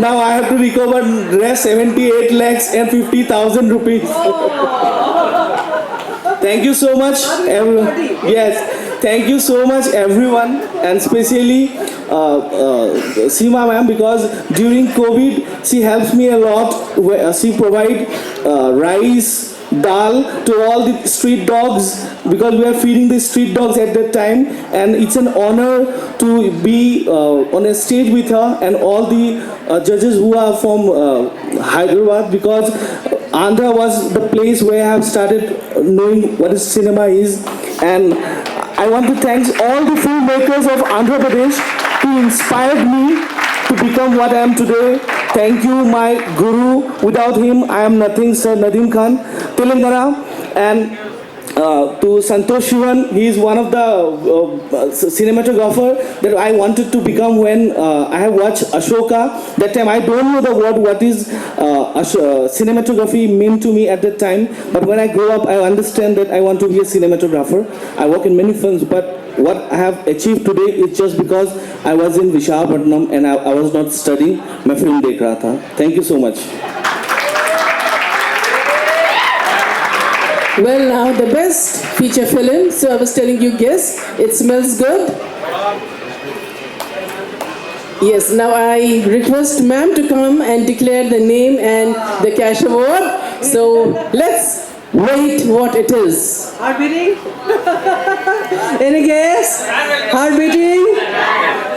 Now I have to recover rest 78 lakhs and 50,000 rupees. Thank you so much, everyone. Yes, thank you so much, everyone, and especially Seema ma'am, because during COVID she helps me a lot. She provide rice, dal to all the street dogs, because we are feeding the street dogs at that time, and it's an honor to be on a stage with her and all the judges who are from Hyderabad, because Andhra was the place where I have started knowing what is cinema is. And I want to thank all the filmmakers of Andhra Pradesh who inspired me to become what I am today. Thank you, my guru. Without him, I am nothing, Sir Nadeem Khan, Telangana. And to Santosh Shivan. He is one of the cinematographer that I wanted to become when I have watched Ashoka. That time I don't know the word what is cinematography meant to me at that time. But when I grow up, I understand that I want to be a cinematographer. I work in many films, but what I have achieved today is just because I was in Vishakhapatnam and I was not studying. My film dekh raha tha. Thank you so much. Well, now the best feature film. So I was telling you, guess, it smells good. Yes, now I request ma'am to come and declare the name and the cash award. So let's wait what it is. Heart beating? Any guess? Heart beating?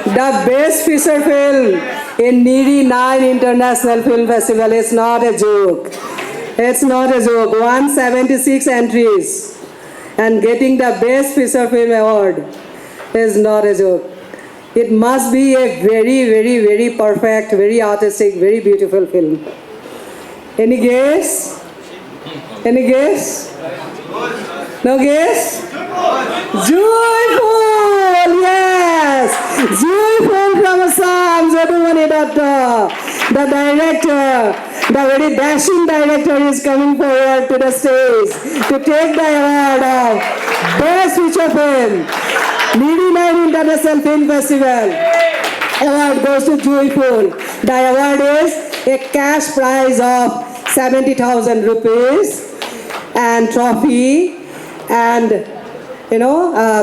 The best feature film in Niri9 International Film Festival. It's not a joke. It's not a joke. 176 entries. And getting the best feature film award is not a joke. It must be a very, very, very perfect, very artistic, very beautiful film. Any guess? Any guess? No guess? Joyful! Yes! Joyful from Assam, Jadumani Datta. The director, the very dashing director is coming forward to the stage to take the award of Best Feature Film. Niri9 International Film Festival. Award goes to Joyful. The award is a cash prize of 70,000 rupees and trophy and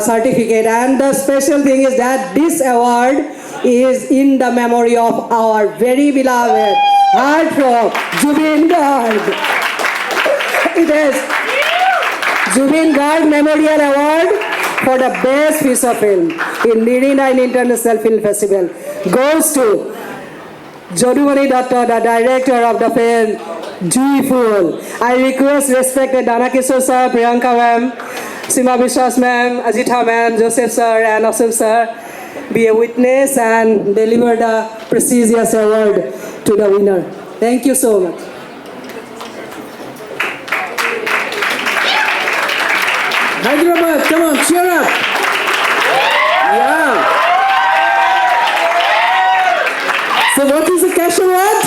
certificate. And the special thing is that this award is in the memory of our very beloved heartthrob Zubin Garg. It is Zubin Garg Memorial Award for the best feature film in Niri9 International Film Festival goes to Jodumani Datta, the director of the film Joyful. I request respected Dana Kishore sir, Priyanka ma'am, Sima Bishwas ma'am, Ajitha ma'am, Joseph sir and Asim sir be a witness and deliver the prestigious award to the winner. Thank you so much. Hyderabad, come on, cheer up. Yeah. So what is the cash award?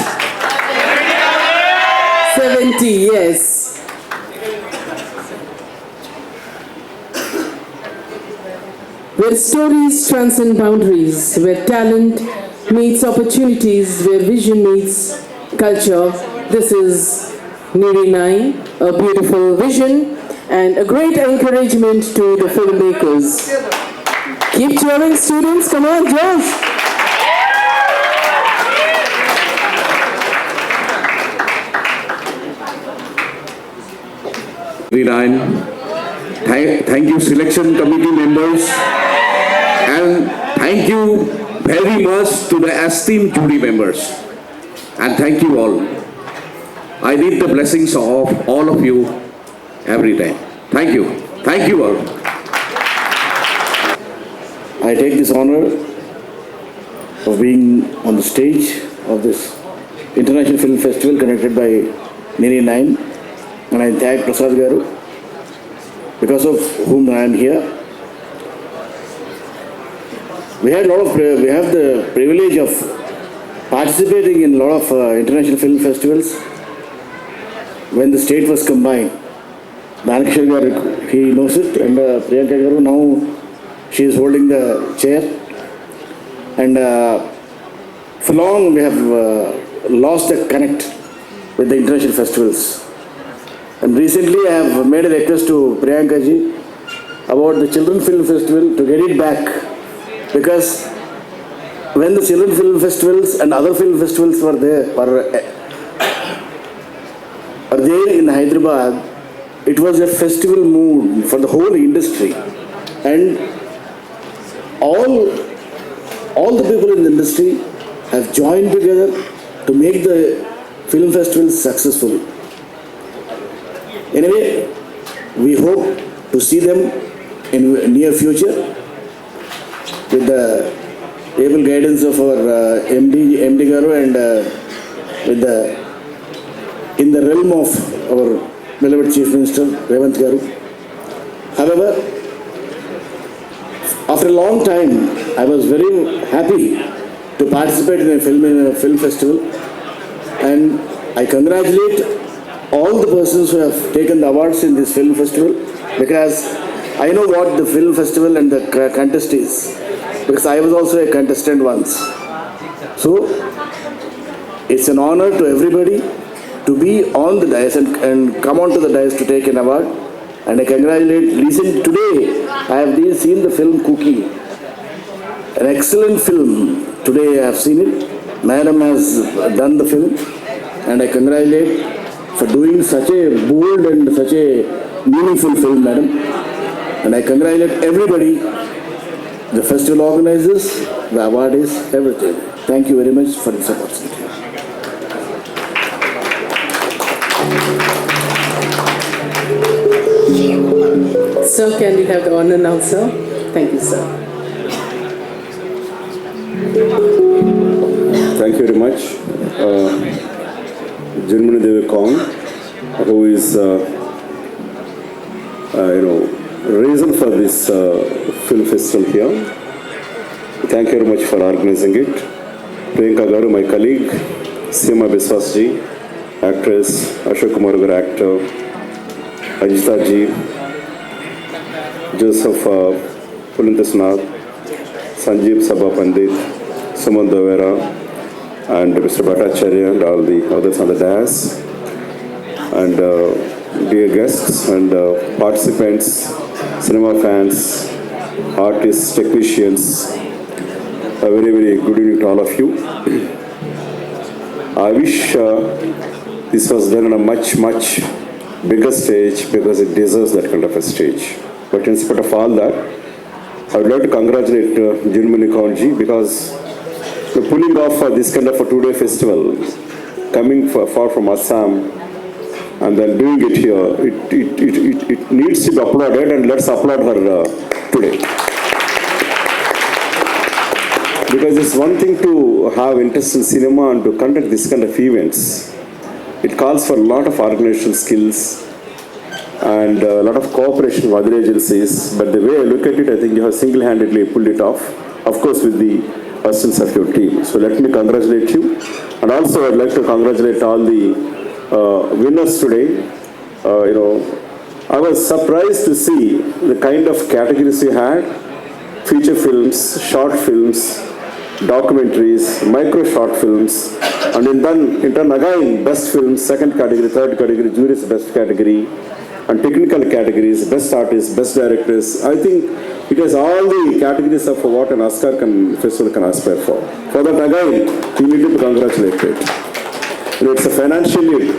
70, yes. Where stories transcend boundaries, where talent meets opportunities, where vision meets culture. This is Niri9, a beautiful vision and a great encouragement to the filmmakers. Keep cheering, students. Come on, Josh. Niri9, thank you selection committee members, and thank you very much to the esteemed jury members, and thank you all. I need the blessings of all of you every time. Thank you all. I take this honor of being on the stage of this International Film Festival conducted by Niri9, and I thank Prasad Garu, because of whom I am here. We have the privilege of participating in a lot of international film festivals when the state was combined. Danakishore Garu, he knows it, and Priyanka Garu, now she is holding the chair. And for long we have lost the connect with the international festivals. And recently I have made a request to Priyanka ji about the Children Film Festival to get it back, because when the Children Film Festivals and other film festivals were there in Hyderabad, it was a festival mood for the whole industry, and all the people in the industry have joined together to make the film festivals successful. Anyway, we hope to see them in near future with the able guidance of our MD Garu and in the realm of our beloved Chief Minister Revant Garu. However, after a long time, I was very happy to participate in a film festival, and I congratulate all the persons who have taken the awards in this film festival, because I know what the film festival and the contest is, because I was also a contestant once. So it's an honor to everybody to be on the dais and come onto the dais to take an award. And I congratulate. Recently today, I have seen the film Cookie, an excellent film. Today I have seen it. Madam has done the film, and I congratulate for doing such a bold and such a meaningful film, madam. And I congratulate everybody, the festival organizers, the awardees, everything. Thank you very much for this opportunity. Sir, can we have the honor now, sir? Thank you, sir. Thank you very much. Jermani Devi Kong, who is, reason for this film festival here. Thank you very much for organizing it. Priyanka Garu, my colleague, Seema Biswas ji, actress, Ashok Kumar Garu, actor, Ajita ji, Joseph Pulintasnath, Sanjeev Sabha Pandit, Suman Davera, and Mr. Bhattacharya and all the others on the dais, and dear guests and participants, cinema fans, artists, technicians, a very, very good evening to all of you. I wish this was done on a much, much bigger stage, because it deserves that kind of a stage. But in spite of all that, I would like to congratulate Niri9 ji, because the pulling off this kind of a two-day festival, coming far from Assam and then doing it here, it needs to be applauded, and let's applaud her today. Because it's one thing to have interest in cinema and to conduct this kind of events. It calls for a lot of organizational skills and a lot of cooperation with other agencies. But the way I look at it, I think you have single-handedly pulled it off, of course with the assistance of your team. So let me congratulate you. And also I'd like to congratulate all the winners today. I was surprised to see the kind of categories you had: feature films, short films, documentaries, micro short films, and in turn again best films, second category, third category, jury's best category, and technical categories, best artists, best directors. I think it has all the categories of what an Oscar festival can aspire for. For that again, you need to be congratulated. It's a financially,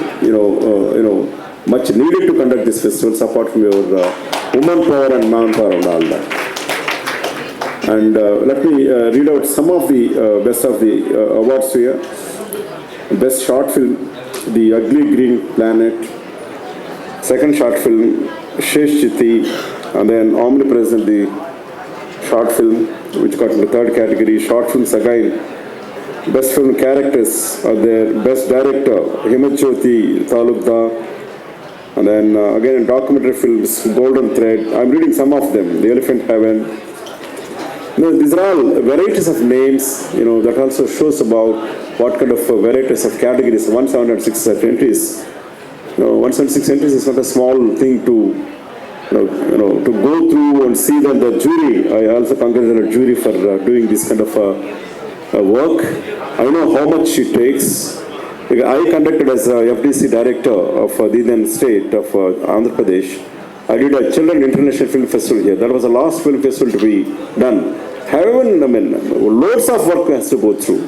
much needed to conduct this festival, apart from your woman power and manpower and all that. And let me read out some of the best of the awards here. Best short film, The Ugly Green Planet. Second short film, Shesh Chiti. And then Omnipresent, the short film, which got in the third category. Short films again. Best film characters are there. Best director, Himajyoti Talukda. And then again in documentary films, Golden Thread. I'm reading some of them. The Elephant Heaven. These are all varieties of names, that also shows about what kind of varieties of categories. 176 entries. 176 entries is not a small thing to, to go through and see that the jury. I also congratulate the jury for doing this kind of work. I know how much it takes. I conducted as a FDC director of the then state of Andhra Pradesh. I did a Children International Film Festival here. That was the last film festival to be done. However, loads of work has to go through.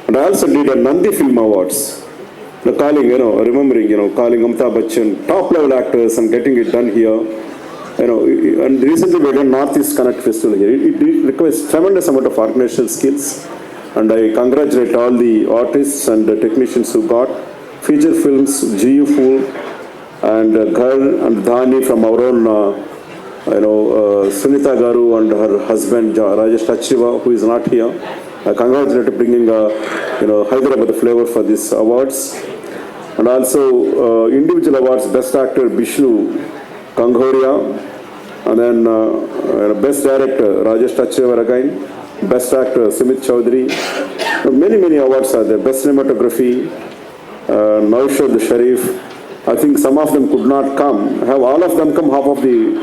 And I also did a Nandi Film Awards. Calling, calling Amitabh Bachchan, top level actors, and getting it done here. And recently we done Northeast Connect Festival here. It requires tremendous amount of organizational skills. And I congratulate all the artists and the technicians who got feature films, GU Fool, and Ghar and Dhani from our own, Sunita Garu and her husband Rajesh Tachiva, who is not here. I congratulate bringing Hyderabad flavor for these awards. And also individual awards, Best Actor Bishnu Kanghoria, And then Best Director, Rajesh Tachevar again. Best Actor, Sumit Chaudhary. Many awards are there. Best Cinematography, Naushad Sharif. I think some of them could not come. Have all of them come, half of the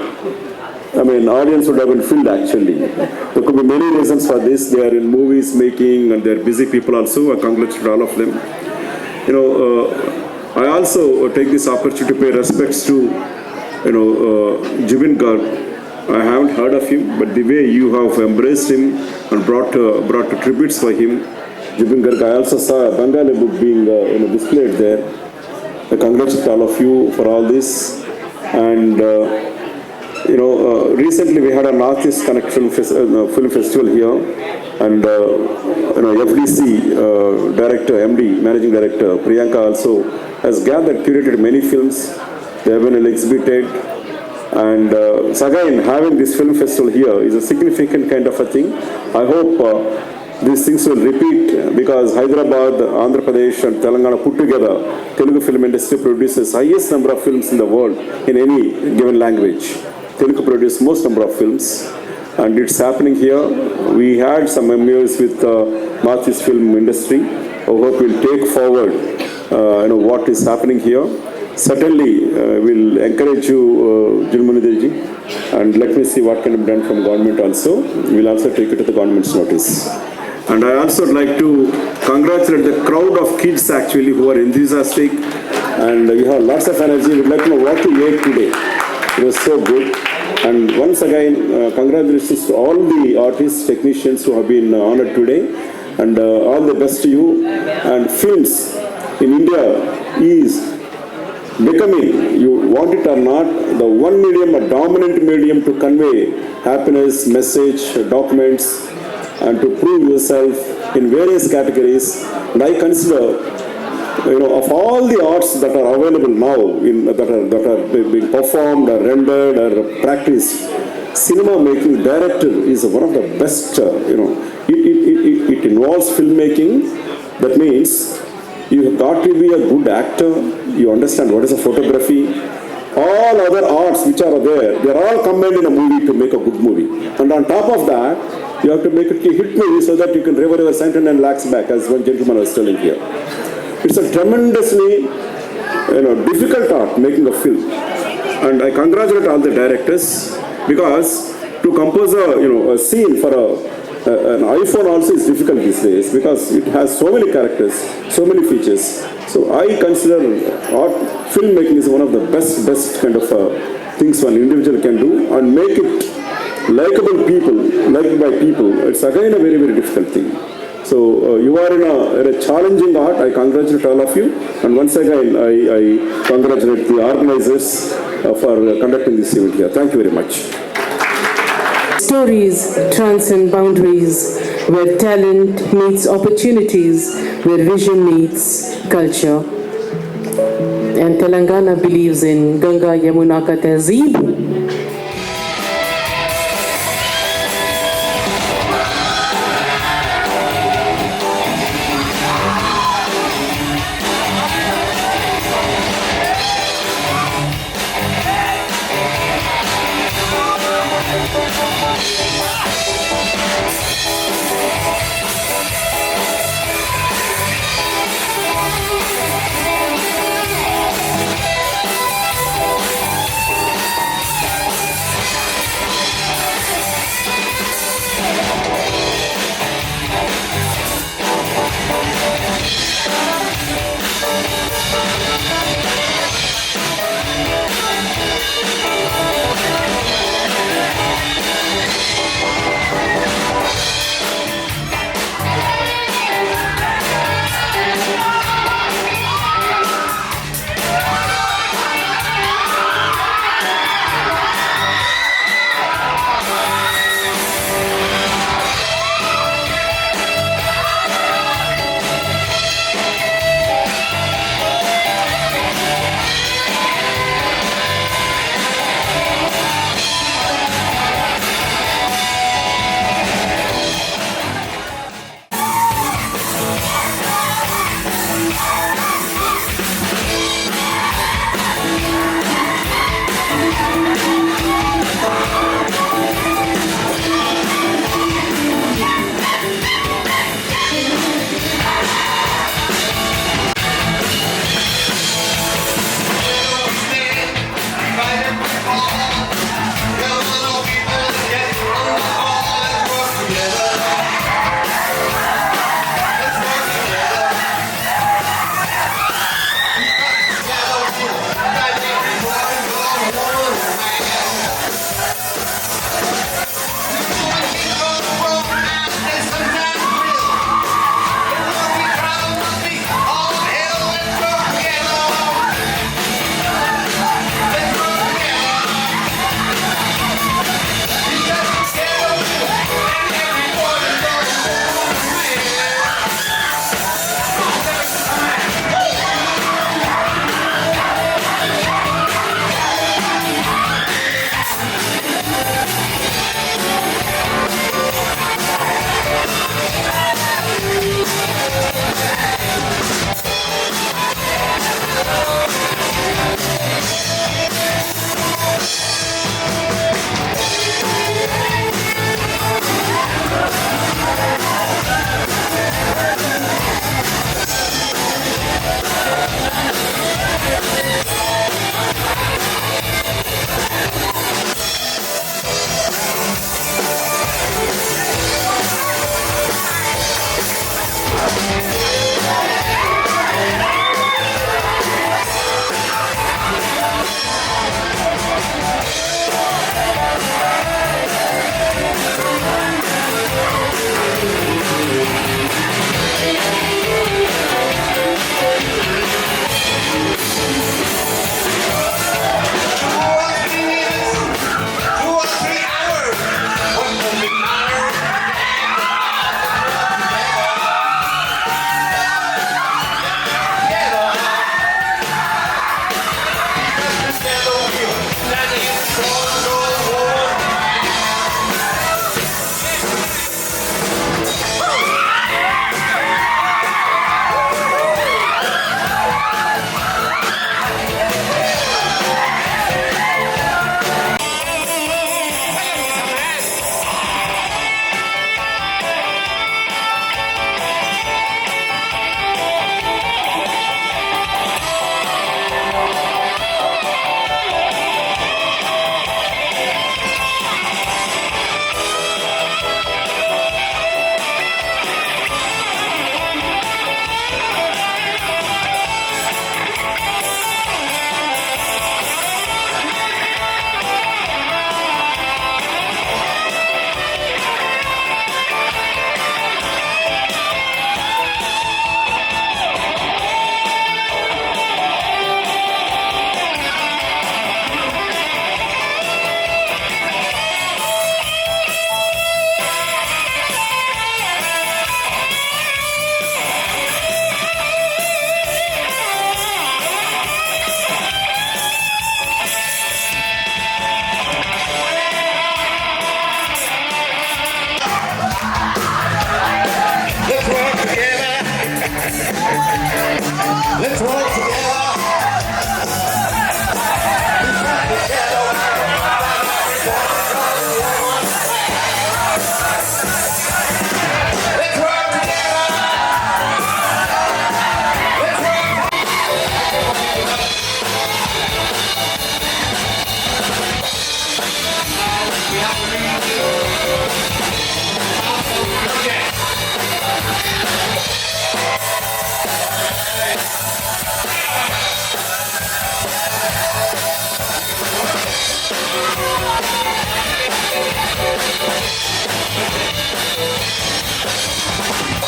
audience would have been filled actually. There could be many reasons for this. They are in movies making and they are busy people also. I congratulate all of them. I also take this opportunity to pay respects to, Jubin Garg. I haven't heard of him, but the way you have embraced him and brought tributes for him, Jubin Garg. I also saw a Bengali book being displayed there. I congratulate all of you for all this. And recently we had a Northeast Connect Film Festival here, and FDC director, MD, Managing Director Priyanka also has gathered, curated many films. They have been exhibited, and so again, having this film festival here is a significant kind of a thing. I hope these things will repeat, because Hyderabad, Andhra Pradesh and Telangana put together, Telugu film industry produces highest number of films in the world in any given language. Telugu produces most number of films, and it's happening here. We had some MOUs with Northeast film industry. I hope we'll take forward what is happening here. Certainly, we'll encourage you, Julmunidhi, and let me see what can be done from government also. We'll also take it to the government's notice. And I also would like to congratulate the crowd of kids actually who are enthusiastic, and you have lots of energy. We'd like to know what you ate today. It was so good. And once again, congratulations to all the artists, technicians who have been honored today, and all the best to you. And films in India is becoming, you want it or not, the one medium, a dominant medium to convey happiness, message, documents, and to prove yourself in various categories. And I consider, of all the arts that are available now, that are being performed or rendered or practiced, cinema making director is one of the best. It involves filmmaking. That means you have got to be a good actor. You understand what is a photography. All other arts which are there, they are all combined in a movie to make a good movie. And on top of that, you have to make it a hit movie so that you can recover your 79 lakhs back, as one gentleman was telling here. It's a tremendously difficult art, making a film. And I congratulate all the directors, because to compose a scene for an iPhone also is difficult these days, because it has so many characters, so many features. So I consider filmmaking is one of the best kind of things one individual can do, and make it likable people, liked by people. It's again a very difficult thing. So you are in a challenging art. I congratulate all of you, and once again I congratulate the organizers for conducting this event here. Thank you very much. Stories transcend boundaries, where talent meets opportunities, where vision meets culture. And Telangana believes in Ganga Yamuna ka Tehzeeb.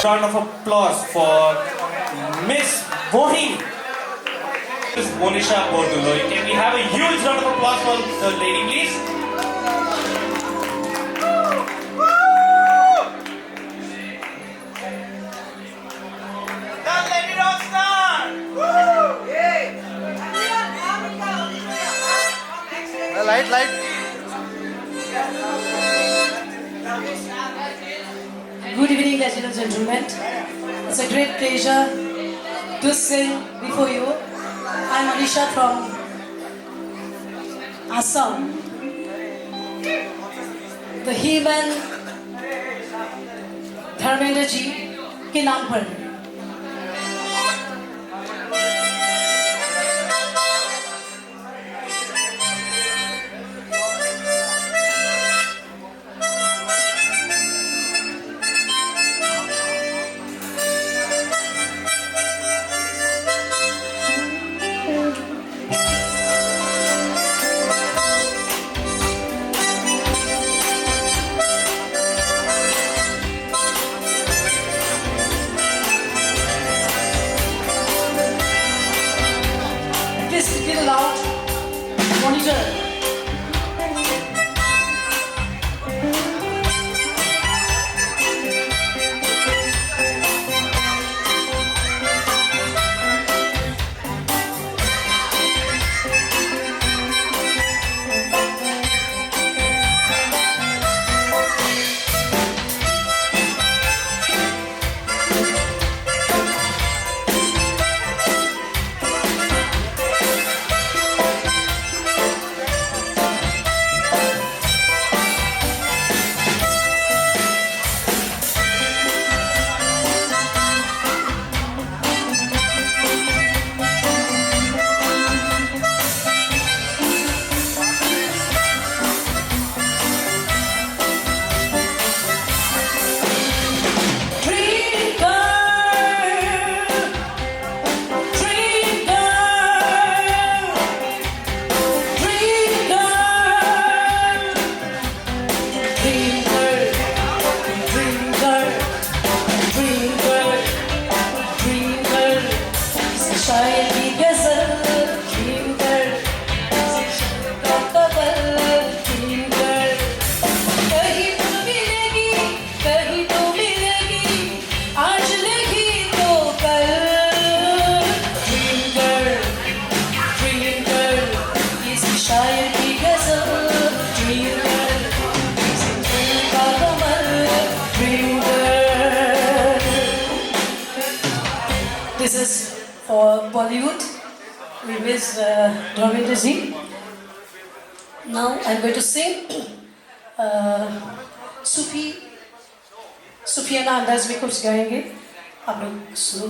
Round of applause for Miss Mohini. Miss Monisha Borduloi. Can we have a huge round of applause for the lady, please? The lady rock star. Light. Good evening, ladies and gentlemen. It's a great pleasure to sing before you. I'm Anisha from Assam. The human Dharmendra ji के नाम पर This is for Bollywood. We miss Dharmendra ji. Now I'm going to sing सूफियाना अंदाज में कुछ गाएंगे आप लोग सुनो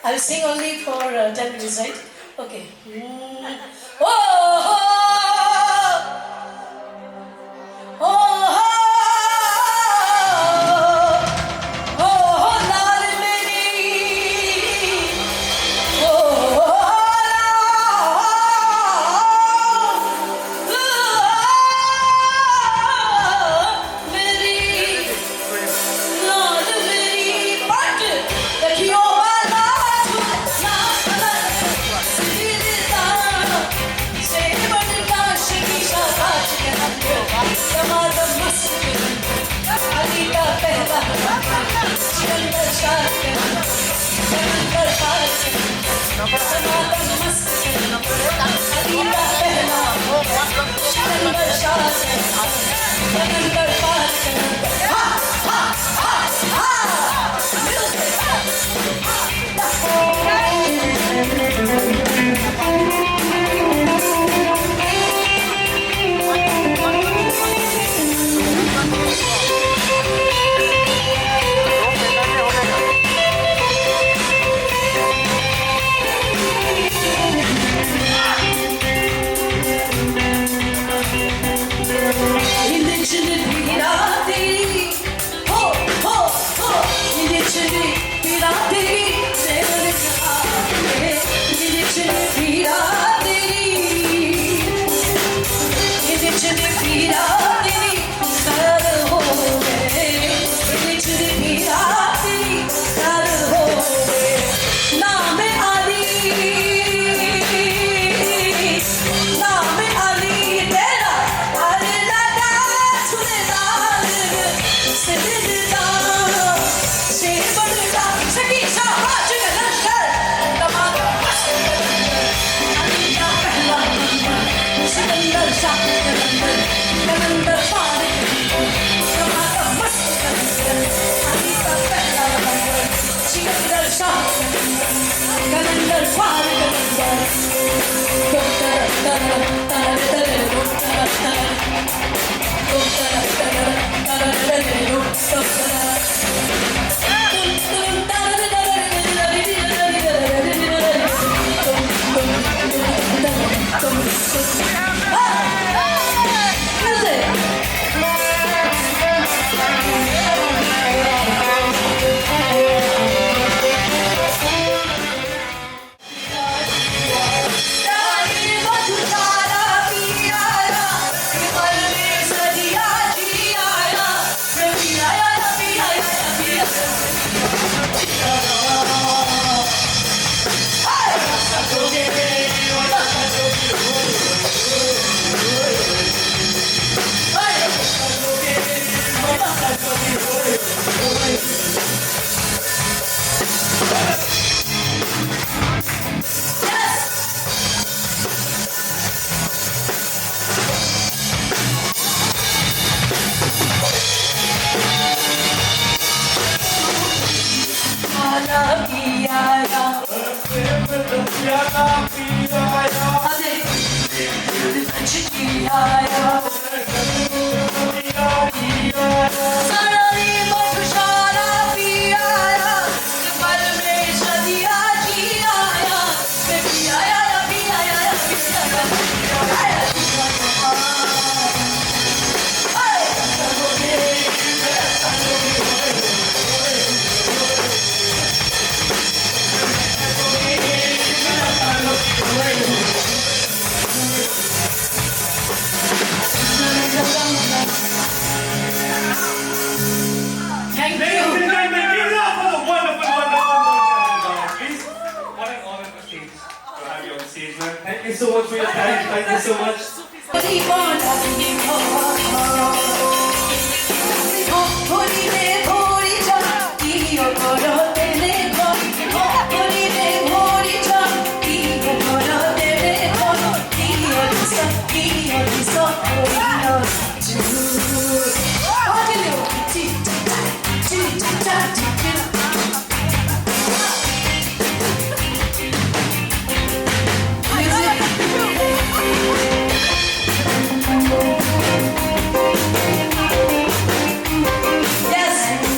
I'll sing only for 10 minutes, right? Okay. Oh, oh, oh, oh, oh, laal meri. Oh, meri, laal meri. But देखियो वाला Thank you. Ladies and gentlemen, give it up for the wonderful, please. What an honor for stage to have you on stage, man. Thank you so much for your time. Thank you so much. Yes.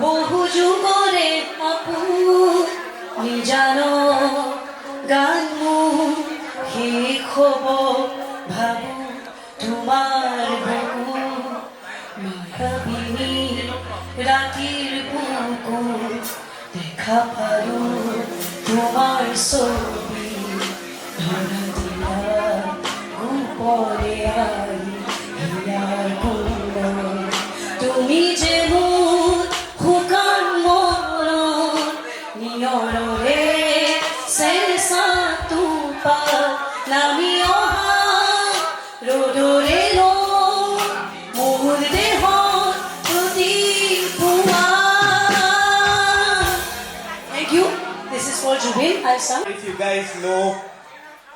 বহু যুগরে আপুনি জানো গান মোৰ শেষ হ'ব ভাবো তোমাৰ বুকু মায়াবিনী ৰাতিৰ বুকু দেখা পাৰো তোমাৰ ছবি ধৰা দিলা গোপনে আই হিয়াৰ কোণত তুমি যে মোৰ শুকান মৰণ নিয়ৰৰে চেঁচা টোপাল নামি অহা ৰ'দৰে মোৰ দেহত প্ৰতিপুৱা। Thank you. This is for Jubin. I'll sing. If you guys know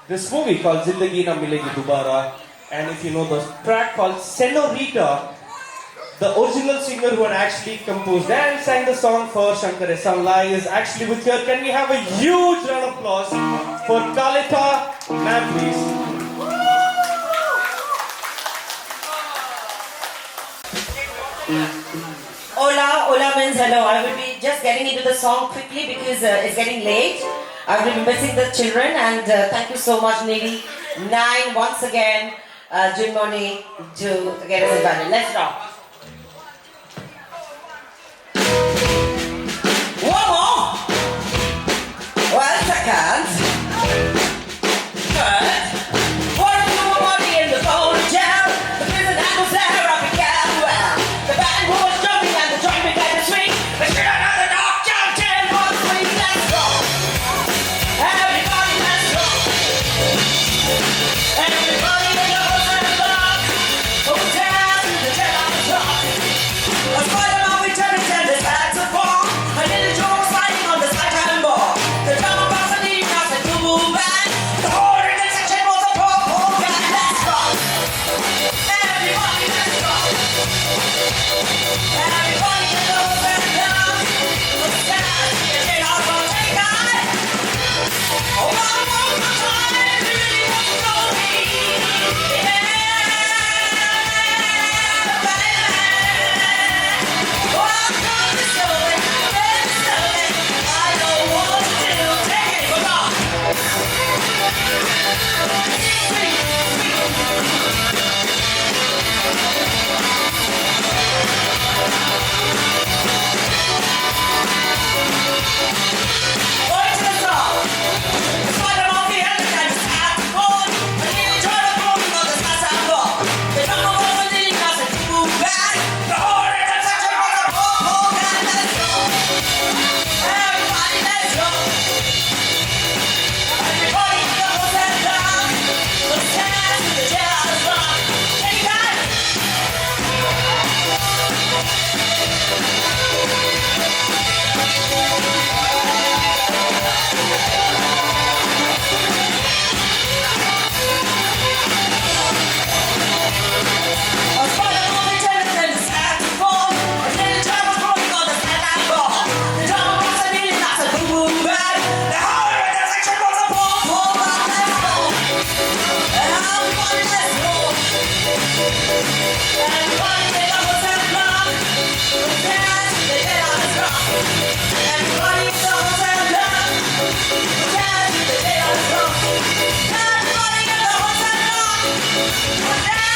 this movie called Zindagi Na Milegi Dobara, and if you know the track called Senorita, the original singer who had actually composed and sang the song for Shankar Sanlai is actually with here. Can we have a huge round of applause for Kalita, ma'am, please? Hola means hello. I will be just getting into the song quickly because it's getting late. I will be missing the children and thank you so much Niri9 once again, Jim Money to get us invited. Let's rock. One more. 1 second. Good. What do you want in the phone jam? The prison atmosphere I began well. The band was jumping and the drum began to swing. But should another dog jumped in one swing. Let's go. Everybody, let's go. Everybody knows that love. Oh, down to the tail of the drum. A Spider-Man returning and the saxophone. A little Joe sliding on the slide handball. The drum box and leading us a boom band. The whole section was a pop band. Let's go. Everybody, let's go. Everybody knows that love. Oh, down to the tail of the drum. Oh, one more time, really want to know me. Yeah, baby. Oh, I'm gonna show it, very slowly. I know what to do. Take it, come on. Going to the top. The spider on the other side is saxophone. A little Jordan blowing on the saxophone. The drummer was a little glass and boom band. The whole section was a pop band. Let's go. Everybody, let's go. Everybody knows that love. Let's dance to the jazz rock. Anytime. A spider on the tennis and the saxophone. A little child was blowing on the saxophone. The drummer was a little glass and boom band. The whole section was a pop band. Let's go. Everybody, let's go. Everybody knows that love. Let's dance to the jazz rock. Everybody knows that love. Let's dance to the jazz rock. Everybody knows that love. Let's dance.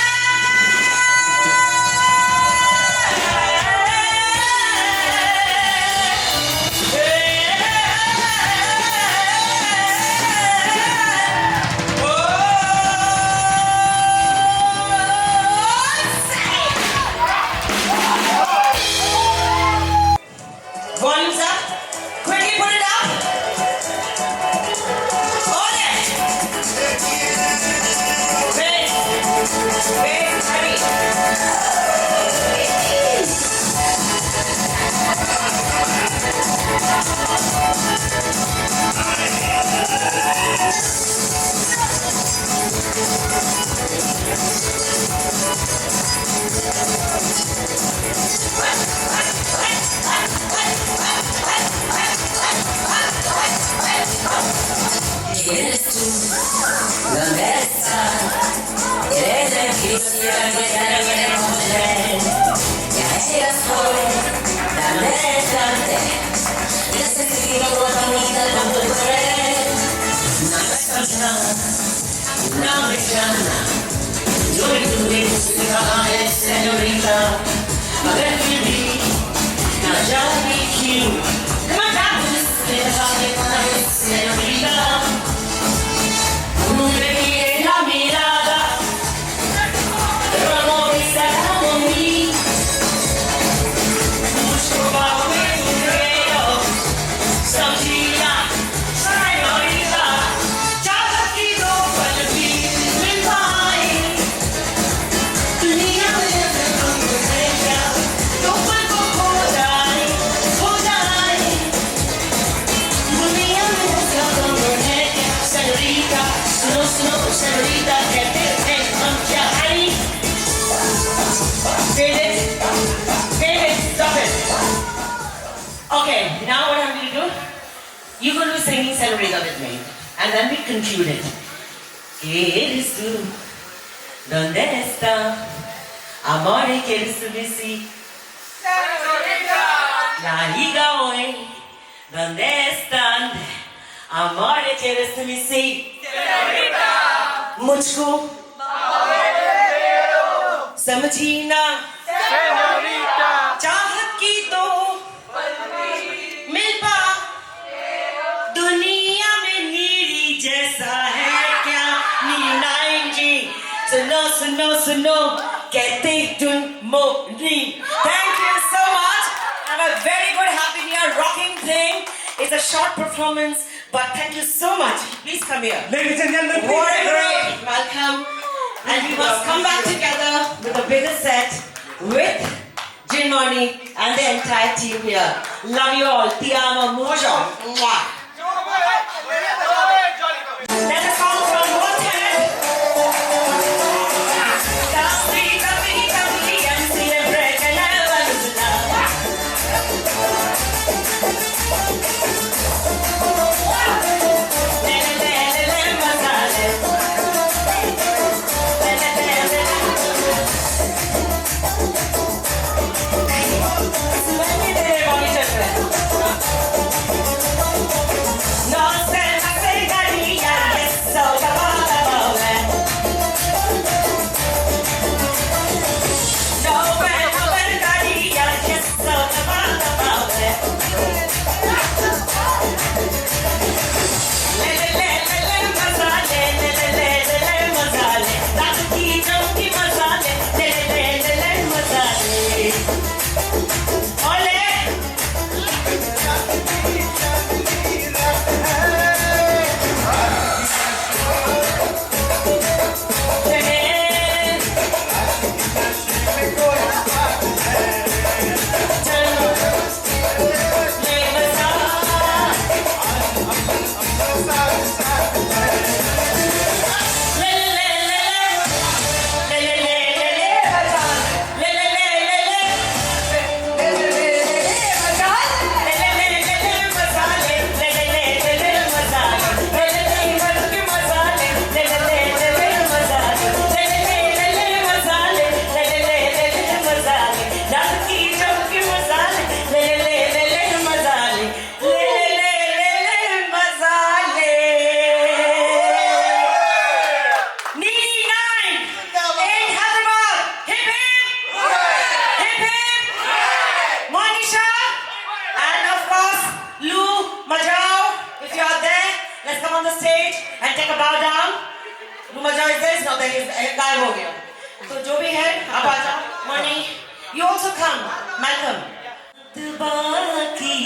जाना जो भी तुमने मुझसे कहा है senorita मगर फिर भी ना जाने क्यों मजा मुझसे कहा है सेनोरिटा मुझे ये ना मिला Senorita, कहते हैं हम क्या है? Stop it. Okay, now what I'm going to do? You're going to be singing Senorita with me, and then we conclude it. ¿Qué eres tú? ¿Dónde está? Amore, ¿quieres tú decir? Senorita. La liga hoy. ¿Dónde están? Amore, ¿quieres tú decir? Senorita. मुझको समझीना senorita चाहत की तो मिल पा दुनिया में नीरी जैसा है क्या नीरी 9 जी सुनो सुनो सुनो कहते तुम मोरी Thank you so much. Have a very good happy new year rocking thing. It's a short performance. But thank you so much. Please come here. Ladies and gentlemen, what a great welcome. And we must come back together with a bigger set with Jinmani and the entire team here. Love you all. Ti amo mucho. Mwah. Let us all from one hand. गायब हो गया तो जो भी है आप आ जाओ money you also come Malcolm बाकी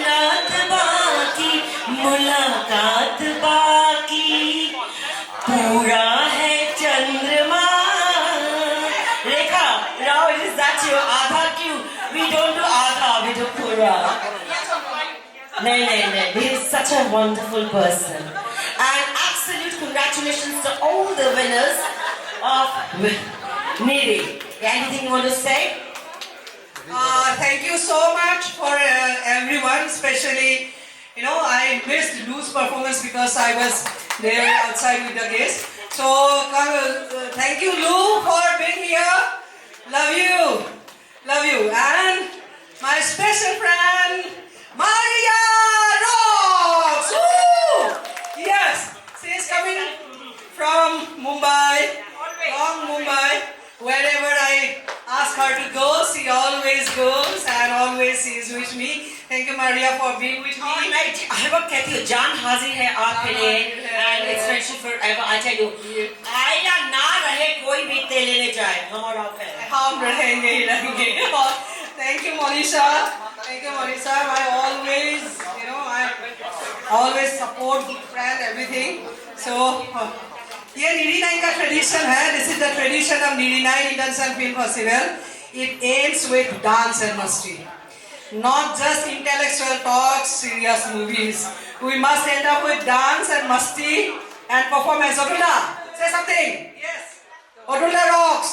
रात बाकी मुलाकात बाकी पूरा है चंद्रमा रेखा राव इज दैट योर आधा क्यों वी डोंट डू आधा वी डू पूरा नहीं he is such a wonderful person and absolute congratulations to all the winners of Niri. Anything you want to say? Thank you so much for everyone, especially, I missed Lou's performance because I was there outside with the guests. So, thank you, Lou, for being here. Love you. Love you. And my special friend, Maria Rocks. Woo! Mumbai. Wherever I ask her to go, she always goes and always she is with me. Thank you, Maria, for being with me. हर वक्त कहती हूँ जान हाजिर है आपके लिए and it's friendship forever. I tell you, आया ना रहे कोई भी तेल लेने जाए हमारा है. हम रहेंगे ही रहेंगे. Thank you, Monisha. Thank you, Monisha. I always support good friend everything. So ये Niri9 का tradition है. This is the tradition of Niri9 International Film Festival. It ends with dance and masti. Not just intellectual talks, serious movies. We must end up with dance and masti and performance. Odula, say something. Yes. Odula rocks.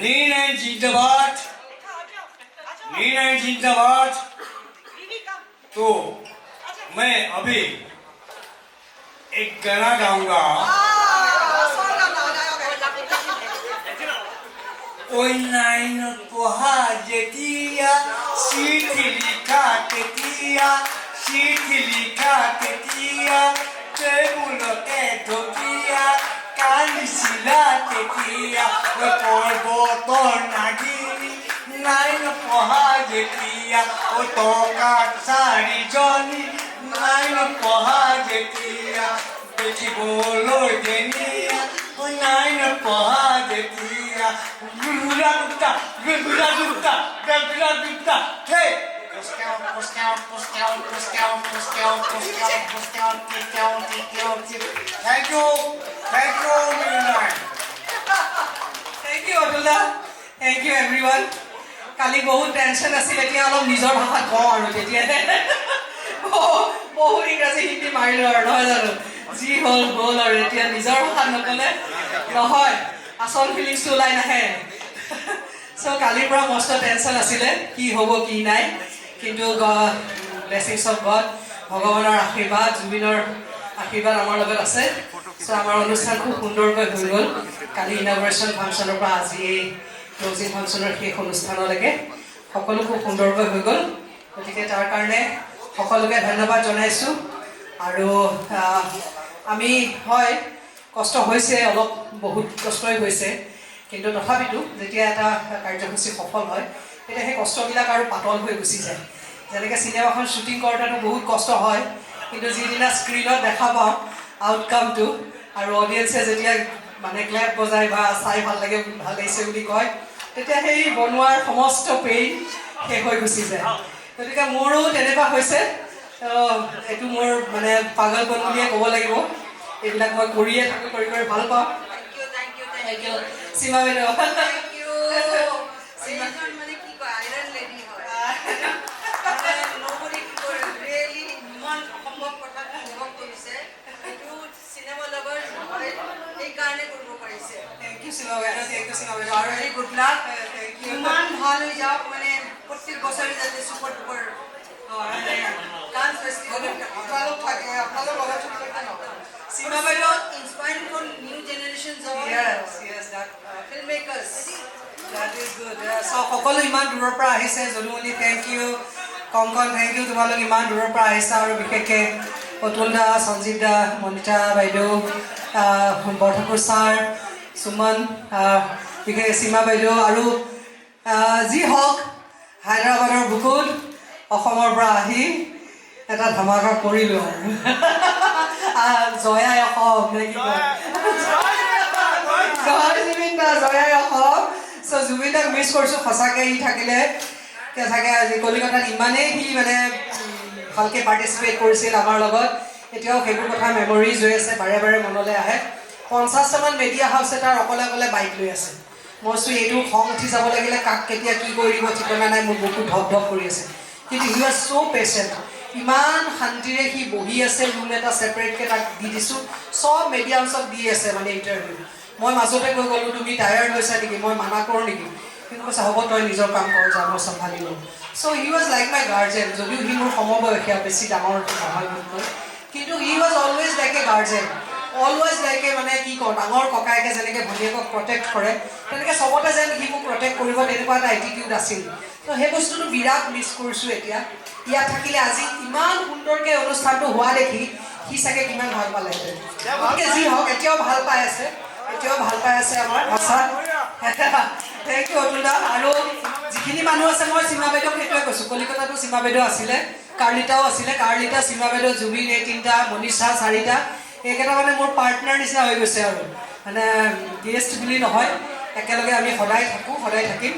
Niri9 Zindabad. Niri9 Zindabad. तो मैं अभी एक गाना गाऊंगा. ओय nine पोहा जेतिया शीतली काटेतिया table के धोतिया कानिसिला तेतिया वो पर्वत नागिनी नाइन पोहा जेतिया ओ तो कासारी जनी नाइन पोहा जेतिया बेटी बोलो जेनिया ओ नाइन पोहा जेतिया गुरुला दुक्ता hey Thank you, Niri9. Thank you, Odula. Thank you, everyone. কালি বহুত টেনশন আছিল এতিয়া অলপ নিজৰ ভাষাত কওঁ আৰু তেতিয়া বহুত ইংৰাজী হিন্দী মাৰিলোঁ আৰু নহয় জানো যি হ'ল আৰু এতিয়া নিজৰ ভাষাত নক'লে নহয় আচল ফিলিংছটো ওলাই নাহে চ' কালিৰ পৰা মস্ত টেনশ্যন আছিলে কি হ'ব কি নাই কিন্তু ব্লেছিংছ অফ গড ভগৱানৰ আশীৰ্বাদ জুবিনৰ আশীৰ্বাদ আমাৰ লগত আছে চ' আমাৰ অনুষ্ঠান খুব সুন্দৰকৈ হৈ গ'ল কালি ইনগ্ৰেশ্যন ফাংচনৰ পৰা আজি এই ক্লজিং ফাংচনৰ শেষ অনুষ্ঠানলৈকে সকলো খুব সুন্দৰকৈ হৈ গ'ল গতিকে তাৰ কাৰণে সকলোকে ধন্যবাদ জনাইছোঁ আৰু আমি হয় কষ্ট হৈছে অলপ বহুত কষ্টই হৈছে কিন্তু তথাপিতো যেতিয়া এটা কাৰ্যসূচী সফল হয় তেতিয়া সেই কষ্টবিলাক আৰু পাতল হৈ গুচি যায় যেনেকৈ চিনেমাখন শ্বুটিং কৰোঁতেতো বহুত কষ্ট হয় কিন্তু যিদিনা স্ক্ৰীণত দেখা পাওঁ আউটকামটো আৰু অডিয়েঞ্চে যেতিয়া মানে ক্লেপ বজায় বা চাই ভাল লাগিছে বুলি কয় তেতিয়া সেই বনোৱাৰ সমস্ত পেইন শেষ হৈ গুচি যায় গতিকে মোৰো তেনেকুৱা হৈছে এইটো মোৰ মানে পাগলপন বুলিয়ে ক'ব লাগিব এইবিলাক মই কৰিয়ে থাকোঁ কৰি ভাল পাওঁ Thank you. Sima Vero. Thank you. Sima মানে কি কয় আইৰন লেডি হয় nobody could really ইমান সম্ভৱ কথা অনুভৱ কৰিছে এইটো চিনেমা লাভাৰ হয় এই কাৰণে কৰিব পাৰিছে Thank you Sima Vero. Thank you Sima Vero. Very good luck. Thank you. ইমান ভাল হৈ যাওক মানে প্ৰত্যেক বছৰে যাতে সুপাৰ ডুপাৰ মানে কান ফেষ্টিভেল আপোনালোক থাকে আপোনালোক লগত থাকে Sima Vero inspiring for new generations of yes that filmmakers that is good so সকলো ইমান দূৰৰ পৰা আহিছে জলুমনি thank you Kankan thank you তোমালোক ইমান দূৰৰ পৰা আহিছা আৰু বিশেষকৈ অতুল দা সঞ্জীৱ দা মনিতা বাইদেউ বৰঠাকুৰ ছাৰ সুমন বিশেষকৈ সীমা বাইদেউ আৰু যি হওক হায়দৰাবাদৰ বুকুত অসমৰ পৰা আহি এটা ধামাকা কৰিলোঁ আৰু জয়াই অসম নে কি কয় জয় জুবিন দা জয়াই অসম চ' জুবিন দাক মিছ কৰিছোঁ সঁচাকৈ ই থাকিলে চাগে আজি কলিকতাত ইমানেই সি মানে ভালকৈ পাৰ্টিচিপেট কৰিছিল আমাৰ লগত এতিয়াও সেইবোৰ কথা মেমৰিজ হৈ আছে বাৰে বাৰে মনলৈ আহে 50টামান মেডিয়া হাউচ এটাৰ অকলে বাইক লৈ আছে মই চোন এইটো খং উঠি যাব লাগিলে কাক কেতিয়া কি কৰি দিব ঠিকনা নাই মোৰ বুকু ধপ কৰি আছে কিন্তু হি ৱাজ চ' পেচেণ্ট ইমান শান্তিৰে সি বহি আছে ৰুম এটা ছেপাৰেটকৈ তাক দি দিছোঁ চব মেডিয়া হাউচক দি আছে মানে ইণ্টাৰভিউ মই মাজতে কৈ গ'লোঁ তুমি টায়াৰ্ড হৈছা নেকি মই মানা কৰোঁ নেকি কিন্তু কৈছে হ'ব তই নিজৰ কাম কৰ যা মই চম্ভালি লওঁ চ' he was like my guardian যদিও সি মোৰ সমবয়সীয়া বেছি ডাঙৰ নহয় মোতকৈ কিন্তু he was always like a guardian always like a মানে কি কওঁ ডাঙৰ ককায়েকে যেনেকৈ ভনীয়েকক প্ৰটেক্ট কৰে তেনেকৈ চবতে যেন সি মোক প্ৰটেক্ট কৰিব তেনেকুৱা এটা এটিটিউড আছিল ত' সেই বস্তুটো বিৰাট মিছ কৰিছোঁ এতিয়া ইয়াত থাকিলে আজি ইমান সুন্দৰকৈ অনুষ্ঠানটো হোৱা দেখি সি চাগে কিমান ভাল পালেহেঁতেন যি হওক এতিয়াও ভাল পাই আছে আমাৰ আশা থেংক ইউ অতুল দা আৰু যিখিনি মানুহ আছে মই সীমা বাইদেউক সেইটোৱে কৈছোঁ কলিকতাতো সীমা বাইদেউ আছিলে কাৰ্লিতাও আছিলে কাৰ্লিতা সীমা বাইদেউ জুবিন এই তিনিটা মনীষা চাৰিটা এইকেইটা মানে মোৰ পাৰ্টনাৰ নিচিনা হৈ গৈছে আৰু মানে গেষ্ট বুলি নহয় একেলগে আমি সদায় থাকিম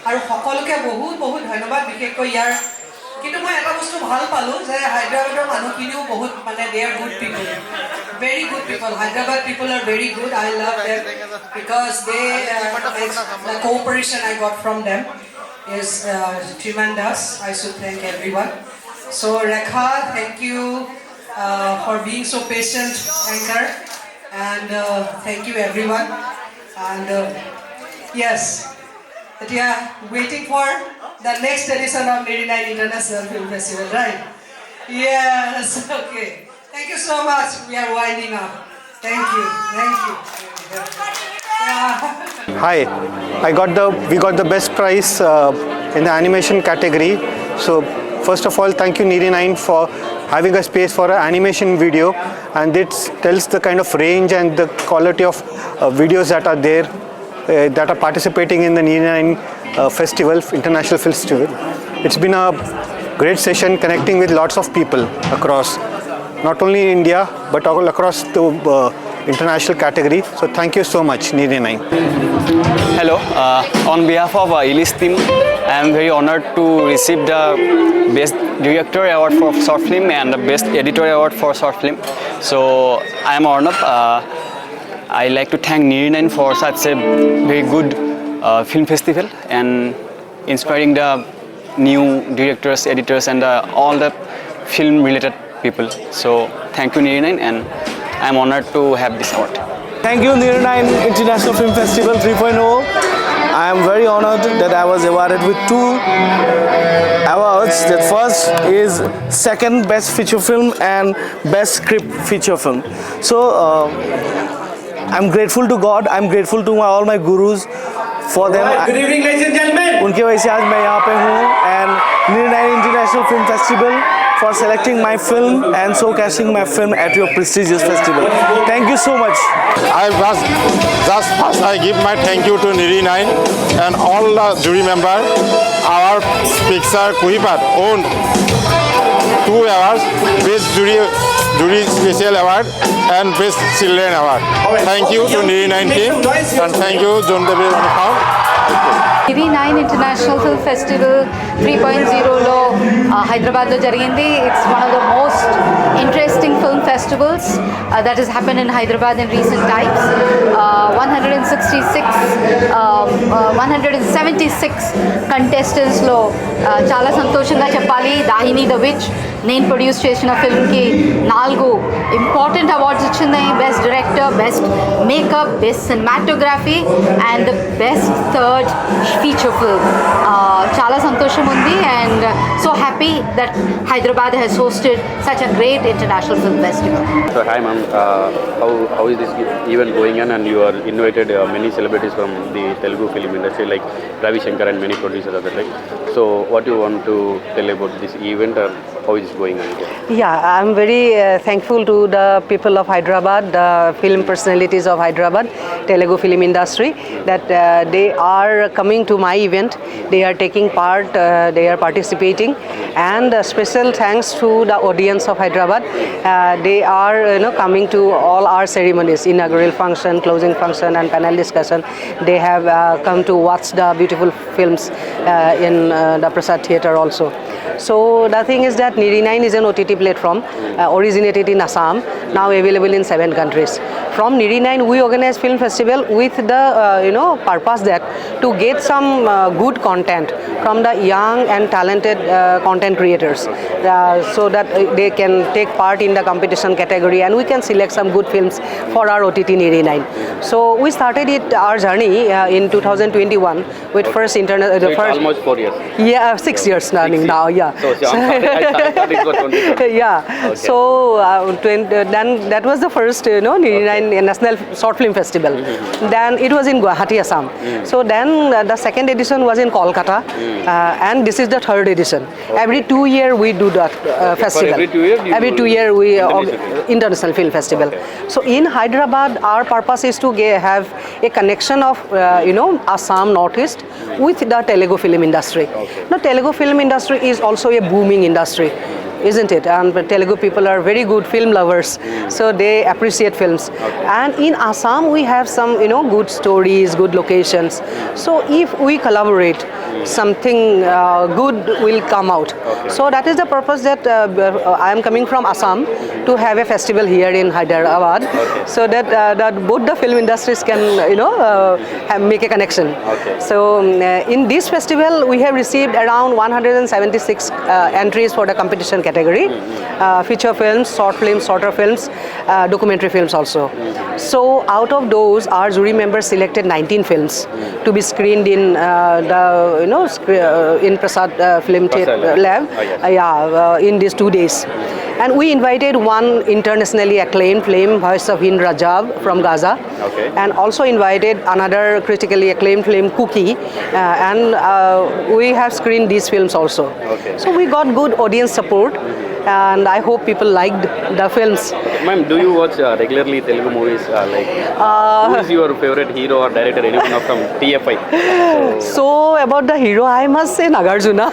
আৰু সকলোকে বহুত বহুত ধন্যবাদ বিশেষকৈ ইয়াৰ কিন্তু মই এটা বস্তু ভাল পালোঁ যে হায়দৰাবাদৰ মানুহখিনিও বহুত মানে they are good people very good people. Hyderabad people are very good. I love them because the cooperation I got from them is tremendous. I should thank everyone. So Rekha, thank you for being so patient, anchor, and thank you everyone. And yes, waiting for the next edition of Niri9 International Film Festival, right? Yes, okay. Thank you so much. We are winding up. Thank you. Hi, we got the best prize in the animation category. So first of all, thank you Niri9 for having a space for an animation video, and it tells the kind of range and the quality of videos that are there that are participating in the Niri9 Festival, International Film Festival. It's been a great session connecting with lots of people across not only India but all across the international category. So thank you so much Niri9. Hello, on behalf of Ilis team, I am very honored to receive the Best Director Award for Short Film and the Best Editor Award for Short Film. So I am Arnab. I like to thank Niri9 for such a very good film festival and inspiring the new directors, editors and all the film related people. So thank you Niri9 and I am honored to have this award. Thank you Niri9 International Film Festival 3.0. I am very honored that I was awarded with 2 awards. The first is second best feature film and best script feature film. So I'm grateful to God, I'm grateful to all my gurus for them. Good evening ladies and gentlemen. उनकी वजह से आज मैं यहाँ पे हूँ and Niri9 International Film Festival for selecting my film and showcasing my film at your prestigious festival. Thank you so much. I give my thank you to Niri9 and all the jury members. Our picture Kuhipat owned 2 awards, Best Jury Special Award and Best Children Award. Thank you to Niri9 team and thank you John Devi Found. Niri9 International Film Festival 3.0 Hyderabad lo jarigindi. It's one of the most interesting film festivals that has happened in Hyderabad in recent times. 176 contestants lo chala santoshanga cheppali. Dahini the Witch నేను produce చేసిన ఫిల్మ్కి 4 important awards వచ్చింది. Best director, best makeup, best cinematography and the best third feature film. చాలా సంతోషం ఉంది and so happy that Hyderabad has hosted such a great international film festival. So hi ma'am, how is this event going on, and you are invited many celebrities from the Telugu film industry like Ravi Shankar and many producers other like. So what do you want to tell about this event or how is it going on here? Yeah, I'm very thankful to the people of Hyderabad, the film personalities of Hyderabad, Telugu film industry, that they are coming to my event. They are taking part, they are participating, and special thanks to the audience of Hyderabad. They are coming to all our ceremonies, inaugural function, closing function, and panel discussion. They have come to watch the beautiful films in the Prasad Theatre also. So the thing is that Niri9 is an OTT platform originated in Assam, now available in 7 countries. From Niri9 we organize film festival with the purpose that to get some good content from the young and talented content creators, so that they can take part in the competition category and we can select some good films for our OTT Niri9. So we started our journey in 2021 with first Almost 4 years. Yeah, 6 years running now. Yeah. So I started for 20. Yeah. Okay. So then that was the first Niri9 in a National Short Film Festival. Then it was in Guwahati, Assam. So then the second edition was in Kolkata, and this is the third edition. Every 2 years we do that festival. every 2 years? Every 2 years we International Film Festival. So in Hyderabad, our purpose is to have a connection of Assam Northeast with the Telugu film industry. Now Telugu film industry is also a booming industry, isn't it? And Telugu people are very good film lovers, so they appreciate films. And in Assam we have some good stories, good locations. So if we collaborate, something good will come out. So that is the purpose that I am coming from Assam to have a festival here in Hyderabad, so that both the film industries can make a connection. So in this festival we have received around 176 entries for the competition category, feature films, short films, shorter films, documentary films also. So out of those, our jury members selected 19 films to be screened in in Prasad Film Lab, in these 2 days. And we invited one internationally acclaimed film, Voice of Hind Rajab from Gaza, and also invited another critically acclaimed film, Cookie, and we have screened these films also. So we got good audience support, and I hope people liked the films. Ma'am, do you watch regularly Telugu movies? Who is your favorite hero or director? Anyone from TFI? So about the hero, I must say Nagarjuna,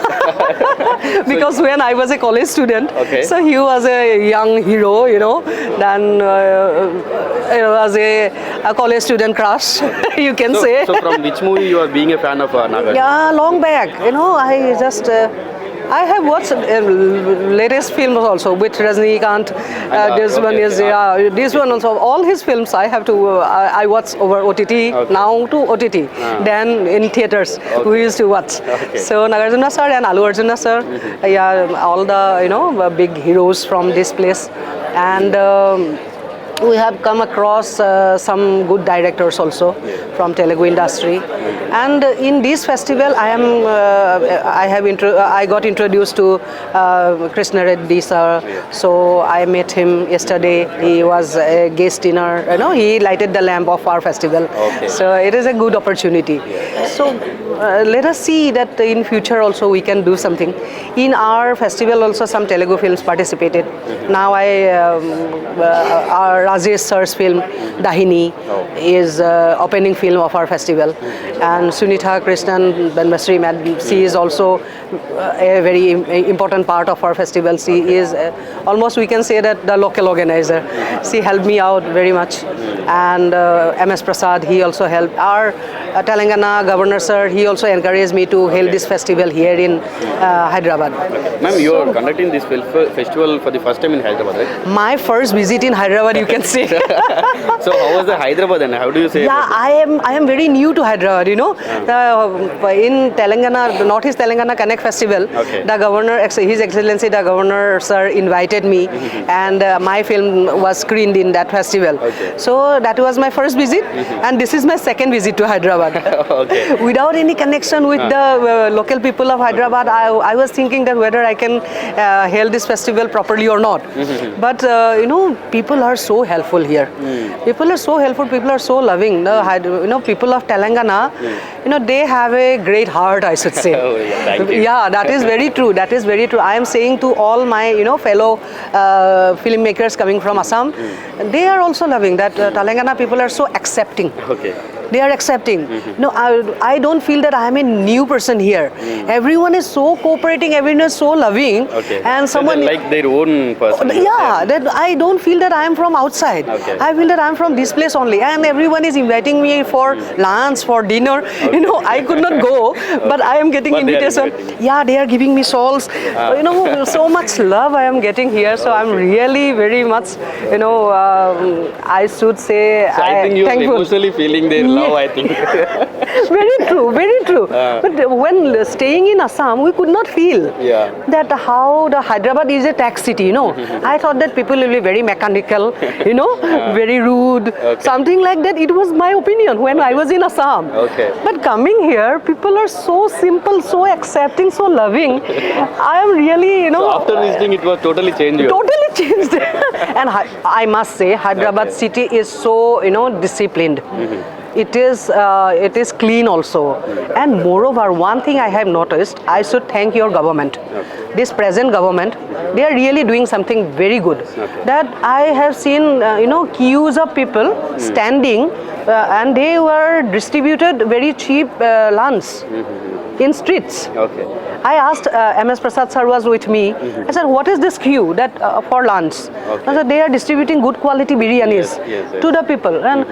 because when I was a college student, so he was a young hero, then was a college student crush, you can say. So from which movie you are being a fan of Nagarjuna? Yeah, long back, I just... I have watched latest films also with Rajnikant. This one is this one also. All his films I have to I watch over OTT now to OTT. Then in theaters we used to watch. So Nagarjuna sir and Allu Arjuna sir, all the big heroes from this place, and we have come across some good directors also from Telugu industry. And in this festival, I got introduced to Krishna Reddy sir. So I met him yesterday. He was a guest dinner. He lighted the lamp of our festival. So it is a good opportunity. So let us see that in future also we can do something. In our festival also some Telugu films participated. Now our Rajesh sir's film Dahini is opening film of our festival, and Sunitha Krishnan Banmasri Madam, she is also a very important part of our festival. She is almost, we can say that, the local organizer. She helped me out very much, and MS Prasad, he also helped. Our Telangana governor sir, he also encouraged me to hold this festival here in Hyderabad. Ma'am, you are conducting this festival for the first time in Hyderabad, right? My first visit in Hyderabad, you can say. So how was the Hyderabad and how do you say? Yeah, I am very new to Hyderabad, in Telangana, the Northeast Telangana Connect Festival, the governor, His Excellency the Governor sir invited me, and my film was screened in that festival. So that was my first visit, and this is my second visit to Hyderabad. Without any connection with the local people of Hyderabad, I was thinking that whether I can hail this festival properly or not. But people are so helpful here. People are so helpful. People are so loving. People of Telangana, they have a great heart, I should say. Yeah, that is very true. That is very true. I am saying to all my fellow filmmakers coming from Assam, they are also loving. That Telangana people are so accepting. They are accepting. No, I don't feel that I am a new person here. Everyone is so cooperating. Everyone is so loving. And someone so like their own person. Yeah, that I don't feel that I am from outside. I feel that I am from this place only. And everyone is inviting me for lunch, for dinner. I could not go, but I am getting invitation. Yeah, they are giving me shawls. So much love I am getting here. So I'm really very much, I should say, so I think you are thankful. emotionally feeling their love, I think. Very true, very true. But when staying in Assam, we could not feel that how the Hyderabad is a tax city, you know. I thought that people will be very mechanical, you know, very rude, something like that. It was my opinion when I was in Assam. But coming here, people are so simple, so accepting, so loving. I am really, you know. So after visiting, it was totally changed. Totally changed. And I must say, Hyderabad city is so, you know, disciplined. It is clean also. And moreover, one thing I have noticed, I should thank your government. This present government, they are really doing something very good. That I have seen, you know, queues of people standing and they were distributed very cheap lunch in streets. I asked, MS Prasad sir was with me. I said, what is this queue that for lunch? I said, they are distributing good quality biryanis to the people. And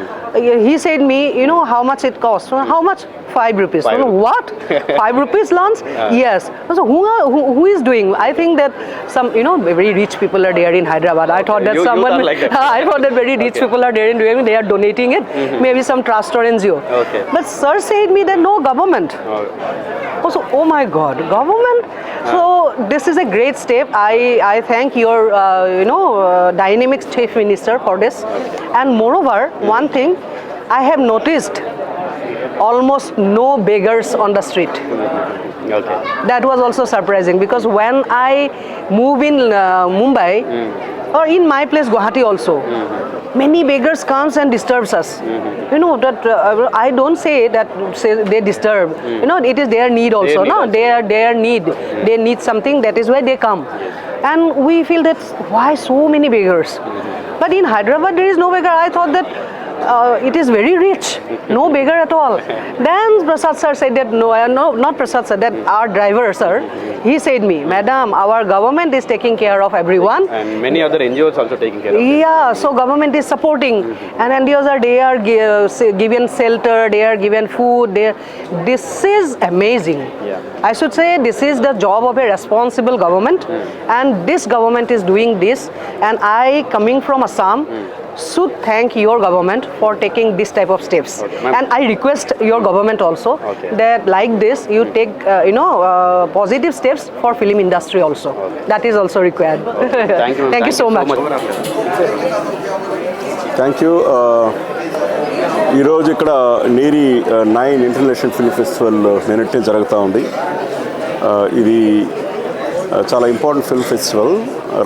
he said me, you know how much it costs? How much? 5 rupees. I said, what? 5 rupees lunch? Yes. I said, who is doing? I think that some, you know, very rich people are there in Hyderabad. I thought that someone, I thought that very rich people are there in doing, they are donating it. Maybe some trust or NGO. But sir said me that no government. Also, oh my God, government. So this is a great step. I thank your, you know, dynamic chief minister for this. And moreover, one thing I have noticed, almost no beggars on the street. That was also surprising because when I move in Mumbai or in my place Guwahati also, many beggars comes and disturbs us. You know that I don't say that they disturb. You know, it is their need also. Their need. They need something. That is why they come, and we feel that why so many beggars. But in Hyderabad there is no beggar. I thought that it is very rich, no beggar at all. Then Prasad sir said that, no, not Prasad sir, that our driver sir, he said me, madam, our government is taking care of everyone. And many other NGOs also taking care of it. Yeah, so government is supporting. And NGOs are, they are given shelter, they are given food. This is amazing. I should say this is the job of a responsible government. And this government is doing this. And I, coming from Assam, should thank your government for taking this type of steps. And I request your government also that like this you take you know positive steps for film industry also. That is also required. Thank you so much. Thank you. ఈరోజు ఇక్కడ నీరి 9 international film festival నిన్నటి జరుగుతూ ఉంది. ఇది చాలా important film festival.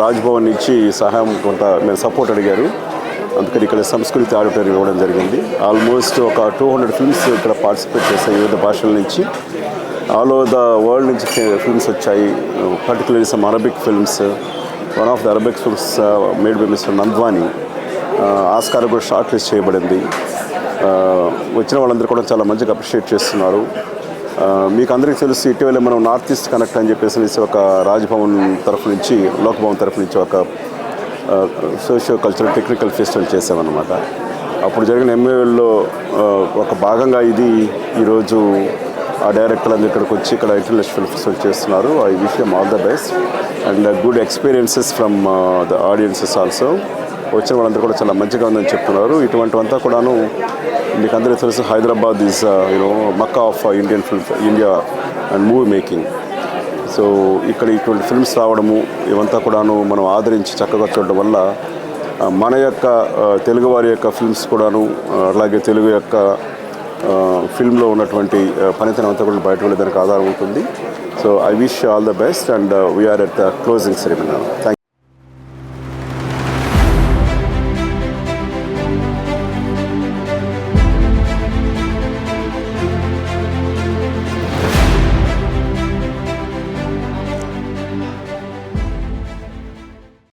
Raj Bhavan నుంచి సహాయం కొంత మేము సపోర్ట్ అడిగారు, అందుకని ఇక్కడ సంస్కృతి ఆడిటోరియం ఇవ్వడం జరిగింది. ఆల్మోస్ట్ ఒక 200 ఫిల్మ్స్ ఇక్కడ పార్టిసిపేట్ చేశాయి వివిధ భాషల నుంచి. ఆల్ ఓవర్ ద వరల్డ్ నుంచి ఫిల్మ్స్ వచ్చాయి, particularly some Arabic films. One of the Arabic films made by mister Nandwani Oscar కూడా షార్ట్ లిస్ట్ చేయబడింది. వచ్చిన వాళ్ళందరూ కూడా చాలా మంచిగా అప్రిషియేట్ చేస్తున్నారు. మీకు అందరికీ తెలుసు, ఇటీవల మనం నార్త్ ఈస్ట్ కనెక్ట్ అని చెప్పేసి ఒక రాజ్భవన్ తరఫు నుంచి, లోక్భవన్ తరఫు నుంచి ఒక సోషియో కల్చరల్ టెక్నికల్ ఫెస్టివల్ చేసామన్నమాట. అప్పుడు జరిగిన ఎంఏఎల్లో ఒక భాగంగా ఇది ఈరోజు ఆ డైరెక్టర్లు అందరూ ఇక్కడికి వచ్చి ఇక్కడ ఇంటర్నేషనల్ ఫిల్మ్ ఫెస్టివల్ చేస్తున్నారు. I wish them all the best and good experiences from the audiences also. వచ్చిన వాళ్ళందరూ కూడా చాలా మంచిగా ఉందని చెప్తున్నారు. ఇటువంటివంతా కూడాను మీకు అందరికీ తెలుసు, Hyderabad is you know Mecca of India and movie making. So ఇక్కడ ఇటువంటి ఫిల్మ్స్ రావడము ఇవంతా కూడాను మనం ఆదరించి చక్కగా చూడడం వల్ల మన యొక్క తెలుగువారి యొక్క ఫిల్మ్స్ కూడాను, అలాగే తెలుగు యొక్క ఫిల్మ్లో ఉన్నటువంటి పనితనం అంతా కూడా బయట వెళ్ళేదానికి ఆధారం ఉంటుంది. So I wish all the best and we are at the closing ceremony. Thank